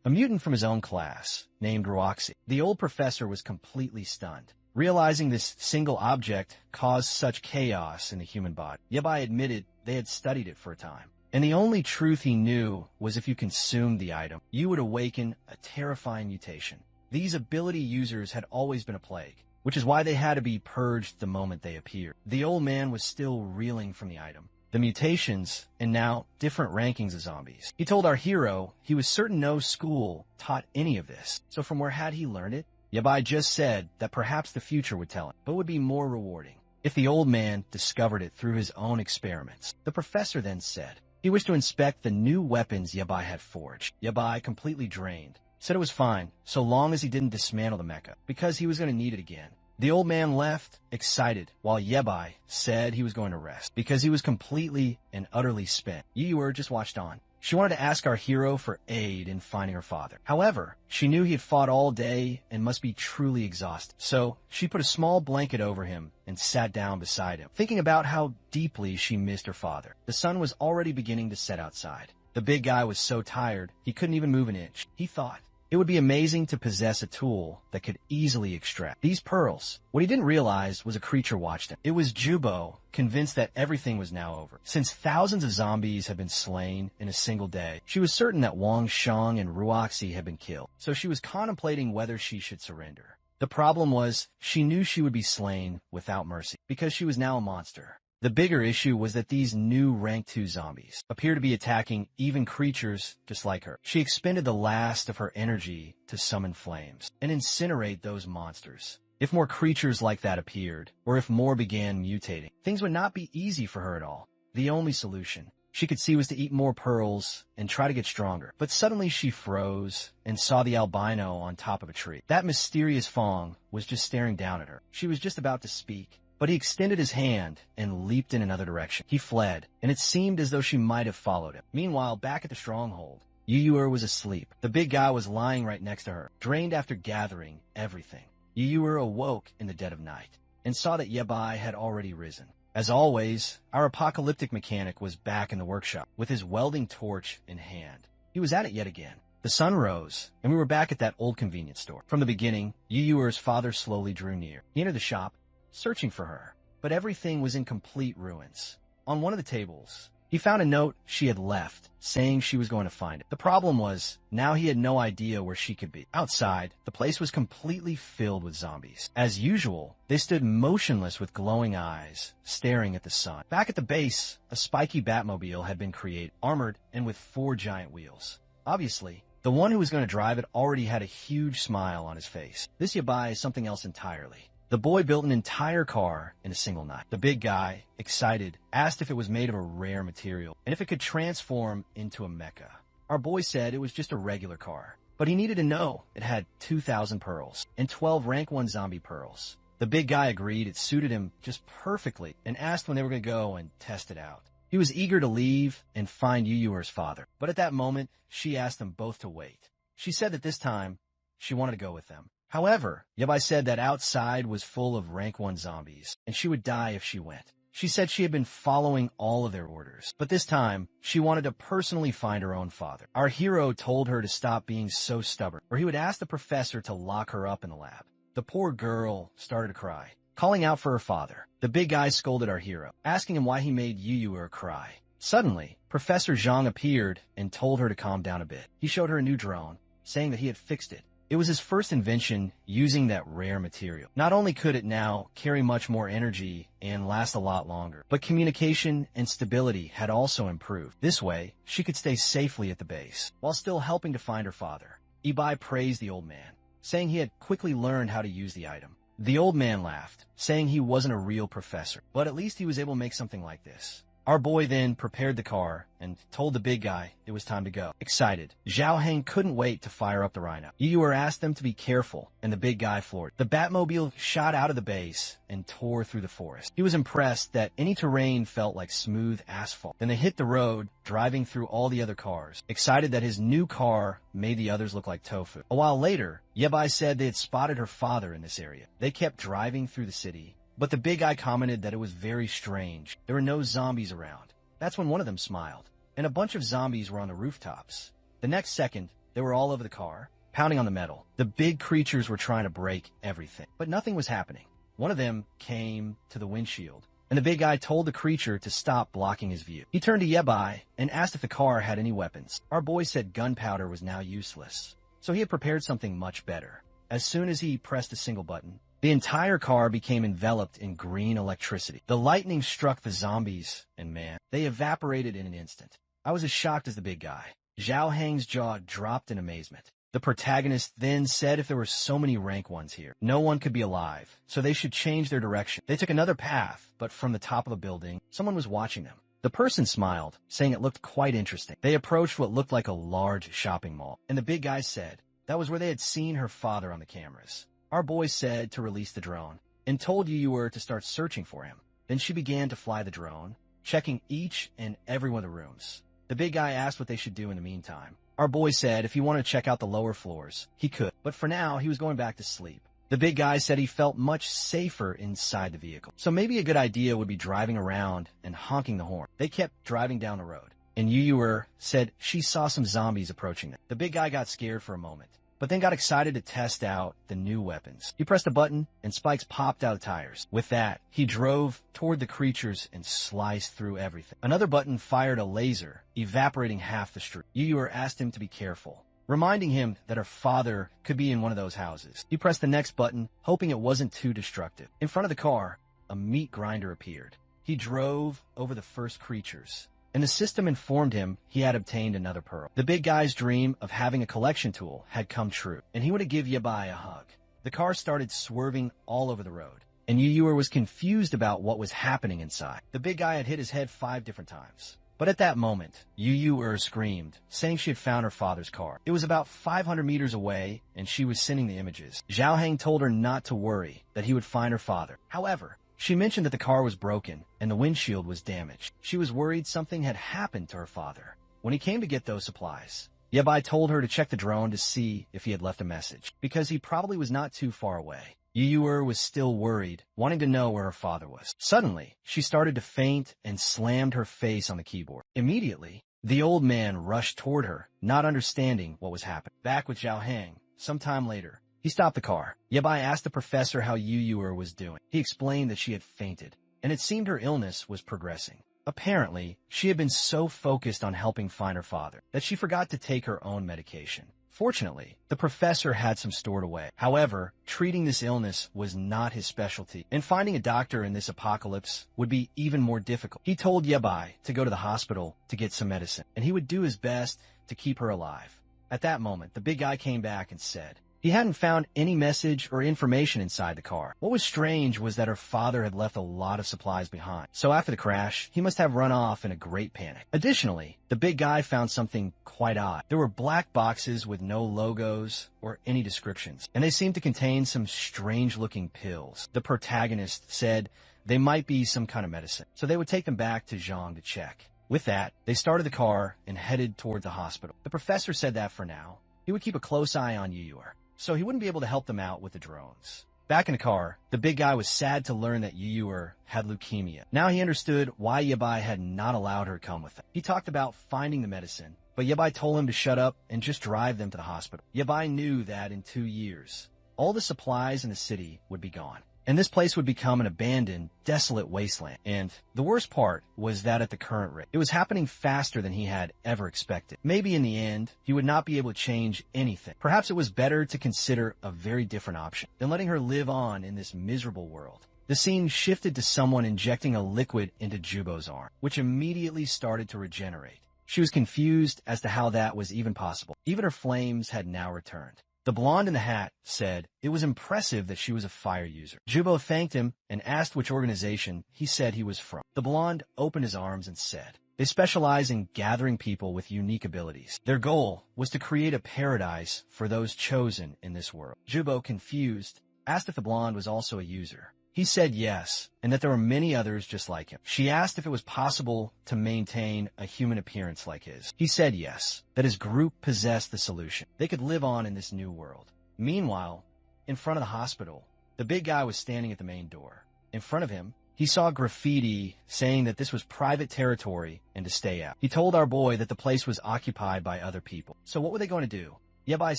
A mutant from his own class, named Roxy. The old professor was completely stunned, realizing this single object caused such chaos in the human body. Yabai admitted they had studied it for a time, and the only truth he knew was if you consumed the item, you would awaken a terrifying mutation. These ability users had always been a plague, which is why they had to be purged the moment they appeared. The old man was still reeling from the item, the mutations, and now different rankings of zombies. He told our hero he was certain no school taught any of this. So from where had he learned it? Yabai just said that perhaps the future would tell him, but would be more rewarding if the old man discovered it through his own experiments. The professor then said he wished to inspect the new weapons Yabai had forged. Yabai, completely drained, said it was fine so long as he didn't dismantle the mecha, because he was going to need it again. The old man left, excited, while Yabai said he was going to rest, because he was completely and utterly spent. Yue just watched on. She wanted to ask our hero for aid in finding her father. However, she knew he had fought all day and must be truly exhausted. So she put a small blanket over him and sat down beside him, thinking about how deeply she missed her father. The sun was already beginning to set outside. The big guy was so tired, he couldn't even move an inch. He thought it would be amazing to possess a tool that could easily extract these pearls. What he didn't realize was a creature watched him. It was Jubo, convinced that everything was now over. Since thousands of zombies had been slain in a single day, she was certain that Wang Shang and Ruoxi had been killed. So she was contemplating whether she should surrender. The problem was, she knew she would be slain without mercy, because she was now a monster. The bigger issue was that these new rank 2 zombies appear to be attacking even creatures just like her. She expended the last of her energy to summon flames and incinerate those monsters. If more creatures like that appeared, or if more began mutating, things would not be easy for her at all. The only solution she could see was to eat more pearls and try to get stronger. But suddenly she froze and saw the albino on top of a tree. That mysterious Fong was just staring down at her. She was just about to speak, but he extended his hand and leaped in another direction. He fled, and it seemed as though she might have followed him. Meanwhile, back at the stronghold, Yu was asleep. The big guy was lying right next to her, drained after gathering everything. Yu awoke in the dead of night and saw that Yabai had already risen. As always, our apocalyptic mechanic was back in the workshop with his welding torch in hand. He was at it yet again. The sun rose, and we were back at that old convenience store. From the beginning, Yu's father slowly drew near. He entered the shop, searching for her, but everything was in complete ruins. On one of the tables, he found a note she had left, saying she was going to find it. The problem was, now he had no idea where she could be. Outside, the place was completely filled with zombies. As usual, they stood motionless with glowing eyes, staring at the sun. Back at the base, a spiky Batmobile had been created, armored and with 4 giant wheels. Obviously, the one who was going to drive it already had a huge smile on his face. This Yabai is something else entirely. The boy built an entire car in a single night. The big guy, excited, asked if it was made of a rare material and if it could transform into a mecha. Our boy said it was just a regular car, but he needed to know it had 2,000 pearls and 12 rank 1 zombie pearls. The big guy agreed it suited him just perfectly and asked when they were going to go and test it out. He was eager to leave and find Yu's father, but at that moment, she asked them both to wait. She said that this time, she wanted to go with them. However, Yabai said that outside was full of rank 1 zombies, and she would die if she went. She said she had been following all of their orders, but this time, she wanted to personally find her own father. Our hero told her to stop being so stubborn, or he would ask the professor to lock her up in the lab. The poor girl started to cry, calling out for her father. The big guy scolded our hero, asking him why he made Yu cry. Suddenly, Professor Zhang appeared and told her to calm down a bit. He showed her a new drone, saying that he had fixed it. It was his first invention using that rare material. Not only could it now carry much more energy and last a lot longer, but communication and stability had also improved. This way, she could stay safely at the base, while still helping to find her father. Ibai praised the old man, saying he had quickly learned how to use the item. The old man laughed, saying he wasn't a real professor, but at least he was able to make something like this. Our boy then prepared the car and told the big guy it was time to go. Excited, Zhao Heng couldn't wait to fire up the Rhino. Yu asked them to be careful, and the big guy floored. The Batmobile shot out of the base and tore through the forest. He was impressed that any terrain felt like smooth asphalt. Then they hit the road, driving through all the other cars, excited that his new car made the others look like tofu. A while later, Yabai said they had spotted her father in this area. They kept driving through the city, but the big guy commented that it was very strange. There were no zombies around. That's when one of them smiled, and a bunch of zombies were on the rooftops. The next second, they were all over the car, pounding on the metal. The big creatures were trying to break everything, but nothing was happening. One of them came to the windshield, and the big guy told the creature to stop blocking his view. He turned to Yabai and asked if the car had any weapons. Our boy said gunpowder was now useless, so he had prepared something much better. As soon as he pressed a single button, the entire car became enveloped in green electricity. The lightning struck the zombies, and man, they evaporated in an instant. I was as shocked as the big guy. Zhao Heng's jaw dropped in amazement. The protagonist then said if there were so many rank 1s here, no one could be alive, so they should change their direction. They took another path, but from the top of the building, someone was watching them. The person smiled, saying it looked quite interesting. They approached what looked like a large shopping mall, and the big guy said that was where they had seen her father on the cameras. Our boy said to release the drone, and told Yu to start searching for him. Then she began to fly the drone, checking each and every one of the rooms. The big guy asked what they should do in the meantime. Our boy said if he wanted to check out the lower floors, he could, but for now, he was going back to sleep. The big guy said he felt much safer inside the vehicle, so maybe a good idea would be driving around and honking the horn. They kept driving down the road, and Yu said she saw some zombies approaching them. The big guy got scared for a moment, but then got excited to test out the new weapons. He pressed a button, and spikes popped out of tires. With that, he drove toward the creatures and sliced through everything. Another button fired a laser, evaporating half the street. Yu asked him to be careful, reminding him that her father could be in one of those houses. He pressed the next button, hoping it wasn't too destructive. In front of the car, a meat grinder appeared. He drove over the first creatures, and the system informed him he had obtained another pearl. The big guy's dream of having a collection tool had come true, and he wanted to give Yabai a hug. The car started swerving all over the road, and Yu was confused about what was happening inside. The big guy had hit his head 5 different times. But at that moment, Yu screamed, saying she had found her father's car. It was about 500 meters away, and she was sending the images. Zhao Heng told her not to worry, that he would find her father. However, she mentioned that the car was broken and the windshield was damaged. She was worried something had happened to her father. When he came to get those supplies, Yabai told her to check the drone to see if he had left a message, because he probably was not too far away. Yuyuer was still worried, wanting to know where her father was. Suddenly, she started to faint and slammed her face on the keyboard. Immediately, the old man rushed toward her, not understanding what was happening. Back with Zhao Heng, some time later, he stopped the car. Yabai asked the professor how Yuyuer was doing. He explained that she had fainted, and it seemed her illness was progressing. Apparently, she had been so focused on helping find her father that she forgot to take her own medication. Fortunately, the professor had some stored away. However, treating this illness was not his specialty, and finding a doctor in this apocalypse would be even more difficult. He told Yabai to go to the hospital to get some medicine, and he would do his best to keep her alive. At that moment, the big guy came back and said he hadn't found any message or information inside the car. What was strange was that her father had left a lot of supplies behind. So after the crash, he must have run off in a great panic. Additionally, the big guy found something quite odd. There were black boxes with no logos or any descriptions, and they seemed to contain some strange-looking pills. The protagonist said they might be some kind of medicine, so they would take them back to Zhang to check. With that, they started the car and headed toward the hospital. The professor said that for now, he would keep a close eye on Yuyuer, so he wouldn't be able to help them out with the drones. Back in the car, the big guy was sad to learn that Yuyuer had leukemia. Now he understood why Yabai had not allowed her to come with him. He talked about finding the medicine, but Yabai told him to shut up and just drive them to the hospital. Yabai knew that in 2 years, all the supplies in the city would be gone, and this place would become an abandoned, desolate wasteland. And the worst part was that at the current rate, it was happening faster than he had ever expected. Maybe in the end, he would not be able to change anything. Perhaps it was better to consider a very different option than letting her live on in this miserable world. The scene shifted to someone injecting a liquid into Jubo's arm, which immediately started to regenerate. She was confused as to how that was even possible. Even her flames had now returned. The blonde in the hat said it was impressive that she was a fire user. Jubo thanked him and asked which organization he said he was from. The blonde opened his arms and said they specialize in gathering people with unique abilities. Their goal was to create a paradise for those chosen in this world. Jubo, confused, asked if the blonde was also a user. He said yes, and that there were many others just like him. She asked if it was possible to maintain a human appearance like his. He said yes, that his group possessed the solution. They could live on in this new world. Meanwhile, in front of the hospital, the big guy was standing at the main door. In front of him, he saw graffiti saying that this was private territory and to stay out. He told our boy that the place was occupied by other people. So what were they going to do? Yabai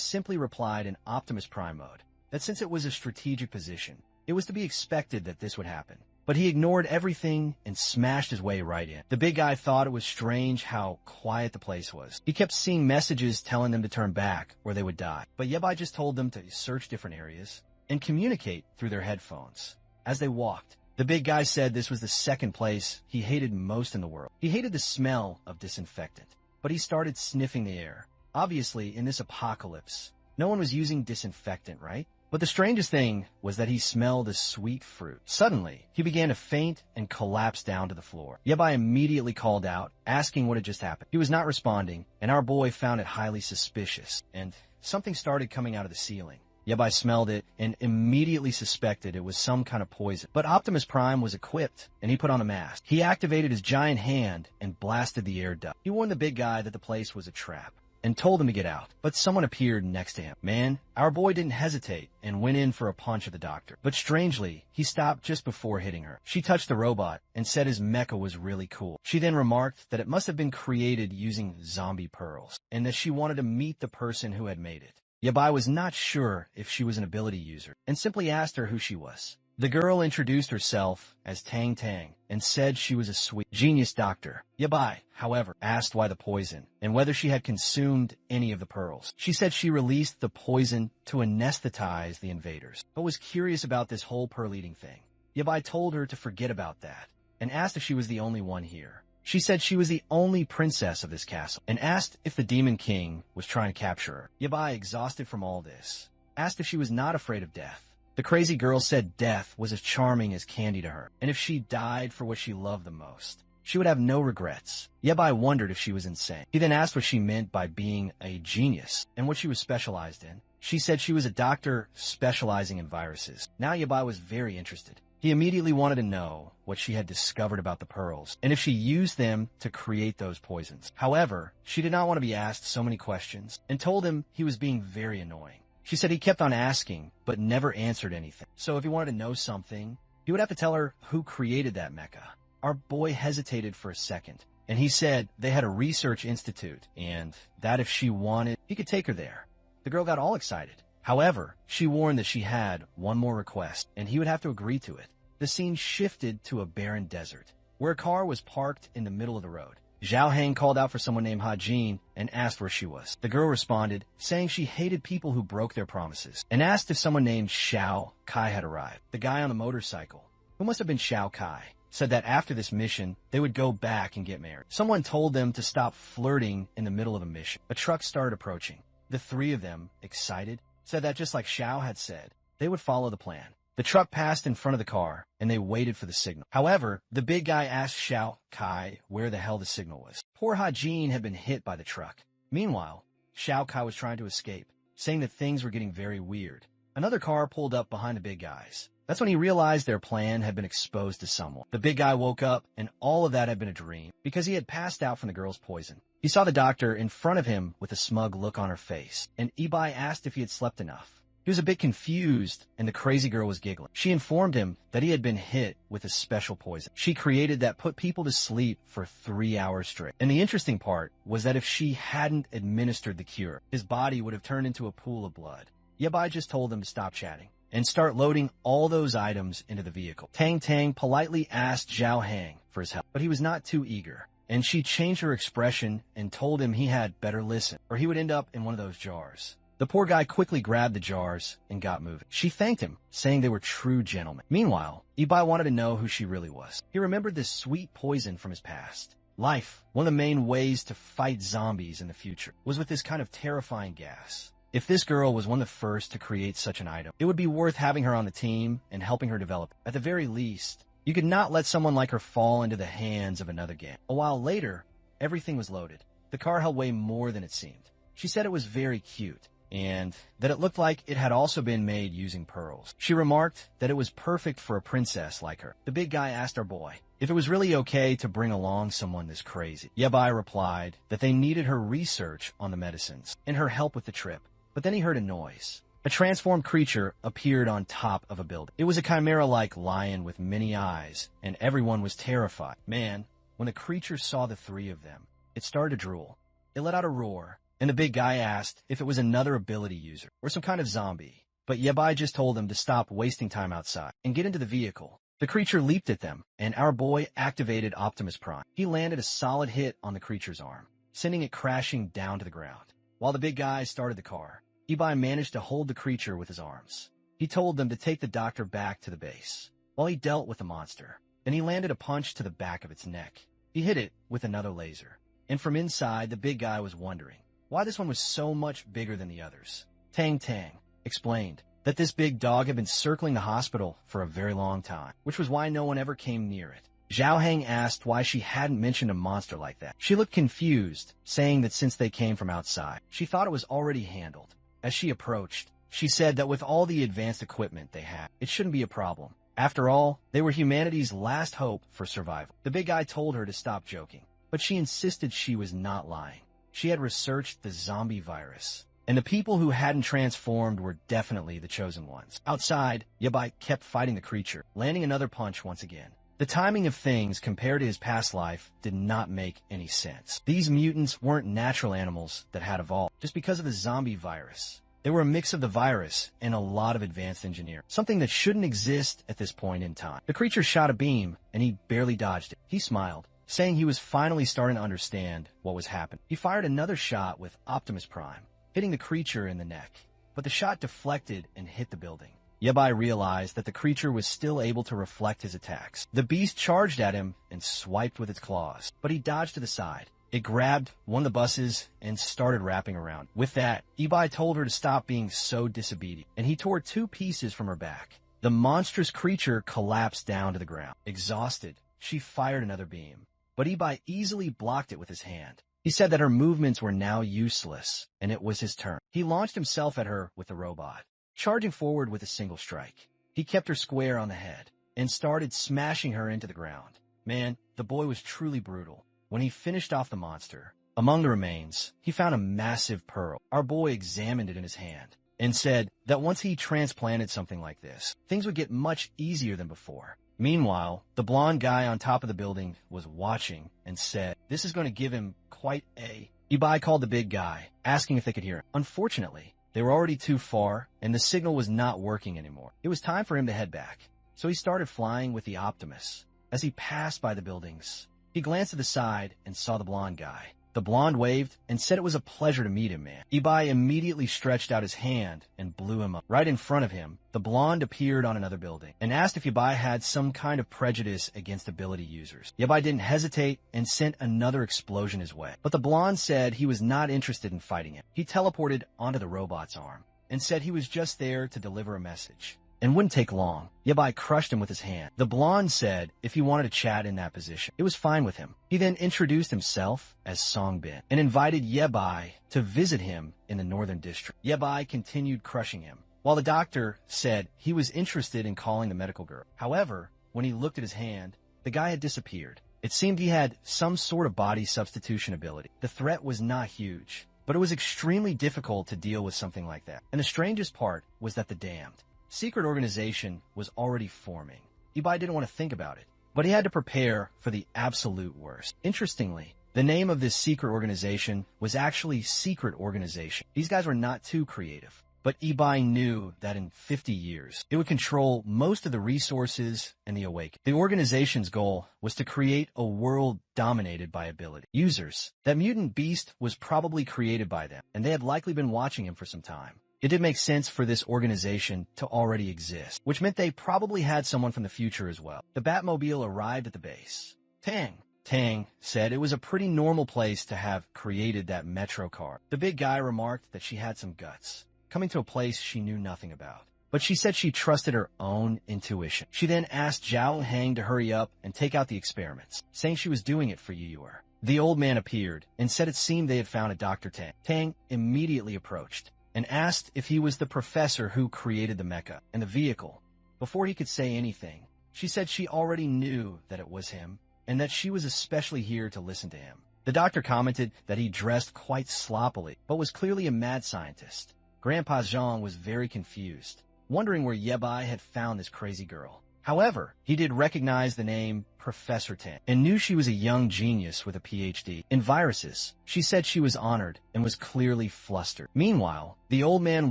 simply replied in Optimus Prime mode that since it was a strategic position, it was to be expected that this would happen. But he ignored everything and smashed his way right in. The big guy thought it was strange how quiet the place was. He kept seeing messages telling them to turn back or they would die. But Yabai just told them to search different areas and communicate through their headphones. As they walked, the big guy said this was the second place he hated most in the world. He hated the smell of disinfectant, but he started sniffing the air. Obviously, in this apocalypse, no one was using disinfectant, right? But the strangest thing was that he smelled a sweet fruit. Suddenly, he began to faint and collapse down to the floor. Yabai immediately called out, asking what had just happened. He was not responding, and our boy found it highly suspicious, and something started coming out of the ceiling. Yabai smelled it and immediately suspected it was some kind of poison. But Optimus Prime was equipped, and he put on a mask. He activated his giant hand and blasted the air duct. He warned the big guy that the place was a trap and told him to get out, but someone appeared next to him. Man, our boy didn't hesitate and went in for a punch at the doctor. But strangely, he stopped just before hitting her. She touched the robot and said his mecha was really cool. She then remarked that it must have been created using zombie pearls, and that she wanted to meet the person who had made it. Yabai was not sure if she was an ability user, and simply asked her who she was. The girl introduced herself as Tang Tang and said she was a sweet genius doctor. Yabai, however, asked why the poison and whether she had consumed any of the pearls. She said she released the poison to anesthetize the invaders, but was curious about this whole pearl eating thing. Yabai told her to forget about that and asked if she was the only one here. She said she was the only princess of this castle and asked if the Demon King was trying to capture her. Yabai, exhausted from all this, asked if she was not afraid of death. The crazy girl said death was as charming as candy to her, and if she died for what she loved the most, she would have no regrets. Yabai wondered if she was insane. He then asked what she meant by being a genius and what she was specialized in. She said she was a doctor specializing in viruses. Now Yabai was very interested. He immediately wanted to know what she had discovered about the pearls, and if she used them to create those poisons. However, she did not want to be asked so many questions, and told him he was being very annoying. She said he kept on asking, but never answered anything. So if he wanted to know something, he would have to tell her who created that mecha. Our boy hesitated for a second, and he said they had a research institute, and that if she wanted, he could take her there. The girl got all excited. However, she warned that she had one more request, and he would have to agree to it. The scene shifted to a barren desert, where a car was parked in the middle of the road. Zhao Heng called out for someone named Hajin and asked where she was. The girl responded, saying she hated people who broke their promises, and asked if someone named Xiao Kai had arrived. The guy on the motorcycle, who must have been Xiao Kai, said that after this mission, they would go back and get married. Someone told them to stop flirting in the middle of a mission. A truck started approaching. The three of them, excited, said that just like Xiao had said, they would follow the plan. The truck passed in front of the car, and they waited for the signal. However, the big guy asked Xiao Kai where the hell the signal was. Poor Hajin had been hit by the truck. Meanwhile, Xiao Kai was trying to escape, saying that things were getting very weird. Another car pulled up behind the big guys. That's when he realized their plan had been exposed to someone. The big guy woke up, and all of that had been a dream, because he had passed out from the girl's poison. He saw the doctor in front of him with a smug look on her face, and Ibai asked if he had slept enough. He was a bit confused, and the crazy girl was giggling. She informed him that he had been hit with a special poison she created that put people to sleep for 3 hours straight. And the interesting part was that if she hadn't administered the cure, his body would have turned into a pool of blood. Yabai just told him to stop chatting and start loading all those items into the vehicle. Tang Tang politely asked Zhao Heng for his help, but he was not too eager, and she changed her expression and told him he had better listen, or he would end up in one of those jars. The poor guy quickly grabbed the jars and got moving. She thanked him, saying they were true gentlemen. Meanwhile, Ibai wanted to know who she really was. He remembered this sweet poison from his past. Life, one of the main ways to fight zombies in the future, was with this kind of terrifying gas. If this girl was one of the first to create such an item, it would be worth having her on the team and helping her develop. At the very least, you could not let someone like her fall into the hands of another gang. A while later, everything was loaded. The car held way more than it seemed. She said it was very cute, and that it looked like it had also been made using pearls. She remarked that it was perfect for a princess like her. The big guy asked our boy if it was really okay to bring along someone this crazy. Yabai replied that they needed her research on the medicines and her help with the trip. But then he heard a noise. A transformed creature appeared on top of a building. It was a chimera-like lion with many eyes, and everyone was terrified. Man, when the creature saw the three of them, it started to drool. It let out a roar, and the big guy asked if it was another ability user or some kind of zombie. But Yabai just told him to stop wasting time outside and get into the vehicle. The creature leaped at them, and our boy activated Optimus Prime. He landed a solid hit on the creature's arm, sending it crashing down to the ground. While the big guy started the car, Ibai managed to hold the creature with his arms. He told them to take the doctor back to the base while he dealt with the monster. Then he landed a punch to the back of its neck. He hit it with another laser. And from inside, the big guy was wondering why this one was so much bigger than the others. Tang Tang explained that this big dog had been circling the hospital for a very long time, which was why no one ever came near it. Zhao Heng asked why she hadn't mentioned a monster like that. She looked confused, saying that since they came from outside, she thought it was already handled. As she approached, she said that with all the advanced equipment they had, it shouldn't be a problem. After all, they were humanity's last hope for survival. The big guy told her to stop joking, but she insisted she was not lying. She had researched the zombie virus, and the people who hadn't transformed were definitely the chosen ones. Outside, Yabai kept fighting the creature, landing another punch once again. The timing of things compared to his past life did not make any sense. These mutants weren't natural animals that had evolved just because of the zombie virus. They were a mix of the virus and a lot of advanced engineering, something that shouldn't exist at this point in time. The creature shot a beam, and he barely dodged it. He smiled, saying he was finally starting to understand what was happening. He fired another shot with Optimus Prime, hitting the creature in the neck, but the shot deflected and hit the building. Yabai realized that the creature was still able to reflect his attacks. The beast charged at him and swiped with its claws, but he dodged to the side. It grabbed one of the buses and started wrapping around. With that, Ibai told her to stop being so disobedient, and he tore 2 pieces from her back. The monstrous creature collapsed down to the ground. Exhausted, she fired another beam, but Ibai easily blocked it with his hand. He said that her movements were now useless, and it was his turn. He launched himself at her with the robot, charging forward with a single strike. He kept her square on the head. and started smashing her into the ground. Man, the boy was truly brutal. When he finished off the monster, among the remains, he found a massive pearl. Our boy examined it in his hand and said that once he transplanted something like this, things would get much easier than before. Meanwhile, the blonde guy on top of the building was watching and said, "This is going to give him quite a..." Ibai called the big guy, asking if they could hear him. Unfortunately, they were already too far, and the signal was not working anymore. It was time for him to head back, so he started flying with the Optimus. As he passed by the buildings, he glanced to the side and saw the blonde guy. The blonde waved and said it was a pleasure to meet him, man. Ibai immediately stretched out his hand and blew him up. Right in front of him, the blonde appeared on another building and asked if Ibai had some kind of prejudice against ability users. Ibai didn't hesitate and sent another explosion his way. But the blonde said he was not interested in fighting him. He teleported onto the robot's arm and said he was just there to deliver a message and wouldn't take long. Yabai crushed him with his hand. The blonde said if he wanted to chat in that position, it was fine with him. He then introduced himself as Songbin and invited Yabai to visit him in the northern district. Yabai continued crushing him, while the doctor said he was interested in calling the medical girl. However, when he looked at his hand, the guy had disappeared. It seemed he had some sort of body substitution ability. The threat was not huge, but it was extremely difficult to deal with something like that. And the strangest part was that the damned secret organization was already forming. Ibai didn't want to think about it, but he had to prepare for the absolute worst. Interestingly, the name of this secret organization was actually Secret Organization. These guys were not too creative, but Ibai knew that in 50 years, it would control most of the resources and the awakening. The organization's goal was to create a world dominated by ability users. That mutant beast was probably created by them, and they had likely been watching him for some time. It did make sense for this organization to already exist, which meant they probably had someone from the future as well. The Batmobile arrived at the base. Tang said it was a pretty normal place to have created that metro car. The big guy remarked that she had some guts, coming to a place she knew nothing about. But she said she trusted her own intuition. She then asked Zhao Hang to hurry up and take out the experiments, saying she was doing it for Yuyuer. The old man appeared and said it seemed they had found a Dr. Tang. Tang immediately approached and asked if he was the professor who created the mecha and the vehicle. Before he could say anything, she said she already knew that it was him and that she was especially here to listen to him. The doctor commented that he dressed quite sloppily, but was clearly a mad scientist. Grandpa Zhang was very confused, wondering where Yabai had found this crazy girl. However, he did recognize the name Professor Tang and knew she was a young genius with a PhD in viruses. She said she was honored and was clearly flustered. Meanwhile, the old man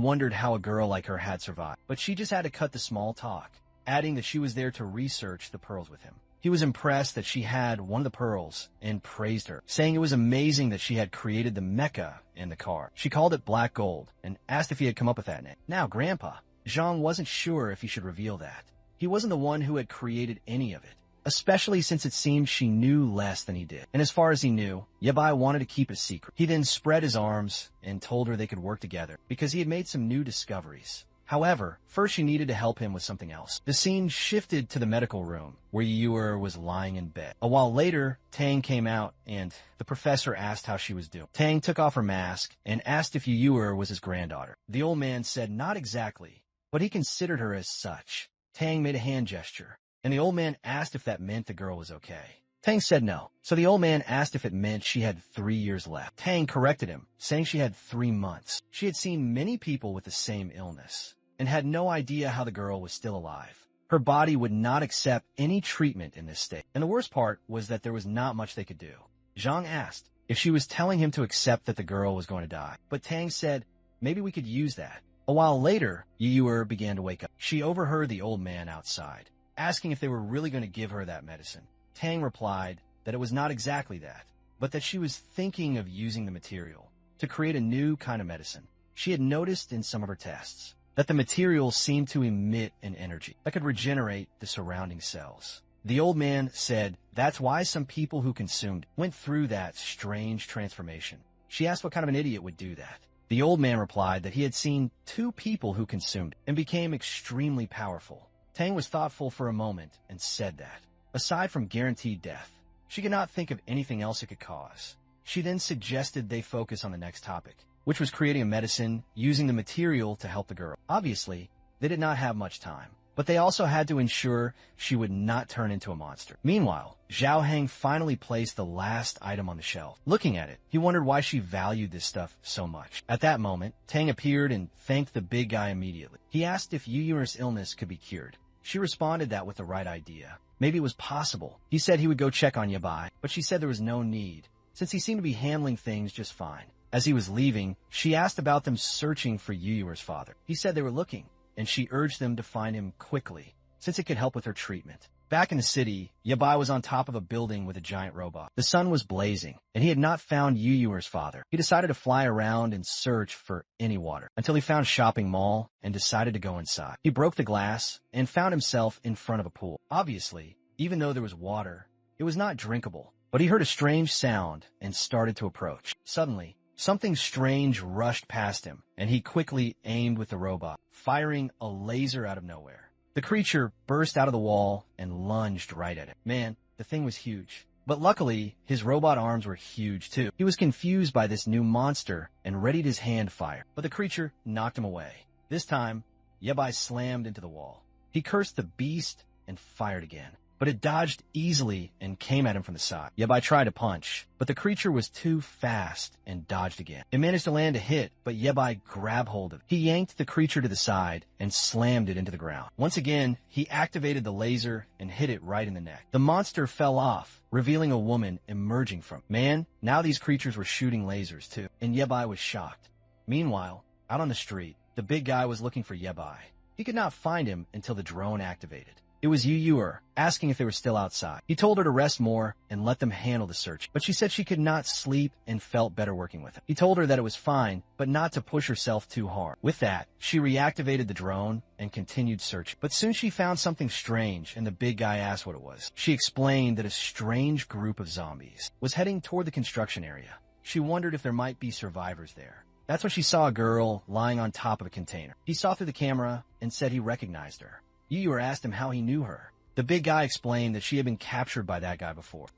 wondered how a girl like her had survived, but she just had to cut the small talk, adding that she was there to research the pearls with him. He was impressed that she had one of the pearls and praised her, saying it was amazing that she had created the mecha in the car. She called it black gold and asked if he had come up with that name. Now, Grandpa Zhang wasn't sure if he should reveal that. He wasn't the one who had created any of it, especially since it seemed she knew less than he did. And as far as he knew, Yabai wanted to keep it secret. He then spread his arms and told her they could work together because he had made some new discoveries. However, first she needed to help him with something else. The scene shifted to the medical room, where Yuyuer was lying in bed. A while later, Tang came out, and the professor asked how she was doing. Tang took off her mask and asked if Yuyuer was his granddaughter. The old man said not exactly, but he considered her as such. Tang made a hand gesture, and the old man asked if that meant the girl was okay. Tang said no, so the old man asked if it meant she had 3 years left. Tang corrected him, saying she had 3 months. She had seen many people with the same illness and had no idea how the girl was still alive. Her body would not accept any treatment in this state, and the worst part was that there was not much they could do. Zhang asked if she was telling him to accept that the girl was going to die, but Tang said maybe we could use that. A while later, Yuyuer began to wake up. She overheard the old man outside, asking if they were really going to give her that medicine. Tang replied that it was not exactly that, but that she was thinking of using the material to create a new kind of medicine. She had noticed in some of her tests that the material seemed to emit an energy that could regenerate the surrounding cells. The old man said that's why some people who consumed went through that strange transformation. She asked what kind of an idiot would do that. The old man replied that he had seen 2 people who consumed and became extremely powerful. Tang was thoughtful for a moment and said that, aside from guaranteed death, she could not think of anything else it could cause. She then suggested they focus on the next topic, which was creating a medicine using the material to help the girl. Obviously, they did not have much time, but they also had to ensure she would not turn into a monster. Meanwhile, Zhao Heng finally placed the last item on the shelf. Looking at it, he wondered why she valued this stuff so much. At that moment, Tang appeared and thanked the big guy immediately. He asked if Yu Yuer's illness could be cured. She responded that with the right idea. Maybe it was possible. He said he would go check on Yabai, but she said there was no need, since he seemed to be handling things just fine. As he was leaving, she asked about them searching for Yu Yuer's father. He said they were looking, and she urged them to find him quickly, since it could help with her treatment. Back in the city, Yabai was on top of a building with a giant robot. The sun was blazing, and he had not found Yu Yuer's father. He decided to fly around and search for any water, until he found a shopping mall and decided to go inside. He broke the glass and found himself in front of a pool. Obviously, even though there was water, it was not drinkable, but he heard a strange sound and started to approach. Suddenly, something strange rushed past him, and he quickly aimed with the robot, firing a laser out of nowhere. The creature burst out of the wall and lunged right at it. Man, the thing was huge. But luckily, his robot arms were huge too. He was confused by this new monster and readied his hand fire, but the creature knocked him away. This time, Yabai slammed into the wall. He cursed the beast and fired again, but it dodged easily and came at him from the side. Yabai tried to punch, but the creature was too fast and dodged again. It managed to land a hit, but Yabai grabbed hold of it. He yanked the creature to the side and slammed it into the ground. Once again, he activated the laser and hit it right in the neck. The monster fell off, revealing a woman emerging from it. Man, now these creatures were shooting lasers too, and Yabai was shocked. Meanwhile, out on the street, the big guy was looking for Yabai. He could not find him until the drone activated. It was Yu Yuer, asking if they were still outside. He told her to rest more and let them handle the search, but she said she could not sleep and felt better working with him. He told her that it was fine, but not to push herself too hard. With that, she reactivated the drone and continued searching. But soon she found something strange, and the big guy asked what it was. She explained that a strange group of zombies was heading toward the construction area. She wondered if there might be survivors there. That's when she saw a girl lying on top of a container. He saw through the camera and said he recognized her. Yu Yuer asked him how he knew her. The big guy explained that she had been captured by that guy before,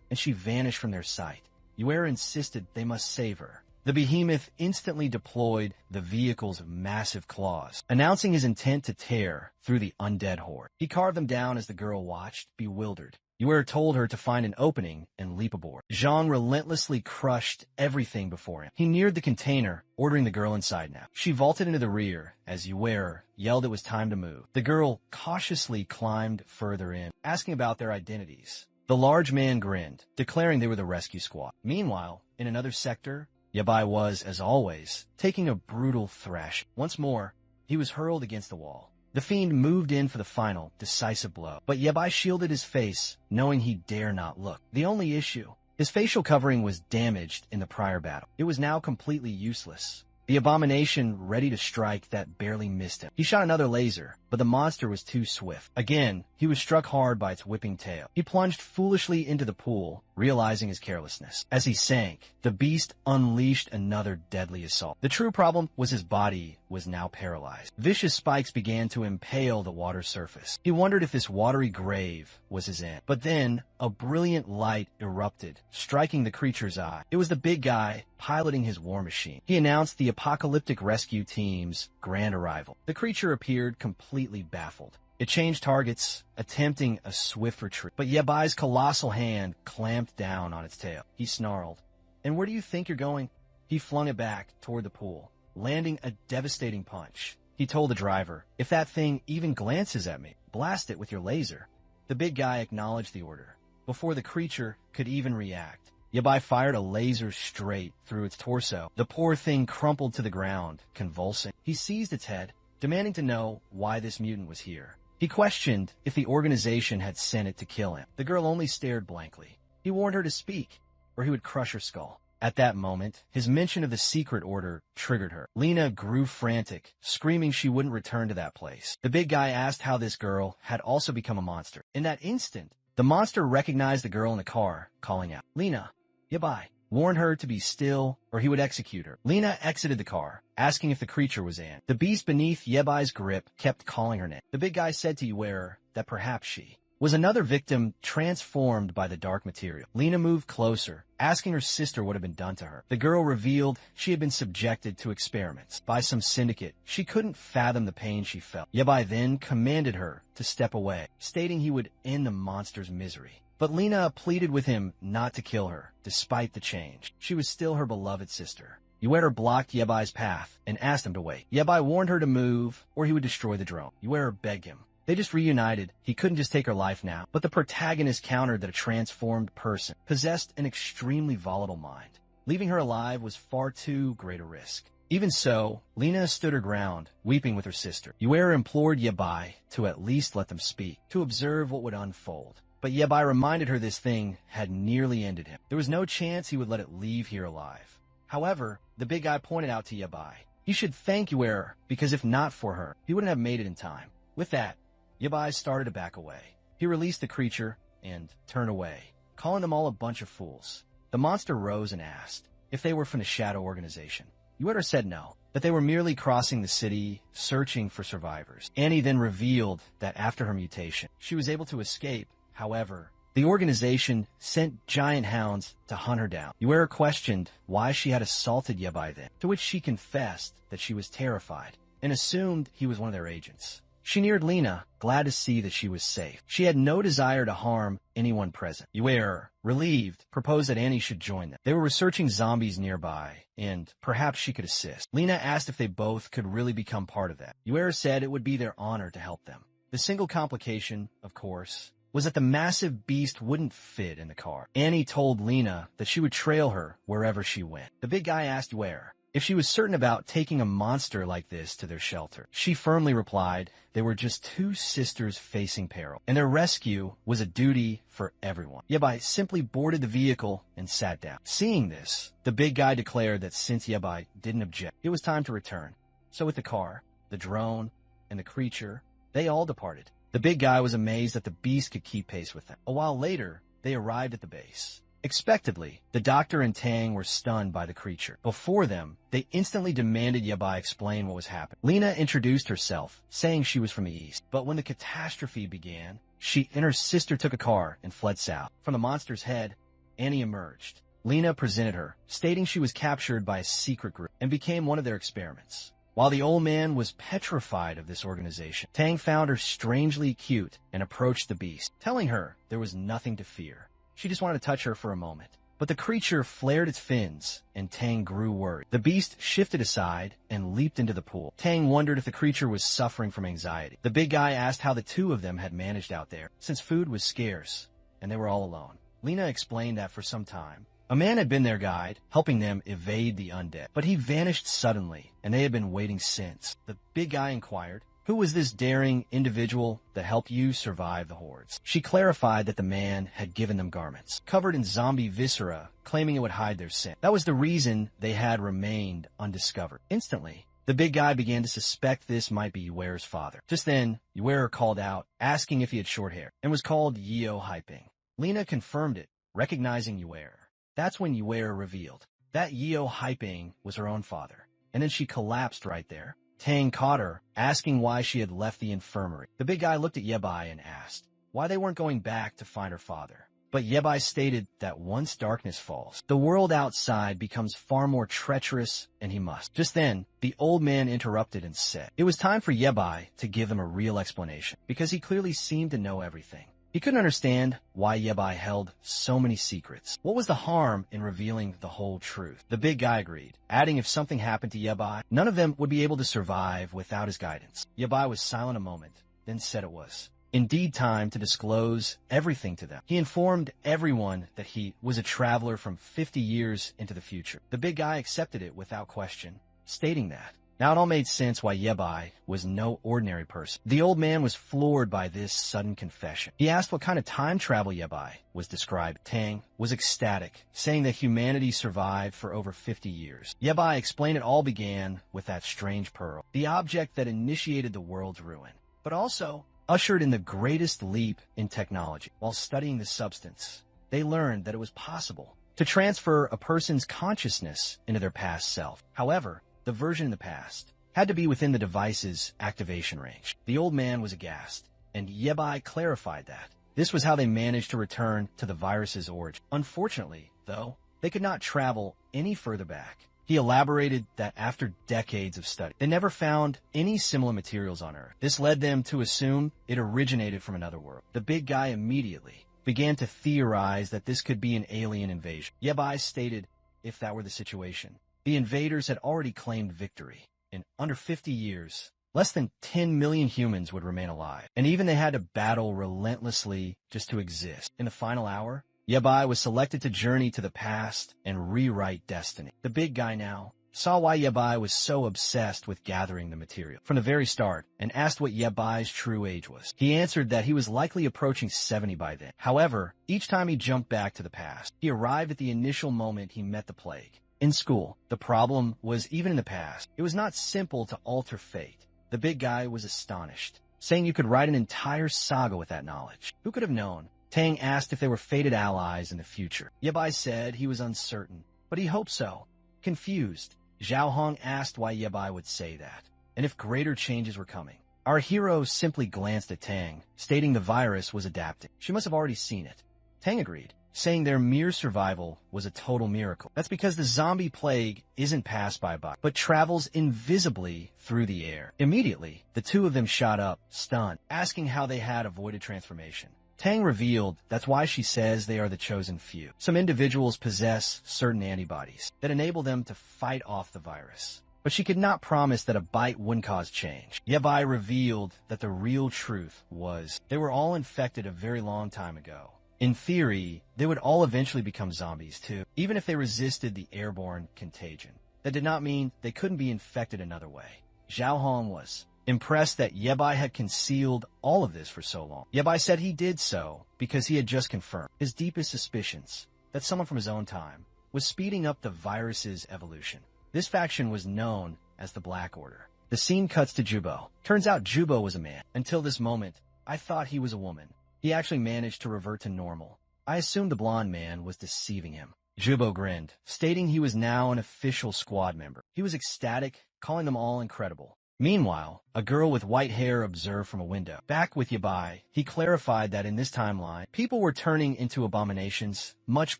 and she vanished from their sight. Yuer insisted they must save her. The behemoth instantly deployed the vehicle's massive claws, announcing his intent to tear through the undead horde. He carved them down as the girl watched, bewildered. Yuer told her to find an opening and leap aboard. Zhang relentlessly crushed everything before him. He neared the container, ordering the girl inside now. She vaulted into the rear as Yuer yelled it was time to move. The girl cautiously climbed further in, asking about their identities. The large man grinned, declaring they were the rescue squad. Meanwhile, in another sector, Yabai was, as always, taking a brutal thrash. Once more, he was hurled against the wall. The fiend moved in for the final, decisive blow, but Yabai shielded his face, knowing he dare not look. The only issue, his facial covering was damaged in the prior battle. It was now completely useless. The abomination ready to strike that barely missed him. He shot another laser, but the monster was too swift. Again, he was struck hard by its whipping tail. He plunged foolishly into the pool, realizing his carelessness. As he sank, the beast unleashed another deadly assault. The true problem was his body was now paralyzed. Vicious spikes began to impale the water surface. He wondered if this watery grave was his end. But then, a brilliant light erupted, striking the creature's eye. It was the big guy piloting his war machine. He announced the apocalyptic rescue team's grand arrival. The creature appeared completely baffled. It changed targets, attempting a swift retreat. But Yabai's colossal hand clamped down on its tail. He snarled, "And where do you think you're going?" He flung it back toward the pool, landing a devastating punch. He told the driver, "If that thing even glances at me, blast it with your laser." The big guy acknowledged the order. Before the creature could even react, Yabai fired a laser straight through its torso. The poor thing crumpled to the ground, convulsing. He seized its head, demanding to know why this mutant was here. He questioned if the organization had sent it to kill him. The girl only stared blankly. He warned her to speak, or he would crush her skull. At that moment, his mention of the secret order triggered her. Lena grew frantic, screaming she wouldn't return to that place. The big guy asked how this girl had also become a monster. In that instant, the monster recognized the girl in the car, calling out, "Lena, Yabai." Warned her to be still, or he would execute her. Lena exited the car, asking if the creature was in. The beast beneath Yebai's grip kept calling her name. The big guy said to Yuer that perhaps she. was another victim transformed by the dark material. Lena moved closer, asking her sister what had been done to her. The girl revealed she had been subjected to experiments by some syndicate. She couldn't fathom the pain she felt. Yabai then commanded her to step away, stating he would end the monster's misery. But Lena pleaded with him not to kill her, despite the change. She was still her beloved sister. Uera blocked Yebai's path and asked him to wait. Yabai warned her to move, or he would destroy the drone. Uera begged him. They just reunited. He couldn't just take her life now. But the protagonist countered that a transformed person possessed an extremely volatile mind. Leaving her alive was far too great a risk. Even so, Lena stood her ground, weeping with her sister. Uera implored Yabai to at least let them speak, to observe what would unfold. But Yabai reminded her this thing had nearly ended him. There was no chance he would let it leave here alive. However, the big guy pointed out to Yabai, "You should thank Uera, because if not for her, he wouldn't have made it in time." With that, Yabai started to back away. He released the creature and turned away, calling them all a bunch of fools. The monster rose and asked if they were from the Shadow Organization. Ueda said no, that they were merely crossing the city, searching for survivors. Annie then revealed that after her mutation, she was able to escape. However, the organization sent giant hounds to hunt her down. Ueda questioned why she had assaulted Yabai then, to which she confessed that she was terrified and assumed he was one of their agents. She neared Lena, glad to see that she was safe. She had no desire to harm anyone present. Ueda, relieved, proposed that Annie should join them. They were researching zombies nearby, and perhaps she could assist. Lena asked if they both could really become part of that. Ueda said it would be their honor to help them. The single complication, of course, was that the massive beast wouldn't fit in the car. Annie told Lena that she would trail her wherever she went. The big guy asked Ueda if she was certain about taking a monster like this to their shelter. She firmly replied they were just two sisters facing peril, and their rescue was a duty for everyone. Yabai simply boarded the vehicle and sat down. Seeing this, the big guy declared that since Yabai didn't object, it was time to return. So with the car, the drone, and the creature, they all departed. The big guy was amazed that the beast could keep pace with them. A while later, they arrived at the base. Expectedly, the doctor and Tang were stunned by the creature. Before them, they instantly demanded Yabai explain what was happening. Lena introduced herself, saying she was from the east. But when the catastrophe began, she and her sister took a car and fled south. From the monster's head, Annie emerged. Lena presented her, stating she was captured by a secret group and became one of their experiments. While the old man was petrified of this organization, Tang found her strangely cute and approached the beast, telling her there was nothing to fear. She just wanted to touch her for a moment. But the creature flared its fins, and Tang grew worried. The beast shifted aside and leaped into the pool. Tang wondered if the creature was suffering from anxiety. The big guy asked how the two of them had managed out there, since food was scarce, and they were all alone. Lena explained that for some time, a man had been their guide, helping them evade the undead. But he vanished suddenly, and they had been waiting since. The big guy inquired, "Who was this daring individual that helped you survive the hordes?" She clarified that the man had given them garments, covered in zombie viscera, claiming it would hide their sin. That was the reason they had remained undiscovered. Instantly, the big guy began to suspect this might be Uera's father. Just then, Uera called out, asking if he had short hair, and was called Yeo Hyping. Lena confirmed it, recognizing Uera. That's when Uera revealed that Yeo Hyping was her own father, and then she collapsed right there. Tang caught her, asking why she had left the infirmary. The big guy looked at Yabai and asked why they weren't going back to find her father. But Yabai stated that once darkness falls, the world outside becomes far more treacherous, and he must. Just then, the old man interrupted and said it was time for Yabai to give them a real explanation, because he clearly seemed to know everything. He couldn't understand why Yabai held so many secrets. What was the harm in revealing the whole truth? The big guy agreed, adding if something happened to Yabai, none of them would be able to survive without his guidance. Yabai was silent a moment, then said it was indeed time to disclose everything to them. He informed everyone that he was a traveler from 50 years into the future. The big guy accepted it without question, stating that now it all made sense why Yabai was no ordinary person. The old man was floored by this sudden confession. He asked what kind of time travel Yabai was described. Tang was ecstatic, saying that humanity survived for over 50 years. Yabai explained it all began with that strange pearl, the object that initiated the world's ruin, but also ushered in the greatest leap in technology. While studying the substance, they learned that it was possible to transfer a person's consciousness into their past self. However, the version in the past had to be within the device's activation range. The old man was aghast, and Yabai clarified that This was how they managed to return to the virus's origin. Unfortunately, though, they could not travel any further back. He elaborated that after decades of study, they never found any similar materials on Earth. This led them to assume it originated from another world. The big guy immediately began to theorize that this could be an alien invasion. Yabai stated if that were the situation, the invaders had already claimed victory. In under 50 years, less than 10 million humans would remain alive, and even they had to battle relentlessly just to exist. In the final hour, Yabai was selected to journey to the past and rewrite destiny. The big guy now saw why Yabai was so obsessed with gathering the material from the very start and asked what Yabai's true age was. He answered that he was likely approaching 70 by then. However, each time he jumped back to the past, he arrived at the initial moment he met the plague. In school, the problem was even in the past. It was not simple to alter fate. The big guy was astonished, saying you could write an entire saga with that knowledge. Who could have known? Tang asked if they were fated allies in the future. Yabai said he was uncertain, but he hoped so. Confused, Zhao Hong asked why Yabai would say that, and if greater changes were coming. Our hero simply glanced at Tang, stating the virus was adapting. She must have already seen it. Tang agreed, saying their mere survival was a total miracle. That's because the zombie plague isn't passed by body, but travels invisibly through the air. Immediately, the two of them shot up, stunned, asking how they had avoided transformation. Tang revealed that's why she says they are the chosen few. Some individuals possess certain antibodies that enable them to fight off the virus. But she could not promise that a bite wouldn't cause change. Yabai revealed that the real truth was they were all infected a very long time ago. In theory, they would all eventually become zombies too, even if they resisted the airborne contagion. That did not mean they couldn't be infected another way. Zhao Hong was impressed that Yabai had concealed all of this for so long. Yabai said he did so because he had just confirmed his deepest suspicions that someone from his own time was speeding up the virus's evolution. This faction was known as the Black Order. The scene cuts to Jubo. Turns out Jubo was a man. Until this moment, I thought he was a woman. He actually managed to revert to normal. I assumed the blonde man was deceiving him. Jubo grinned, stating he was now an official squad member. He was ecstatic, calling them all incredible. Meanwhile, a girl with white hair observed from a window. Back with Yabai, he clarified that in this timeline, people were turning into abominations much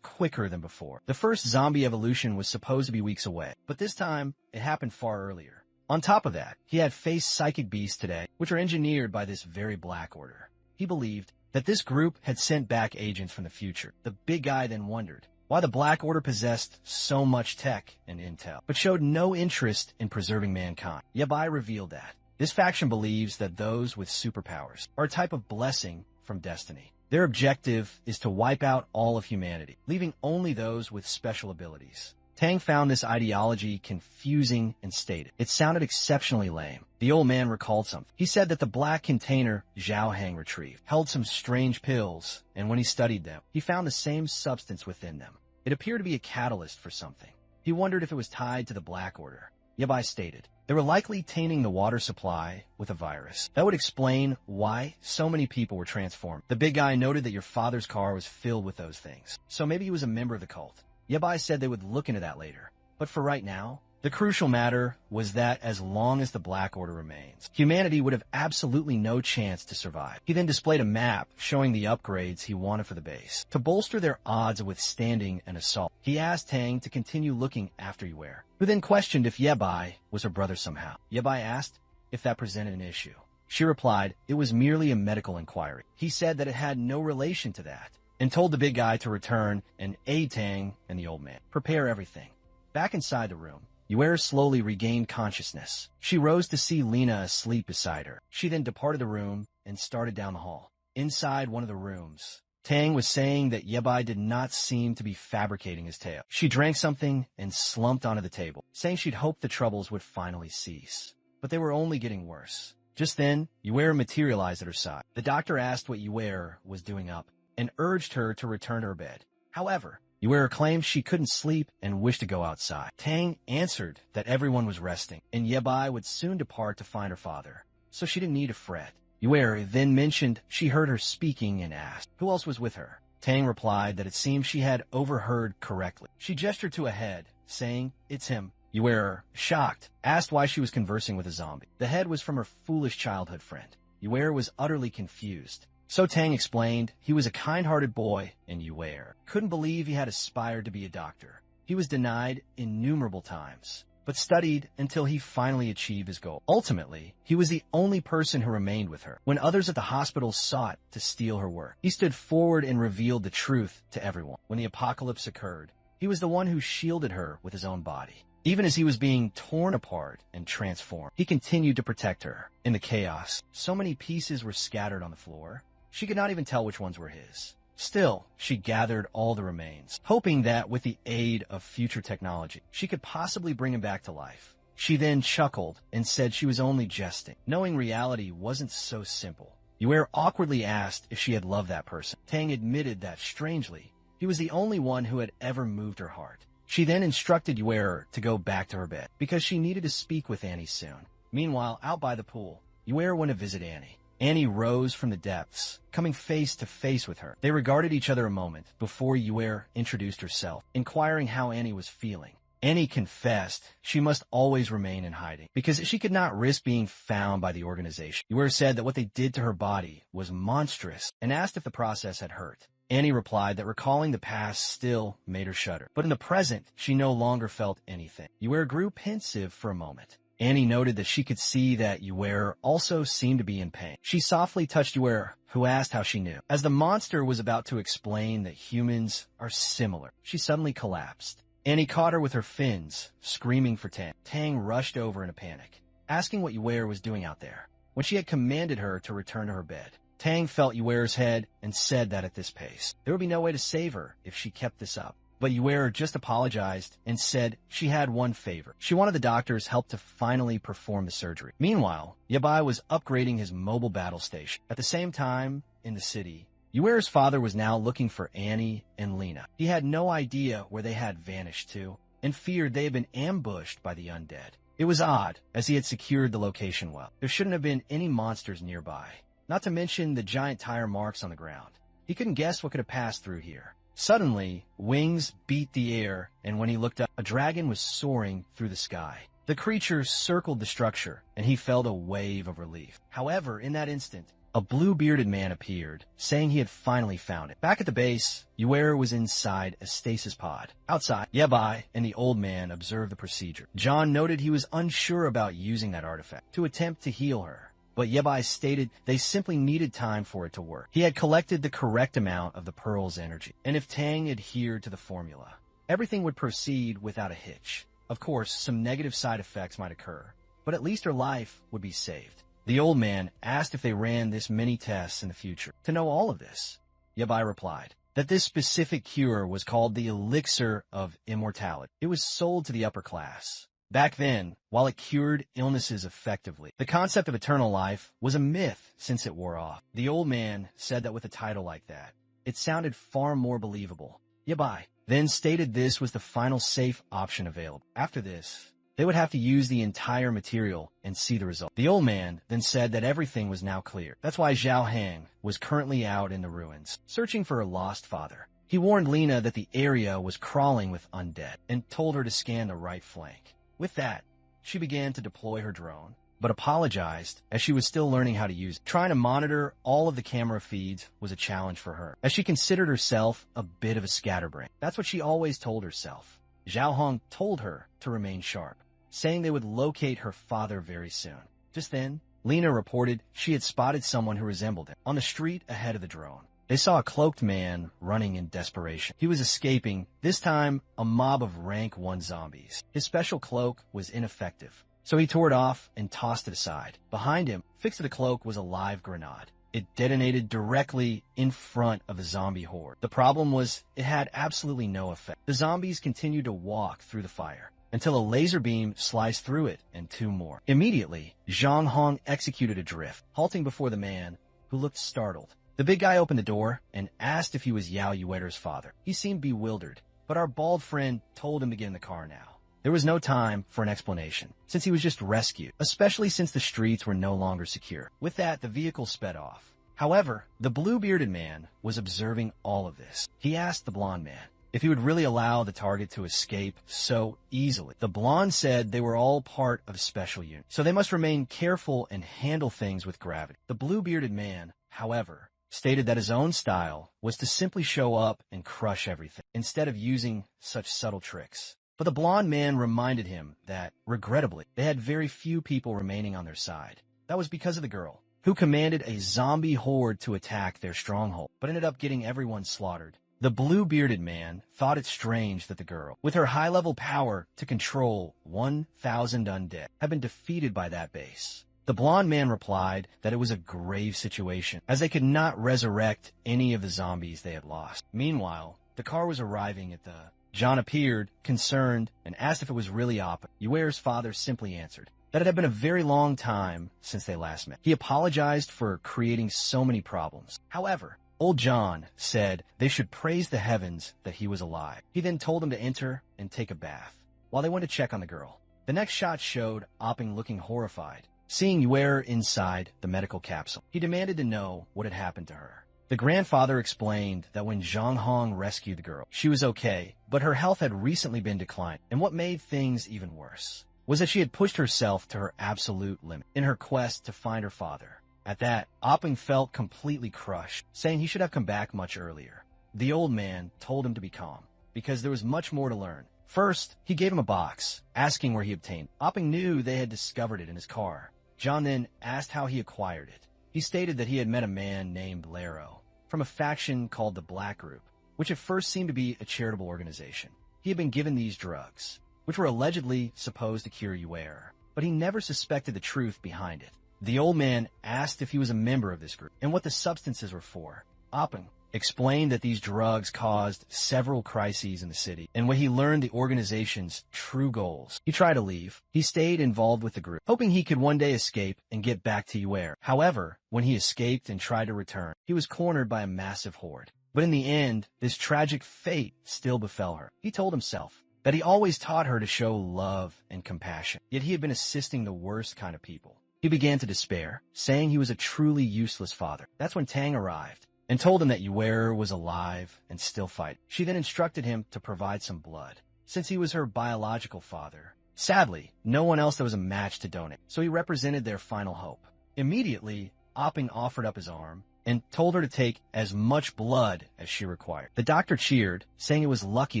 quicker than before. The first zombie evolution was supposed to be weeks away, but this time, it happened far earlier. On top of that, he had faced psychic beasts today, which are engineered by this very Black Order. He believed that this group had sent back agents from the future. The big guy then wondered why the Black Order possessed so much tech and intel, but showed no interest in preserving mankind. Yabai revealed that this faction believes that those with superpowers are a type of blessing from destiny. Their objective is to wipe out all of humanity, leaving only those with special abilities. Tang found this ideology confusing and stated it sounded exceptionally lame. The old man recalled something. He said that the black container Zhao Hang retrieved held some strange pills, and when he studied them, he found the same substance within them. It appeared to be a catalyst for something. He wondered if it was tied to the Black Order. Yabai stated they were likely tainting the water supply with a virus. That would explain why so many people were transformed. The big guy noted that your father's car was filled with those things, so maybe he was a member of the cult. Yabai said they would look into that later. But for right now, the crucial matter was that as long as the Black Order remains, humanity would have absolutely no chance to survive. He then displayed a map showing the upgrades he wanted for the base. To bolster their odds of withstanding an assault, he asked Tang to continue looking after Yue, who then questioned if Yabai was her brother somehow. Yabai asked if that presented an issue. She replied it was merely a medical inquiry. He said that it had no relation to that, and told the big guy to return and aid Tang and the old man. Prepare everything. Back inside the room, Yue slowly regained consciousness. She rose to see Lena asleep beside her. She then departed the room and started down the hall. Inside one of the rooms, Tang was saying that Yabai did not seem to be fabricating his tale. She drank something and slumped onto the table, saying she'd hoped the troubles would finally cease. But they were only getting worse. Just then, Yue materialized at her side. The doctor asked what Yue was doing up, and urged her to return to her bed. However, Yue claimed she couldn't sleep and wished to go outside. Tang answered that everyone was resting, and Yabai would soon depart to find her father, so she didn't need to fret. Yue then mentioned she heard her speaking and asked who else was with her. Tang replied that it seemed she had overheard correctly. She gestured to a head, saying, "It's him." Yue, shocked, asked why she was conversing with a zombie. The head was from her foolish childhood friend. Yue was utterly confused. So Tang explained he was a kind-hearted boy, and Yuer couldn't believe he had aspired to be a doctor. He was denied innumerable times, but studied until he finally achieved his goal. Ultimately, he was the only person who remained with her when others at the hospital sought to steal her work. He stood forward and revealed the truth to everyone. When the apocalypse occurred, he was the one who shielded her with his own body. Even as he was being torn apart and transformed, he continued to protect her. In the chaos, so many pieces were scattered on the floor, she could not even tell which ones were his. Still, she gathered all the remains, hoping that with the aid of future technology, she could possibly bring him back to life. She then chuckled and said she was only jesting, knowing reality wasn't so simple. Yuer awkwardly asked if she had loved that person. Tang admitted that, strangely, he was the only one who had ever moved her heart. She then instructed Yuer to go back to her bed, because she needed to speak with Annie soon. Meanwhile, out by the pool, Yuer went to visit Annie. Annie rose from the depths, coming face to face with her. They regarded each other a moment before Yuer introduced herself, inquiring how Annie was feeling. Annie confessed she must always remain in hiding, because she could not risk being found by the organization. Yuer said that what they did to her body was monstrous, and asked if the process had hurt. Annie replied that recalling the past still made her shudder, but in the present, she no longer felt anything. Yuer grew pensive for a moment. Annie noted that she could see that Yuer also seemed to be in pain. She softly touched Yuer, who asked how she knew. As the monster was about to explain that humans are similar, she suddenly collapsed. Annie caught her with her fins, screaming for Tang. Tang rushed over in a panic, asking what Yuer was doing out there, when she had commanded her to return to her bed. Tang felt Yuer's head and said that at this pace, there would be no way to save her if she kept this up. But Yuer just apologized and said she had one favor. She wanted the doctor's help to finally perform the surgery. Meanwhile, Yabai was upgrading his mobile battle station. At the same time, in the city, Yuer's father was now looking for Annie and Lena. He had no idea where they had vanished to, and feared they had been ambushed by the undead. It was odd, as he had secured the location well. There shouldn't have been any monsters nearby, not to mention the giant tire marks on the ground. He couldn't guess what could have passed through here. Suddenly, wings beat the air, and when he looked up, a dragon was soaring through the sky. The creature circled the structure, and he felt a wave of relief. However, in that instant, a blue-bearded man appeared, saying he had finally found it. Back at the base, Yuer was inside a stasis pod. Outside, Yabai and the old man observed the procedure. John noted he was unsure about using that artifact to attempt to heal her, but Yabai stated they simply needed time for it to work. He had collected the correct amount of the pearl's energy, and if Tang adhered to the formula, everything would proceed without a hitch. Of course, some negative side effects might occur, but at least her life would be saved. The old man asked if they ran this many tests in the future. To know all of this, Yabai replied that this specific cure was called the Elixir of Immortality. It was sold to the upper class. Back then, while it cured illnesses effectively, the concept of eternal life was a myth since it wore off. The old man said that with a title like that, it sounded far more believable. Yabai then stated this was the final safe option available. After this, they would have to use the entire material and see the result. The old man then said that everything was now clear. That's why Zhao Hang was currently out in the ruins, searching for her lost father. He warned Lena that the area was crawling with undead, and told her to scan the right flank. With that, she began to deploy her drone, but apologized as she was still learning how to use it. Trying to monitor all of the camera feeds was a challenge for her, as she considered herself a bit of a scatterbrain. That's what she always told herself. Zhao Hong told her to remain sharp, saying they would locate her father very soon. Just then, Lena reported she had spotted someone who resembled him on the street ahead of the drone. They saw a cloaked man running in desperation. He was escaping, this time a mob of rank 1 zombies. His special cloak was ineffective, so he tore it off and tossed it aside. Behind him, fixed to the cloak, was a live grenade. It detonated directly in front of the zombie horde. The problem was it had absolutely no effect. The zombies continued to walk through the fire until a laser beam sliced through it and 2 more. Immediately, Zhang Hong executed a drift, halting before the man, who looked startled. The big guy opened the door and asked if he was Yao Yueter's father. He seemed bewildered, but our bald friend told him to get in the car now. There was no time for an explanation, since he was just rescued, especially since the streets were no longer secure. With that, the vehicle sped off. However, the blue-bearded man was observing all of this. He asked the blonde man if he would really allow the target to escape so easily. The blonde said they were all part of a special unit, so they must remain careful and handle things with gravity. The blue-bearded man, however, stated that his own style was to simply show up and crush everything, instead of using such subtle tricks. But the blonde man reminded him that, regrettably, they had very few people remaining on their side. That was because of the girl, who commanded a zombie horde to attack their stronghold, but ended up getting everyone slaughtered. The blue-bearded man thought it strange that the girl, with her high-level power to control 1,000 undead, had been defeated by that base. The blonde man replied that it was a grave situation, as they could not resurrect any of the zombies they had lost. Meanwhile, the car was arriving at the... John appeared, concerned, and asked if it was really Appa. Yuere's father simply answered that it had been a very long time since they last met. He apologized for creating so many problems. However, old John said they should praise the heavens that he was alive. He then told them to enter and take a bath, while they went to check on the girl. The next shot showed Opping looking horrified, seeing Yuere inside the medical capsule. He demanded to know what had happened to her. The grandfather explained that when Zhang Hong rescued the girl, she was okay, but her health had recently been declining, and what made things even worse was that she had pushed herself to her absolute limit in her quest to find her father. At that, Opping felt completely crushed, saying he should have come back much earlier. The old man told him to be calm, because there was much more to learn. First, he gave him a box, asking where he obtained it. Opping knew they had discovered it in his car. John then asked how he acquired it. He stated that he had met a man named Lero from a faction called the Black Group, which at first seemed to be a charitable organization. He had been given these drugs, which were allegedly supposed to cure Yuere, but he never suspected the truth behind it. The old man asked if he was a member of this group and what the substances were for. Opping explained that these drugs caused several crises in the city, and when he learned the organization's true goals, he tried to leave. He stayed involved with the group, hoping he could one day escape and get back to Yuere. However, when he escaped and tried to return, he was cornered by a massive horde. But in the end, this tragic fate still befell her. He told himself that he always taught her to show love and compassion, yet he had been assisting the worst kind of people. He began to despair, saying he was a truly useless father. That's when Tang arrived and told him that Yuere was alive and still fighting. She then instructed him to provide some blood, since he was her biological father. Sadly, no one else that was a match to donate, so he represented their final hope. Immediately, Opping offered up his arm and told her to take as much blood as she required. The doctor cheered, saying it was lucky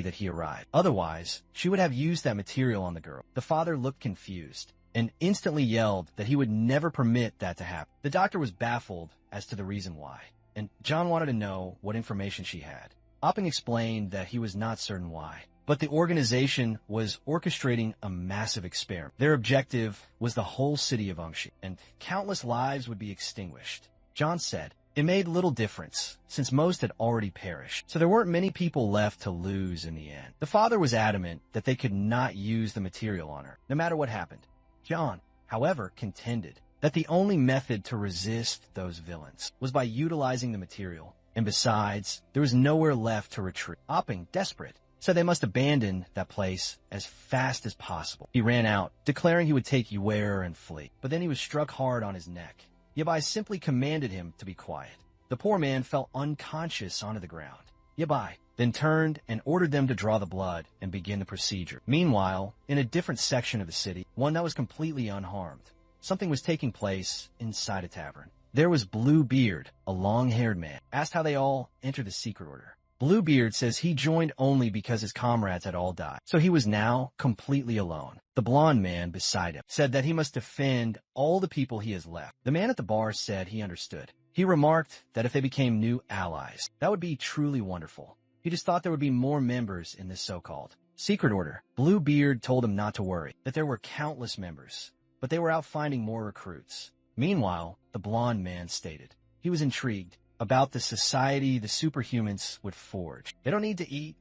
that he arrived. Otherwise, she would have used that material on the girl. The father looked confused and instantly yelled that he would never permit that to happen. The doctor was baffled as to the reason why, and John wanted to know what information she had. Opping explained that he was not certain why, but the organization was orchestrating a massive experiment. Their objective was the whole city of Ungshi, and countless lives would be extinguished. John said it made little difference, since most had already perished, so there weren't many people left to lose in the end. The father was adamant that they could not use the material on her, no matter what happened. John, however, contended that the only method to resist those villains was by utilizing the material, and besides, there was nowhere left to retreat. Opping, desperate, said they must abandon that place as fast as possible. He ran out, declaring he would take Yuere and flee, but then he was struck hard on his neck. Yabai simply commanded him to be quiet. The poor man fell unconscious onto the ground. Yabai then turned and ordered them to draw the blood and begin the procedure. Meanwhile, in a different section of the city, one that was completely unharmed, something was taking place inside a tavern. There was Bluebeard, a long-haired man, asked how they all entered the secret order. Bluebeard says he joined only because his comrades had all died, so he was now completely alone. The blonde man beside him said that he must defend all the people he has left. The man at the bar said he understood. He remarked that if they became new allies, that would be truly wonderful. He just thought there would be more members in this so-called secret order. Bluebeard told him not to worry, that there were countless members, but they were out finding more recruits. Meanwhile, the blonde man stated he was intrigued about the society the superhumans would forge. They don't need to eat,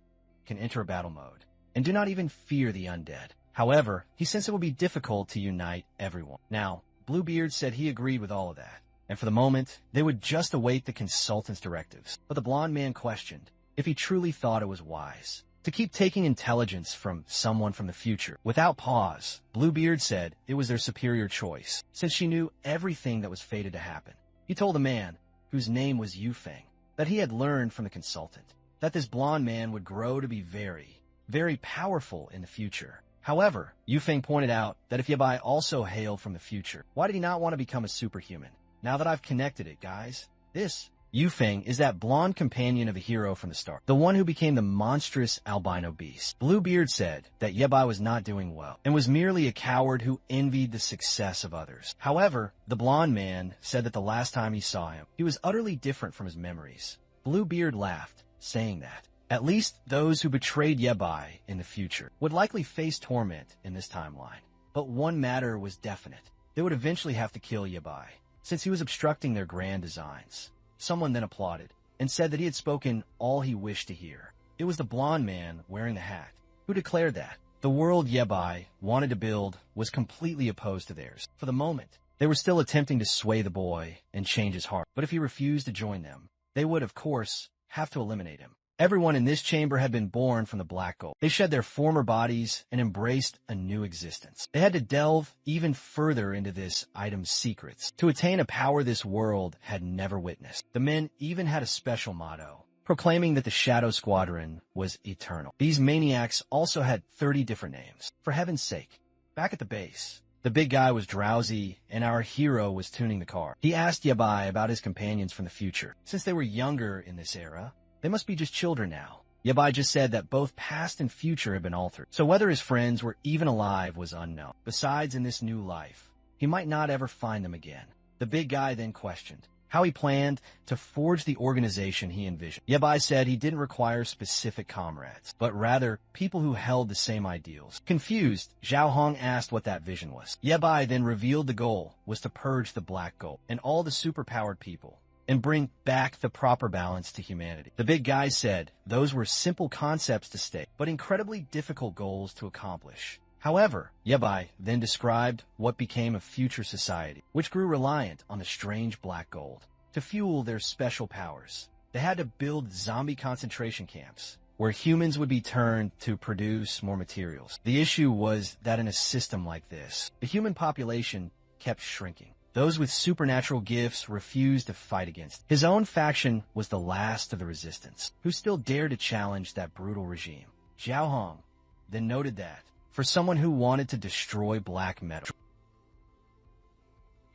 can enter a battle mode, and do not even fear the undead. However, he sensed it would be difficult to unite everyone. Now, Bluebeard said he agreed with all of that, and for the moment, they would just await the consultant's directives. But the blonde man questioned if he truly thought it was wise to keep taking intelligence from someone from the future. Without pause, Bluebeard said it was their superior choice, since she knew everything that was fated to happen. He told the man, whose name was Yufeng, that he had learned from the consultant that this blonde man would grow to be very, very powerful in the future. However, Yufeng pointed out that if Yabai also hailed from the future, why did he not want to become a superhuman? Now that I've connected it, guys, this Yufeng is that blonde companion of the hero from the start, the one who became the monstrous albino beast. Bluebeard said that Yabai was not doing well and was merely a coward who envied the success of others. However, the blonde man said that the last time he saw him, he was utterly different from his memories. Bluebeard laughed, saying that at least those who betrayed Yabai in the future would likely face torment in this timeline. But one matter was definite. They would eventually have to kill Yabai, since he was obstructing their grand designs. Someone then applauded and said that he had spoken all he wished to hear. It was the blonde man wearing the hat who declared that the world Yabai wanted to build was completely opposed to theirs. For the moment, they were still attempting to sway the boy and change his heart. But if he refused to join them, they would, of course, have to eliminate him. Everyone in this chamber had been born from the black gold. They shed their former bodies and embraced a new existence. They had to delve even further into this item's secrets to attain a power this world had never witnessed. The men even had a special motto, proclaiming that the Shadow Squadron was eternal. These maniacs also had 30 different names. For heaven's sake, back at the base, the big guy was drowsy, and our hero was tuning the car. He asked Yabai about his companions from the future. Since they were younger in this era, they must be just children now. Yabai just said that both past and future had been altered, so whether his friends were even alive was unknown. Besides, in this new life, he might not ever find them again. The big guy then questioned how he planned to forge the organization he envisioned. Yabai said he didn't require specific comrades, but rather people who held the same ideals. Confused, Zhao Hong asked what that vision was. Yabai then revealed the goal was to purge the black gold and all the superpowered people and bring back the proper balance to humanity. The big guy said those were simple concepts to state, but incredibly difficult goals to accomplish. However, Yabai then described what became a future society, which grew reliant on the strange black gold. To fuel their special powers, they had to build zombie concentration camps, where humans would be turned to produce more materials. The issue was that in a system like this, the human population kept shrinking. Those with supernatural gifts refused to fight against it. His own faction was the last of the resistance, who still dared to challenge that brutal regime. Zhao Hong then noted that, for someone who wanted to destroy black metal,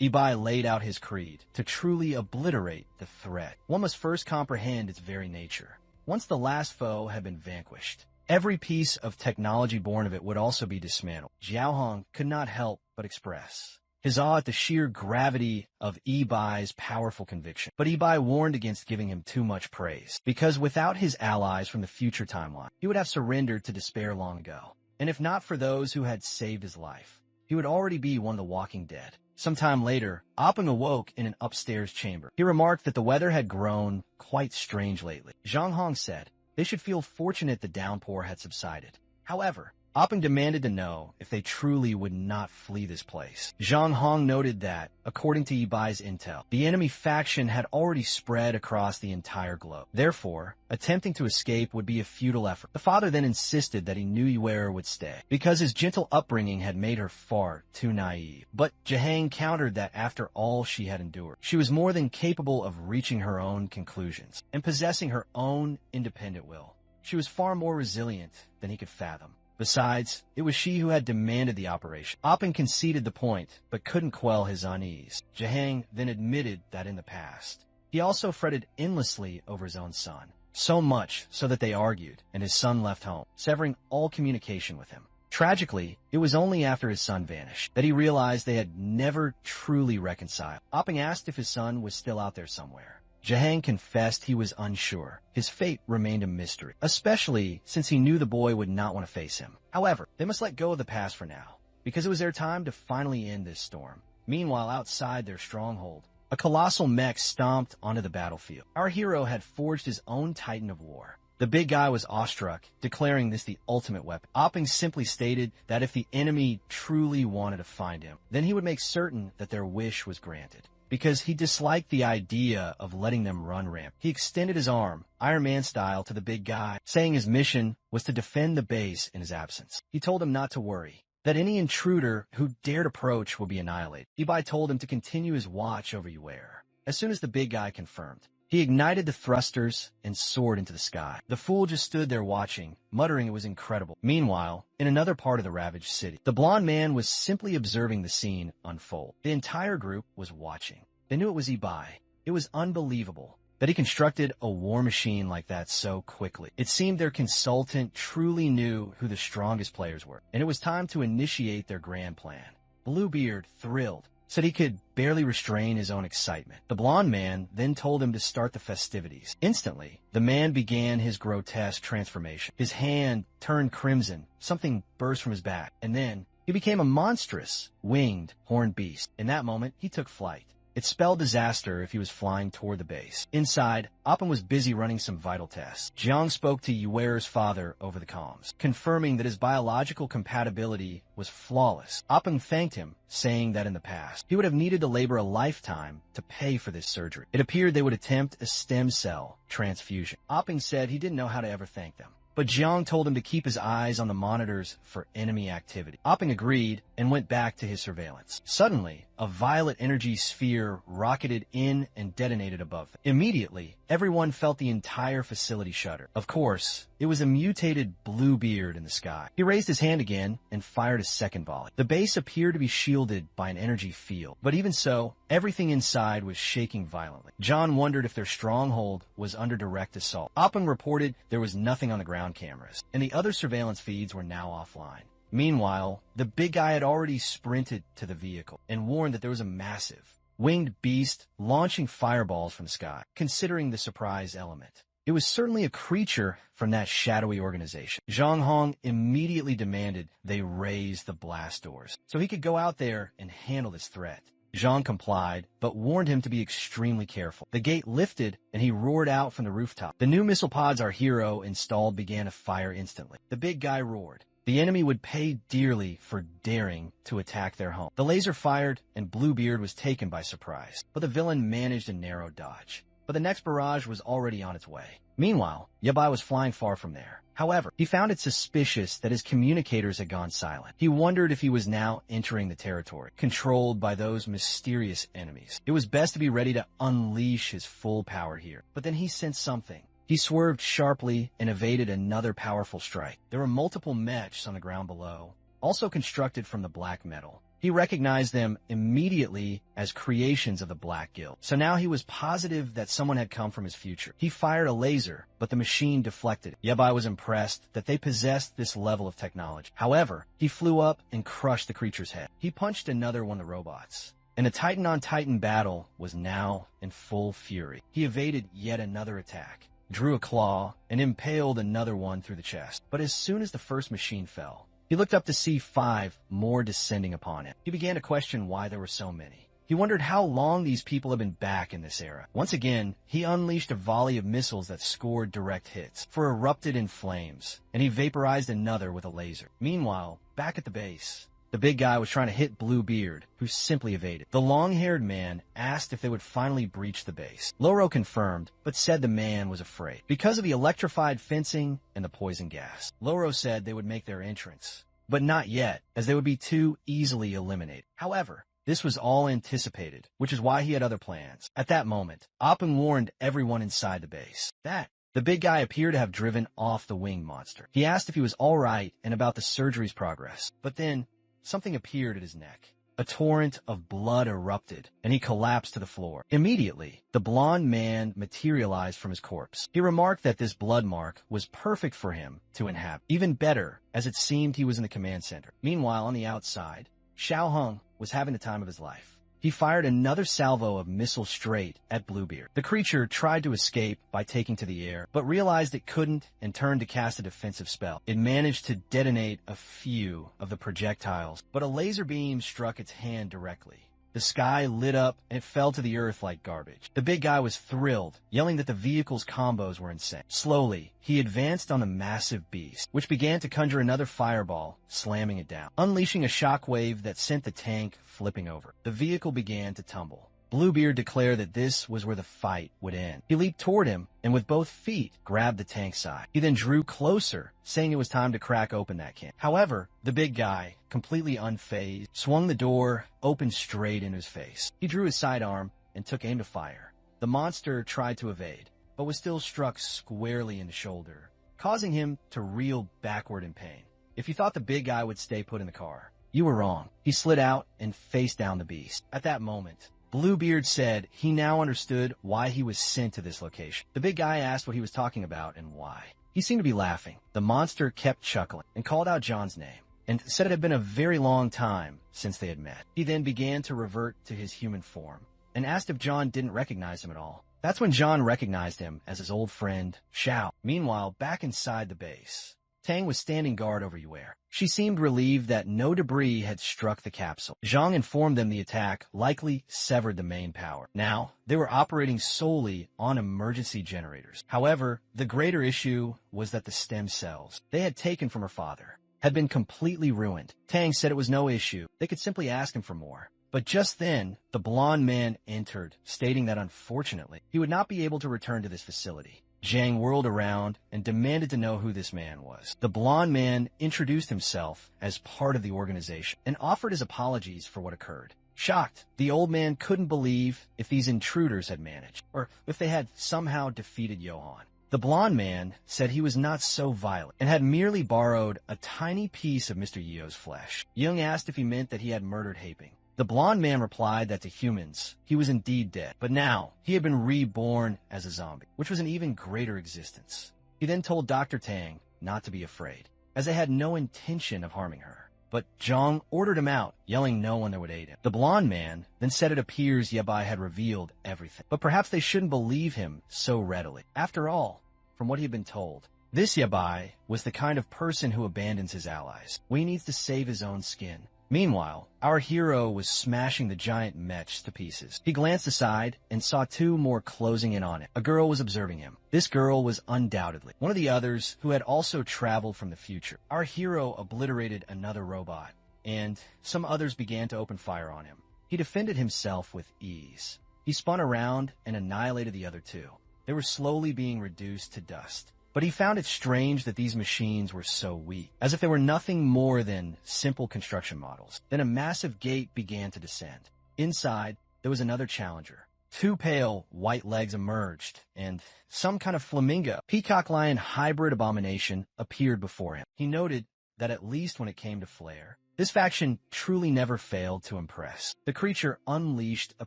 Yabai laid out his creed to truly obliterate the threat. One must first comprehend its very nature. Once the last foe had been vanquished, every piece of technology born of it would also be dismantled. Zhao Hong could not help but express his awe at the sheer gravity of Yibai's powerful conviction. But Yabai warned against giving him too much praise, because without his allies from the future timeline, he would have surrendered to despair long ago. And if not for those who had saved his life, he would already be one of the walking dead. Sometime later, Opping awoke in an upstairs chamber. He remarked that the weather had grown quite strange lately. Zhang Hong said they should feel fortunate the downpour had subsided. However, Opping demanded to know if they truly would not flee this place. Zhang Hong noted that, according to Yibai's intel, the enemy faction had already spread across the entire globe. Therefore, attempting to escape would be a futile effort. The father then insisted that he knew Yuera would stay, because his gentle upbringing had made her far too naive. But Jahang countered that after all she had endured, she was more than capable of reaching her own conclusions and possessing her own independent will. She was far more resilient than he could fathom. Besides, it was she who had demanded the operation. Opping conceded the point, but couldn't quell his unease. Jahang then admitted that in the past, he also fretted endlessly over his own son. So much so that they argued, and his son left home, severing all communication with him. Tragically, it was only after his son vanished that he realized they had never truly reconciled. Opping asked if his son was still out there somewhere. Jahang confessed he was unsure. His fate remained a mystery, especially since he knew the boy would not want to face him. However, they must let go of the past for now, because it was their time to finally end this storm. Meanwhile, outside their stronghold, a colossal mech stomped onto the battlefield. Our hero had forged his own titan of war. The big guy was awestruck, declaring this the ultimate weapon. Opping simply stated that if the enemy truly wanted to find him, then he would make certain that their wish was granted. Because he disliked the idea of letting them run rampant, he extended his arm, Iron Man style, to the big guy, saying his mission was to defend the base in his absence. He told him not to worry, that any intruder who dared approach would be annihilated. Yabai told him to continue his watch over Yuera. As soon as the big guy confirmed, he ignited the thrusters and soared into the sky. The fool just stood there watching, muttering it was incredible. Meanwhile, in another part of the ravaged city, the blonde man was simply observing the scene unfold. The entire group was watching. They knew it was Yabai. It was unbelievable. that he constructed a war machine like that so quickly. It seemed their consultant truly knew who the strongest players were, and it was time to initiate their grand plan. Bluebeard, thrilled, said he could barely restrain his own excitement. The blonde man then told him to start the festivities. Instantly, the man began his grotesque transformation. His hand turned crimson, something burst from his back, and then he became a monstrous, winged, horned beast. In that moment, he took flight. It spelled disaster if he was flying toward the base. Inside, Oppen was busy running some vital tests. Jiang spoke to Yuer's father over the comms, confirming that his biological compatibility was flawless. Oppen thanked him, saying that in the past, he would have needed to labor a lifetime to pay for this surgery. It appeared they would attempt a stem cell transfusion. Oppen said he didn't know how to ever thank them, but Jiang told him to keep his eyes on the monitors for enemy activity. Opping agreed and went back to his surveillance. Suddenly, a violet energy sphere rocketed in and detonated above them. Immediately, everyone felt the entire facility shudder. Of course, it was a mutated Bluebeard in the sky. He raised his hand again and fired a second volley. The base appeared to be shielded by an energy field, but even so, everything inside was shaking violently. John wondered if their stronghold was under direct assault. Oppen reported there was nothing on the ground cameras, and the other surveillance feeds were now offline. Meanwhile, the big guy had already sprinted to the vehicle and warned that there was a massive, winged beast launching fireballs from the sky. Considering the surprise element, it was certainly a creature from that shadowy organization. Zhang Hong immediately demanded they raise the blast doors so he could go out there and handle this threat. Zhang complied, but warned him to be extremely careful. The gate lifted, and he roared out from the rooftop. The new missile pods our hero installed began to fire instantly. The big guy roared. The enemy would pay dearly for daring to attack their home. The laser fired, and Bluebeard was taken by surprise, but the villain managed a narrow dodge. But the next barrage was already on its way. Meanwhile, Yabai was flying far from there. However, he found it suspicious that his communicators had gone silent. He wondered if he was now entering the territory, controlled by those mysterious enemies. It was best to be ready to unleash his full power here. But then he sensed something. He swerved sharply and evaded another powerful strike. There were multiple mechs on the ground below, also constructed from the black metal. He recognized them immediately as creations of the Black Guild. So now he was positive that someone had come from his future. He fired a laser, but the machine deflected it. Yabai was impressed that they possessed this level of technology. However, he flew up and crushed the creature's head. He punched another one of the robots, and the Titan-on-Titan battle was now in full fury. He evaded yet another attack, drew a claw, and impaled another one through the chest. But as soon as the first machine fell, he looked up to see 5 more descending upon him. He began to question why there were so many. He wondered how long these people had been back in this era. Once again, he unleashed a volley of missiles that scored direct hits, for erupted in flames, and he vaporized another with a laser. Meanwhile, back at the base, the big guy was trying to hit Bluebeard, who simply evaded. The long-haired man asked if they would finally breach the base. Loro confirmed, but said the man was afraid because of the electrified fencing and the poison gas. Loro said they would make their entrance, but not yet, as they would be too easily eliminated. However, this was all anticipated, which is why he had other plans. At that moment, Oppen warned everyone inside the base that the big guy appeared to have driven off the winged monster. He asked if he was all right and about the surgery's progress, but then something appeared at his neck. A torrent of blood erupted, and he collapsed to the floor. Immediately, the blond man materialized from his corpse. He remarked that this blood mark was perfect for him to inhabit. Even better, as it seemed he was in the command center. Meanwhile, on the outside, Xiao Hung was having the time of his life. He fired another salvo of missiles straight at Bluebeard. The creature tried to escape by taking to the air, but realized it couldn't and turned to cast a defensive spell. It managed to detonate a few of the projectiles, but a laser beam struck its hand directly. The sky lit up and it fell to the earth like garbage. The big guy was thrilled, yelling that the vehicle's combos were insane. Slowly, he advanced on the massive beast, which began to conjure another fireball, slamming it down, unleashing a shockwave that sent the tank flipping over. The vehicle began to tumble. Bluebeard declared that this was where the fight would end. He leaped toward him and with both feet grabbed the tank side. He then drew closer, saying it was time to crack open that can. However, the big guy, completely unfazed, swung the door open straight in his face. He drew his sidearm and took aim to fire. The monster tried to evade, but was still struck squarely in the shoulder, causing him to reel backward in pain. If you thought the big guy would stay put in the car, you were wrong. He slid out and faced down the beast. At that moment, Bluebeard said he now understood why he was sent to this location. The big guy asked what he was talking about and why. He seemed to be laughing. The monster kept chuckling and called out John's name and said it had been a very long time since they had met. He then began to revert to his human form and asked if John didn't recognize him at all. That's when John recognized him as his old friend, Xiao. Meanwhile, back inside the base, Tang was standing guard over Yuer. She seemed relieved that no debris had struck the capsule. Zhang informed them the attack likely severed the main power. Now, they were operating solely on emergency generators. However, the greater issue was that the stem cells they had taken from her father had been completely ruined. Tang said it was no issue. They could simply ask him for more. But just then, the blonde man entered, stating that unfortunately, he would not be able to return to this facility. Zhang whirled around and demanded to know who this man was. The blonde man introduced himself as part of the organization and offered his apologies for what occurred. Shocked, the old man couldn't believe if these intruders had managed, or if they had somehow defeated Johan. The blonde man said he was not so violent and had merely borrowed a tiny piece of Mr. Yeo's flesh. Young asked if he meant that he had murdered Haping. The blonde man replied that to humans, he was indeed dead, but now he had been reborn as a zombie, which was an even greater existence. He then told Dr. Tang not to be afraid, as they had no intention of harming her. But Zhang ordered him out, yelling no one that would aid him. The blonde man then said it appears Yabai had revealed everything, but perhaps they shouldn't believe him so readily. After all, from what he had been told, this Yabai was the kind of person who abandons his allies. He needs to save his own skin. Meanwhile, our hero was smashing the giant mech to pieces. He glanced aside and saw two more closing in on it. A girl was observing him. This girl was undoubtedly one of the others who had also traveled from the future. Our hero obliterated another robot, and some others began to open fire on him. He defended himself with ease. He spun around and annihilated the other two. They were slowly being reduced to dust. But he found it strange that these machines were so weak, as if they were nothing more than simple construction models. Then a massive gate began to descend. Inside, there was another challenger. Two pale, white legs emerged, and some kind of flamingo, peacock-lion hybrid abomination appeared before him. He noted that at least when it came to flair, this faction truly never failed to impress. The creature unleashed a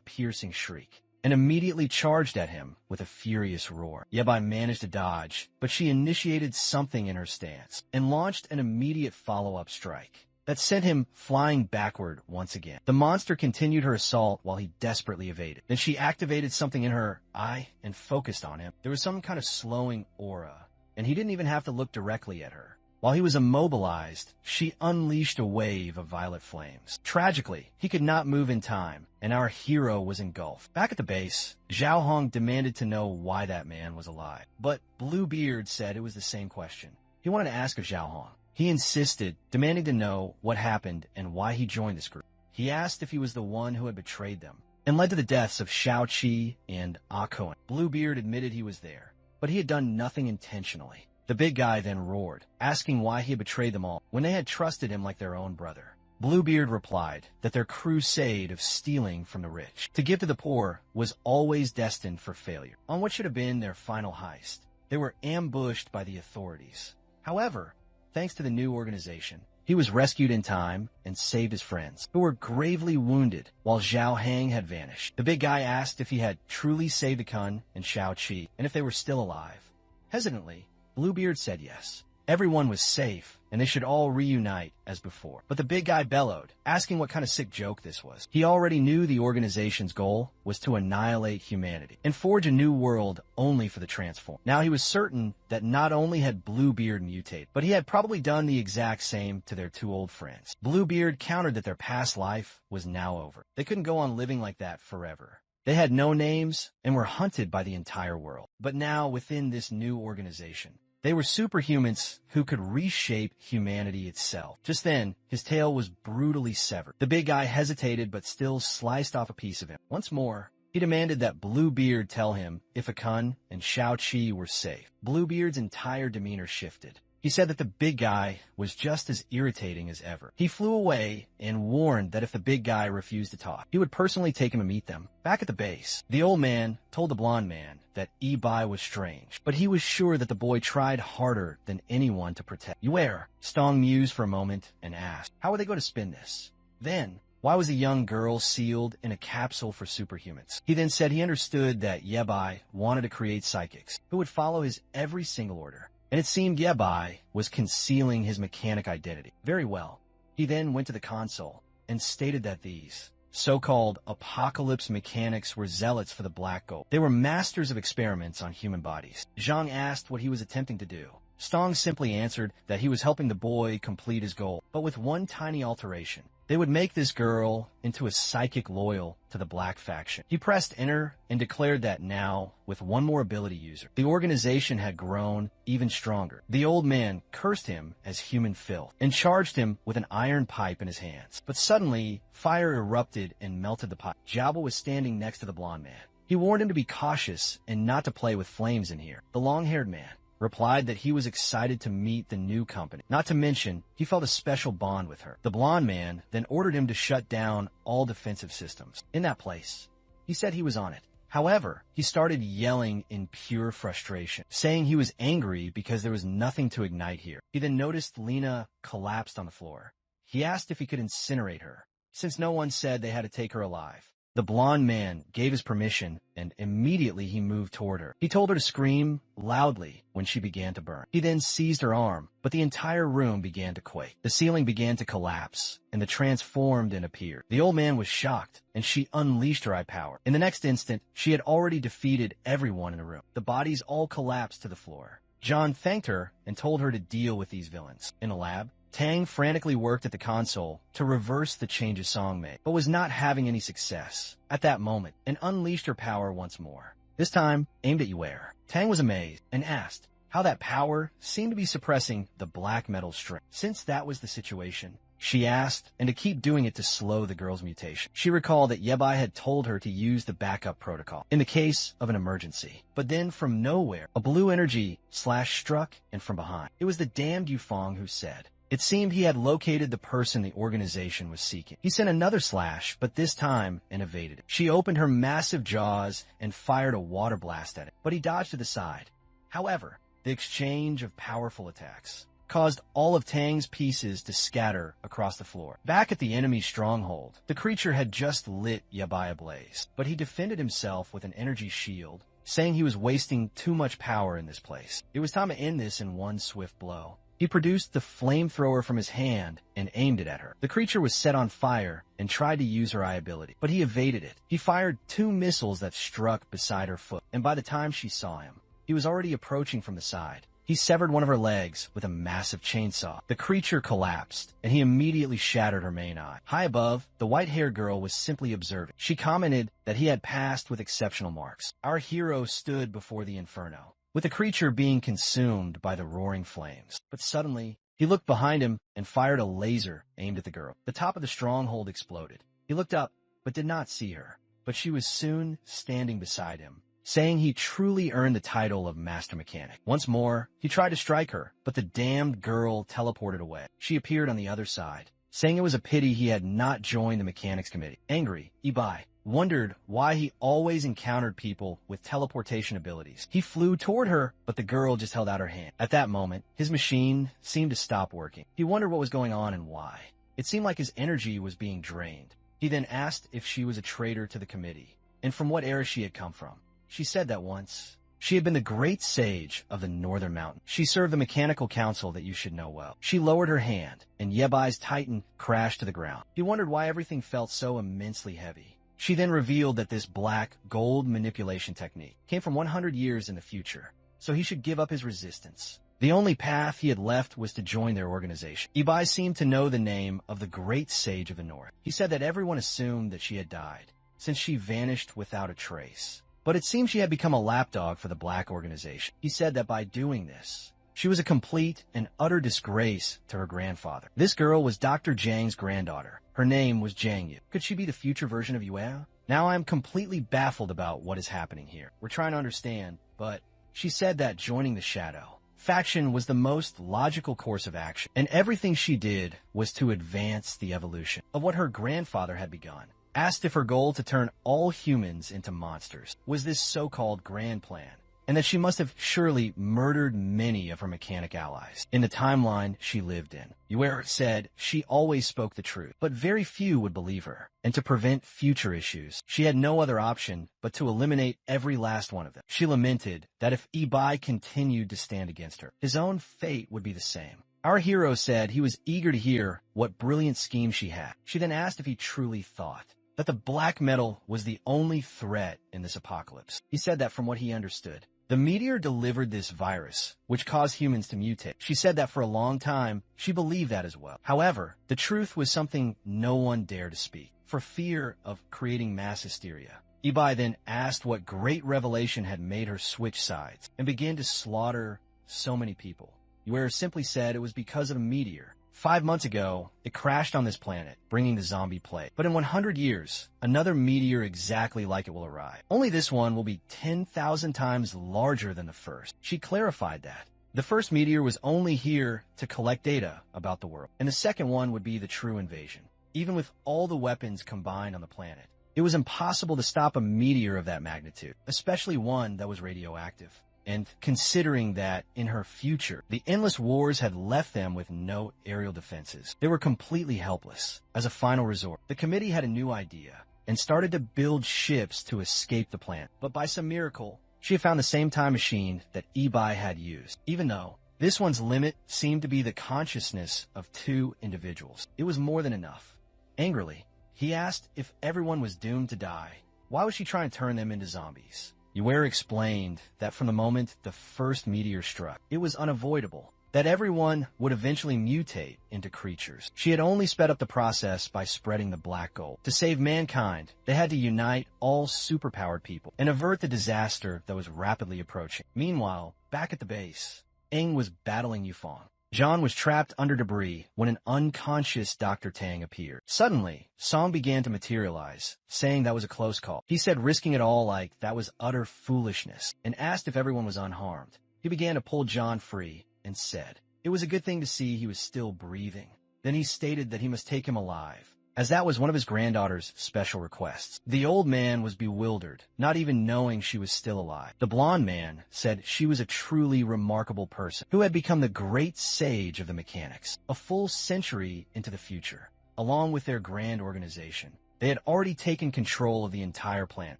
piercing shriek and immediately charged at him with a furious roar. Yabai managed to dodge, but she initiated something in her stance and launched an immediate follow-up strike that sent him flying backward once again. The monster continued her assault while he desperately evaded. Then she activated something in her eye and focused on him. There was some kind of slowing aura, and he didn't even have to look directly at her. While he was immobilized, she unleashed a wave of violet flames. Tragically, he could not move in time, and our hero was engulfed. Back at the base, Zhao Hong demanded to know why that man was alive. But Bluebeard said it was the same question. He wanted to ask of Zhao Hong. He insisted, demanding to know what happened and why he joined this group. He asked if he was the one who had betrayed them and led to the deaths of Shao Qi and Ah Koen. Bluebeard admitted he was there, but he had done nothing intentionally. The big guy then roared, asking why he had betrayed them all when they had trusted him like their own brother. Bluebeard replied that their crusade of stealing from the rich to give to the poor was always destined for failure. On what should have been their final heist, they were ambushed by the authorities. However, thanks to the new organization, he was rescued in time and saved his friends, who were gravely wounded while Zhao Hang had vanished. The big guy asked if he had truly saved the Kun and Shao Qi and if they were still alive. Hesitantly, Bluebeard said yes. Everyone was safe, and they should all reunite as before. But the big guy bellowed, asking what kind of sick joke this was. He already knew the organization's goal was to annihilate humanity and forge a new world only for the transform. Now he was certain that not only had Bluebeard mutated, but he had probably done the exact same to their two old friends. Bluebeard countered that their past life was now over. They couldn't go on living like that forever. They had no names and were hunted by the entire world. But now, within this new organization, they were superhumans who could reshape humanity itself. Just then, his tail was brutally severed. The big guy hesitated but still sliced off a piece of him. Once more, he demanded that Bluebeard tell him if Akun and Shao Qi were safe. Bluebeard's entire demeanor shifted. He said that the big guy was just as irritating as ever. He flew away and warned that if the big guy refused to talk, he would personally take him to meet them. Back at the base, the old man told the blonde man that Ibai was strange, but he was sure that the boy tried harder than anyone to protect. Yuer, Stong mused for a moment and asked, how were they going to spin this? Then, Why was a young girl sealed in a capsule for superhumans? He then said he understood that Yebai wanted to create psychics who would follow his every single order, and it seemed Yebai was concealing his mechanic identity. Very well. He then went to the console and stated that these so-called apocalypse mechanics were zealots for the Black Gold. They were masters of experiments on human bodies. Zhang asked what he was attempting to do. Stong simply answered that he was helping the boy complete his goal, but with one tiny alteration. They would make this girl into a psychic loyal to the Black faction. He pressed enter and declared that now, with one more ability user, the organization had grown even stronger. The old man cursed him as human filth and charged him with an iron pipe in his hands. But suddenly, fire erupted and melted the pipe. Jiabo was standing next to the blonde man. He warned him to be cautious and not to play with flames in here. The long-haired man replied that he was excited to meet the new company. Not to mention, he felt a special bond with her. The blonde man then ordered him to shut down all defensive systems. In that place, he said he was on it. However, he started yelling in pure frustration, saying he was angry because there was nothing to ignite here. He then noticed Lena collapsed on the floor. He asked if he could incinerate her, since no one said they had to take her alive. The blonde man gave his permission, and immediately he moved toward her. He told her to scream loudly when she began to burn. He then seized her arm, but the entire room began to quake. The ceiling began to collapse, and the transformed and appeared. The old man was shocked, and she unleashed her eye power. In the next instant, she had already defeated everyone in the room. The bodies all collapsed to the floor. John thanked her and told her to deal with these villains. In a lab, Tang frantically worked at the console to reverse the changes Song made, but was not having any success at that moment and unleashed her power once more, this time aimed at Yuer. Tang was amazed and asked how that power seemed to be suppressing the black metal strength. Since that was the situation, she asked, and to keep doing it to slow the girl's mutation. She recalled that Yebai had told her to use the backup protocol in the case of an emergency. But then from nowhere, a blue energy slash struck, and from behind. It was the damned Yufeng who said, it seemed he had located the person the organization was seeking. He sent another slash, but this time and evaded it. She opened her massive jaws and fired a water blast at it, but he dodged to the side. However, the exchange of powerful attacks caused all of Tang's pieces to scatter across the floor. Back at the enemy's stronghold, the creature had just lit Yabai ablaze, but he defended himself with an energy shield, saying he was wasting too much power in this place. It was time to end this in one swift blow. He produced the flamethrower from his hand and aimed it at her. The creature was set on fire and tried to use her eye ability, but he evaded it. He fired 2 missiles that struck beside her foot, and by the time she saw him, he was already approaching from the side. He severed one of her legs with a massive chainsaw. The creature collapsed, and he immediately shattered her main eye. High above, the white-haired girl was simply observing. She commented that he had passed with exceptional marks. Our hero stood before the inferno, with the creature being consumed by the roaring flames. But suddenly, he looked behind him and fired a laser aimed at the girl. The top of the stronghold exploded. He looked up, but did not see her. But she was soon standing beside him, saying he truly earned the title of Master Mechanic. Once more, he tried to strike her, but the damned girl teleported away. She appeared on the other side, saying it was a pity he had not joined the Mechanics Committee. Angry, Ibai wondered why he always encountered people with teleportation abilities. He flew toward her, but the girl just held out her hand. At that moment, his machine seemed to stop working. He wondered what was going on and why. It seemed like his energy was being drained. He then asked if she was a traitor to the committee, and from what era she had come from. She said that once she had been the great sage of the Northern Mountain. She served the Mechanical Council that you should know well. She lowered her hand, and Yebai's Titan crashed to the ground. He wondered why everything felt so immensely heavy. She then revealed that this black gold manipulation technique came from 100 years in the future, so he should give up his resistance. The only path he had left was to join their organization. Ibai seemed to know the name of the great sage of the North. He said that everyone assumed that she had died, since she vanished without a trace. But it seemed she had become a lapdog for the black organization. He said that by doing this, she was a complete and utter disgrace to her grandfather. This girl was Dr. Jiang's granddaughter. Her name was Jiang Yu. Could she be the future version of Yue? Now I'm completely baffled about what is happening here. We're trying to understand, but she said that joining the Shadow faction was the most logical course of action, and everything she did was to advance the evolution of what her grandfather had begun. Asked if her goal to turn all humans into monsters was this so-called grand plan. and that she must have surely murdered many of her mechanic allies in the timeline she lived in. Yahello said she always spoke the truth, but very few would believe her, and to prevent future issues, she had no other option but to eliminate every last one of them. She lamented that if Ibai continued to stand against her, his own fate would be the same. Our hero said he was eager to hear what brilliant scheme she had. She then asked if he truly thought that the black metal was the only threat in this apocalypse. He said that from what he understood, the meteor delivered this virus, which caused humans to mutate. She said that for a long time, she believed that as well. However, the truth was something no one dared to speak, for fear of creating mass hysteria. Ibai then asked what great revelation had made her switch sides, and began to slaughter so many people. Yahello simply said it was because of a meteor. 5 months ago, it crashed on this planet, bringing the zombie plague. But in 100 years, another meteor exactly like it will arrive. Only this one will be 10,000 times larger than the first. She clarified that the first meteor was only here to collect data about the world, and the second one would be the true invasion. Even with all the weapons combined on the planet, it was impossible to stop a meteor of that magnitude, especially one that was radioactive. And considering that in her future, the endless wars had left them with no aerial defenses, they were completely helpless. As a final resort, the committee had a new idea and started to build ships to escape the planet. But by some miracle, she had found the same time machine that Ibai had used, even though this one's limit seemed to be the consciousness of 2 individuals. It was more than enough. Angrily, he asked if everyone was doomed to die, why was she trying to turn them into zombies? Yahello explained that from the moment the first meteor struck, it was unavoidable, that everyone would eventually mutate into creatures. She had only sped up the process by spreading the black gold. To save mankind, they had to unite all superpowered people and avert the disaster that was rapidly approaching. Meanwhile, back at the base, Aang was battling Yufeng. John was trapped under debris when an unconscious Dr. Tang appeared. Suddenly, Song began to materialize, saying that was a close call. He said risking it all like that was utter foolishness, and asked if everyone was unharmed. He began to pull John free, and said it was a good thing to see he was still breathing. Then he stated that he must take him alive, as that was one of his granddaughter's special requests. The old man was bewildered, not even knowing she was still alive. The blonde man said she was a truly remarkable person who had become the great sage of the mechanics, a full century into the future. Along with their grand organization, they had already taken control of the entire planet.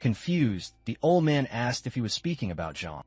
Confused, the old man asked if he was speaking about Jean,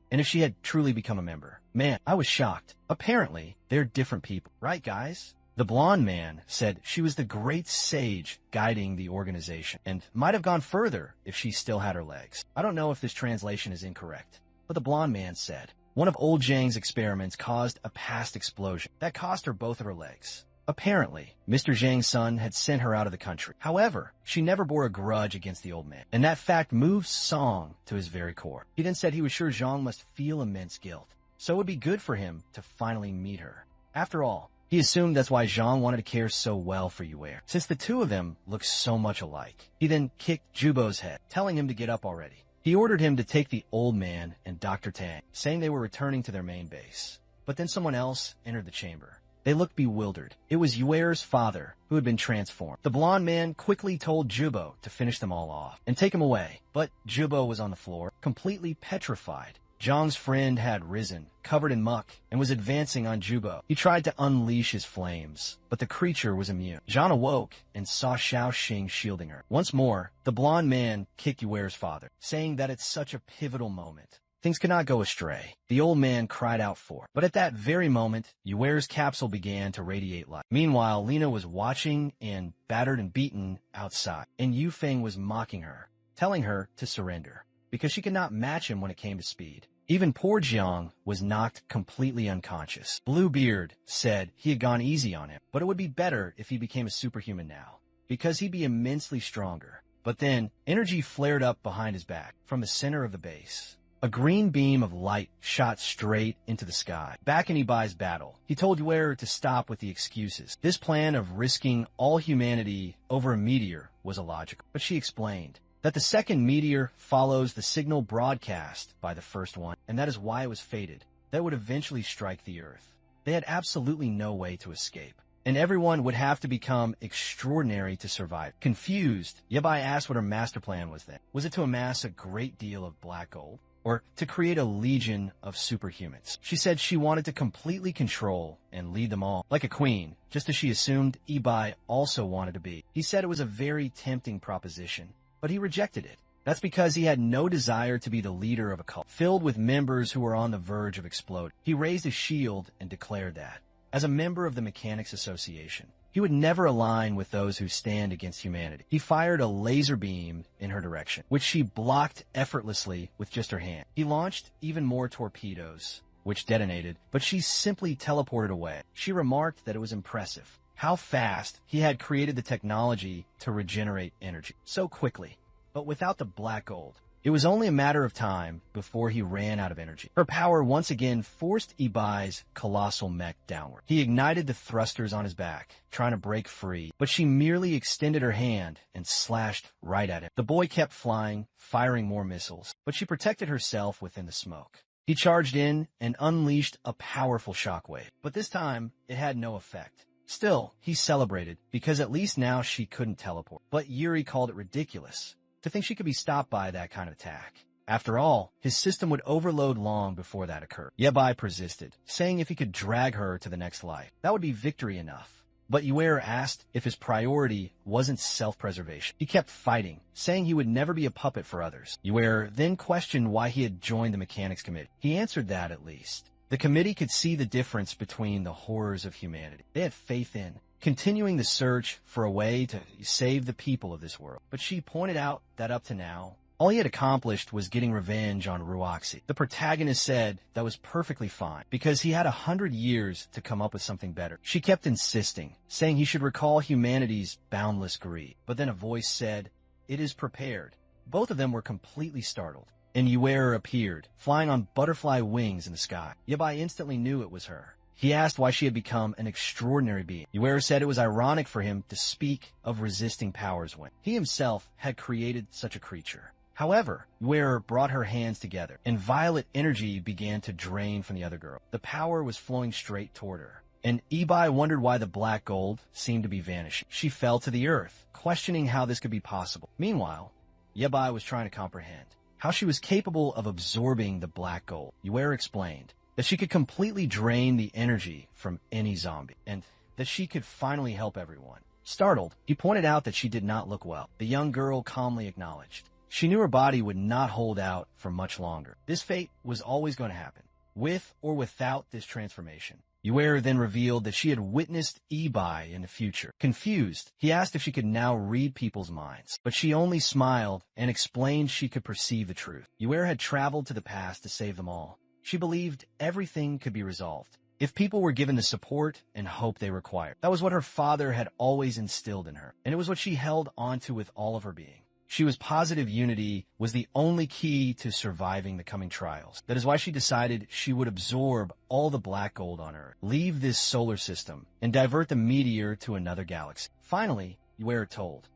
and if she had truly become a member. Man, I was shocked. Apparently, they're different people. Right, guys? The blonde man said she was the great sage guiding the organization, and might have gone further if she still had her legs. I don't know if this translation is incorrect, but the blonde man said one of old Zhang's experiments caused a past explosion that cost her both of her legs. Apparently, Mr. Zhang's son had sent her out of the country. However, she never bore a grudge against the old man, and that fact moved Song to his very core. He then said he was sure Zhang must feel immense guilt, so it would be good for him to finally meet her. After all, he assumed that's why Zhang wanted to care so well for Yahello, since the two of them looked so much alike. He then kicked Jubo's head, telling him to get up already. He ordered him to take the old man and Dr. Tang, saying they were returning to their main base. But then someone else entered the chamber. They looked bewildered. It was Yahello's father, who had been transformed. The blonde man quickly told Jubo to finish them all off and take him away, but Jubo was on the floor, completely petrified. Zhang's friend had risen, covered in muck, and was advancing on Jubo. He tried to unleash his flames, but the creature was immune. Zhang awoke and saw Xiao Xing shielding her. Once more, the blonde man kicked Yahello's father, saying that it's such a pivotal moment. Things could not go astray. The old man cried out for it. But at that very moment, Yahello's capsule began to radiate light. Meanwhile, Lena was watching and battered and beaten outside, and Yufeng was mocking her, telling her to surrender, because she could not match him when it came to speed. Even poor Jiang was knocked completely unconscious. Bluebeard said he had gone easy on him, but it would be better if he became a superhuman now, because he'd be immensely stronger. But then, energy flared up behind his back, from the center of the base. A green beam of light shot straight into the sky. Back in Ibai's battle, he told Yahello to stop with the excuses. This plan of risking all humanity over a meteor was illogical. But she explained that the second meteor follows the signal broadcast by the first one, and that is why it was fated, that it would eventually strike the Earth. They had absolutely no way to escape, and everyone would have to become extraordinary to survive. Confused, Yabai asked what her master plan was then. Was it to amass a great deal of black gold? or to create a legion of superhumans. She said she wanted to completely control and lead them all, like a queen, just as she assumed Ibai also wanted to be. He said it was a very tempting proposition, but he rejected it. That's because he had no desire to be the leader of a cult, filled with members who were on the verge of exploding. He raised his shield and declared that, as a member of the Mechanics Association, he would never align with those who stand against humanity. He fired a laser beam in her direction, which she blocked effortlessly with just her hand. He launched even more torpedoes, which detonated, but she simply teleported away. She remarked that it was impressive how fast he had created the technology to regenerate energy so quickly. But without the black gold, it was only a matter of time before he ran out of energy. Her power once again forced Ibai's colossal mech downward. He ignited the thrusters on his back, trying to break free, but she merely extended her hand and slashed right at him. The boy kept flying, firing more missiles, but she protected herself within the smoke. He charged in and unleashed a powerful shockwave, but this time it had no effect. Still, he celebrated, because at least now she couldn't teleport. But Yuri called it ridiculous to think she could be stopped by that kind of attack. After all, his system would overload long before that occurred. Yabai persisted, saying if he could drag her to the next life, that would be victory enough. But Yuer asked if his priority wasn't self-preservation. He kept fighting, saying he would never be a puppet for others. Yuer then questioned why he had joined the Mechanics Committee. He answered that, at least. The committee could see the difference between the horrors of humanity they had faith in, continuing the search for a way to save the people of this world. But she pointed out that up to now, all he had accomplished was getting revenge on Ruoxi. The protagonist said that was perfectly fine, because he had 100 years to come up with something better. She kept insisting, saying he should recall humanity's boundless greed. But then a voice said, "It is prepared." Both of them were completely startled, and Yuer appeared, flying on butterfly wings in the sky. Yabai instantly knew it was her. He asked why she had become an extraordinary being. Yuer said it was ironic for him to speak of resisting powers when he himself had created such a creature. However, Yuer brought her hands together, and violet energy began to drain from the other girl. The power was flowing straight toward her, and Ibai wondered why the black gold seemed to be vanishing. She fell to the earth, questioning how this could be possible. Meanwhile, Yabai was trying to comprehend how she was capable of absorbing the black gold. Yuer explained that she could completely drain the energy from any zombie, and that she could finally help everyone. Startled, he pointed out that she did not look well. The young girl calmly acknowledged. She knew her body would not hold out for much longer. This fate was always going to happen, with or without this transformation. Yuer then revealed that she had witnessed Ibai in the future. Confused, he asked if she could now read people's minds, but she only smiled and explained she could perceive the truth. Yuer had traveled to the past to save them all. She believed everything could be resolved if people were given the support and hope they required. That was what her father had always instilled in her, and it was what she held onto with all of her being. She was positive unity was the only key to surviving the coming trials. That is why she decided she would absorb all the black gold on Earth, leave this solar system, and divert the meteor to another galaxy. Finally, Yuer told,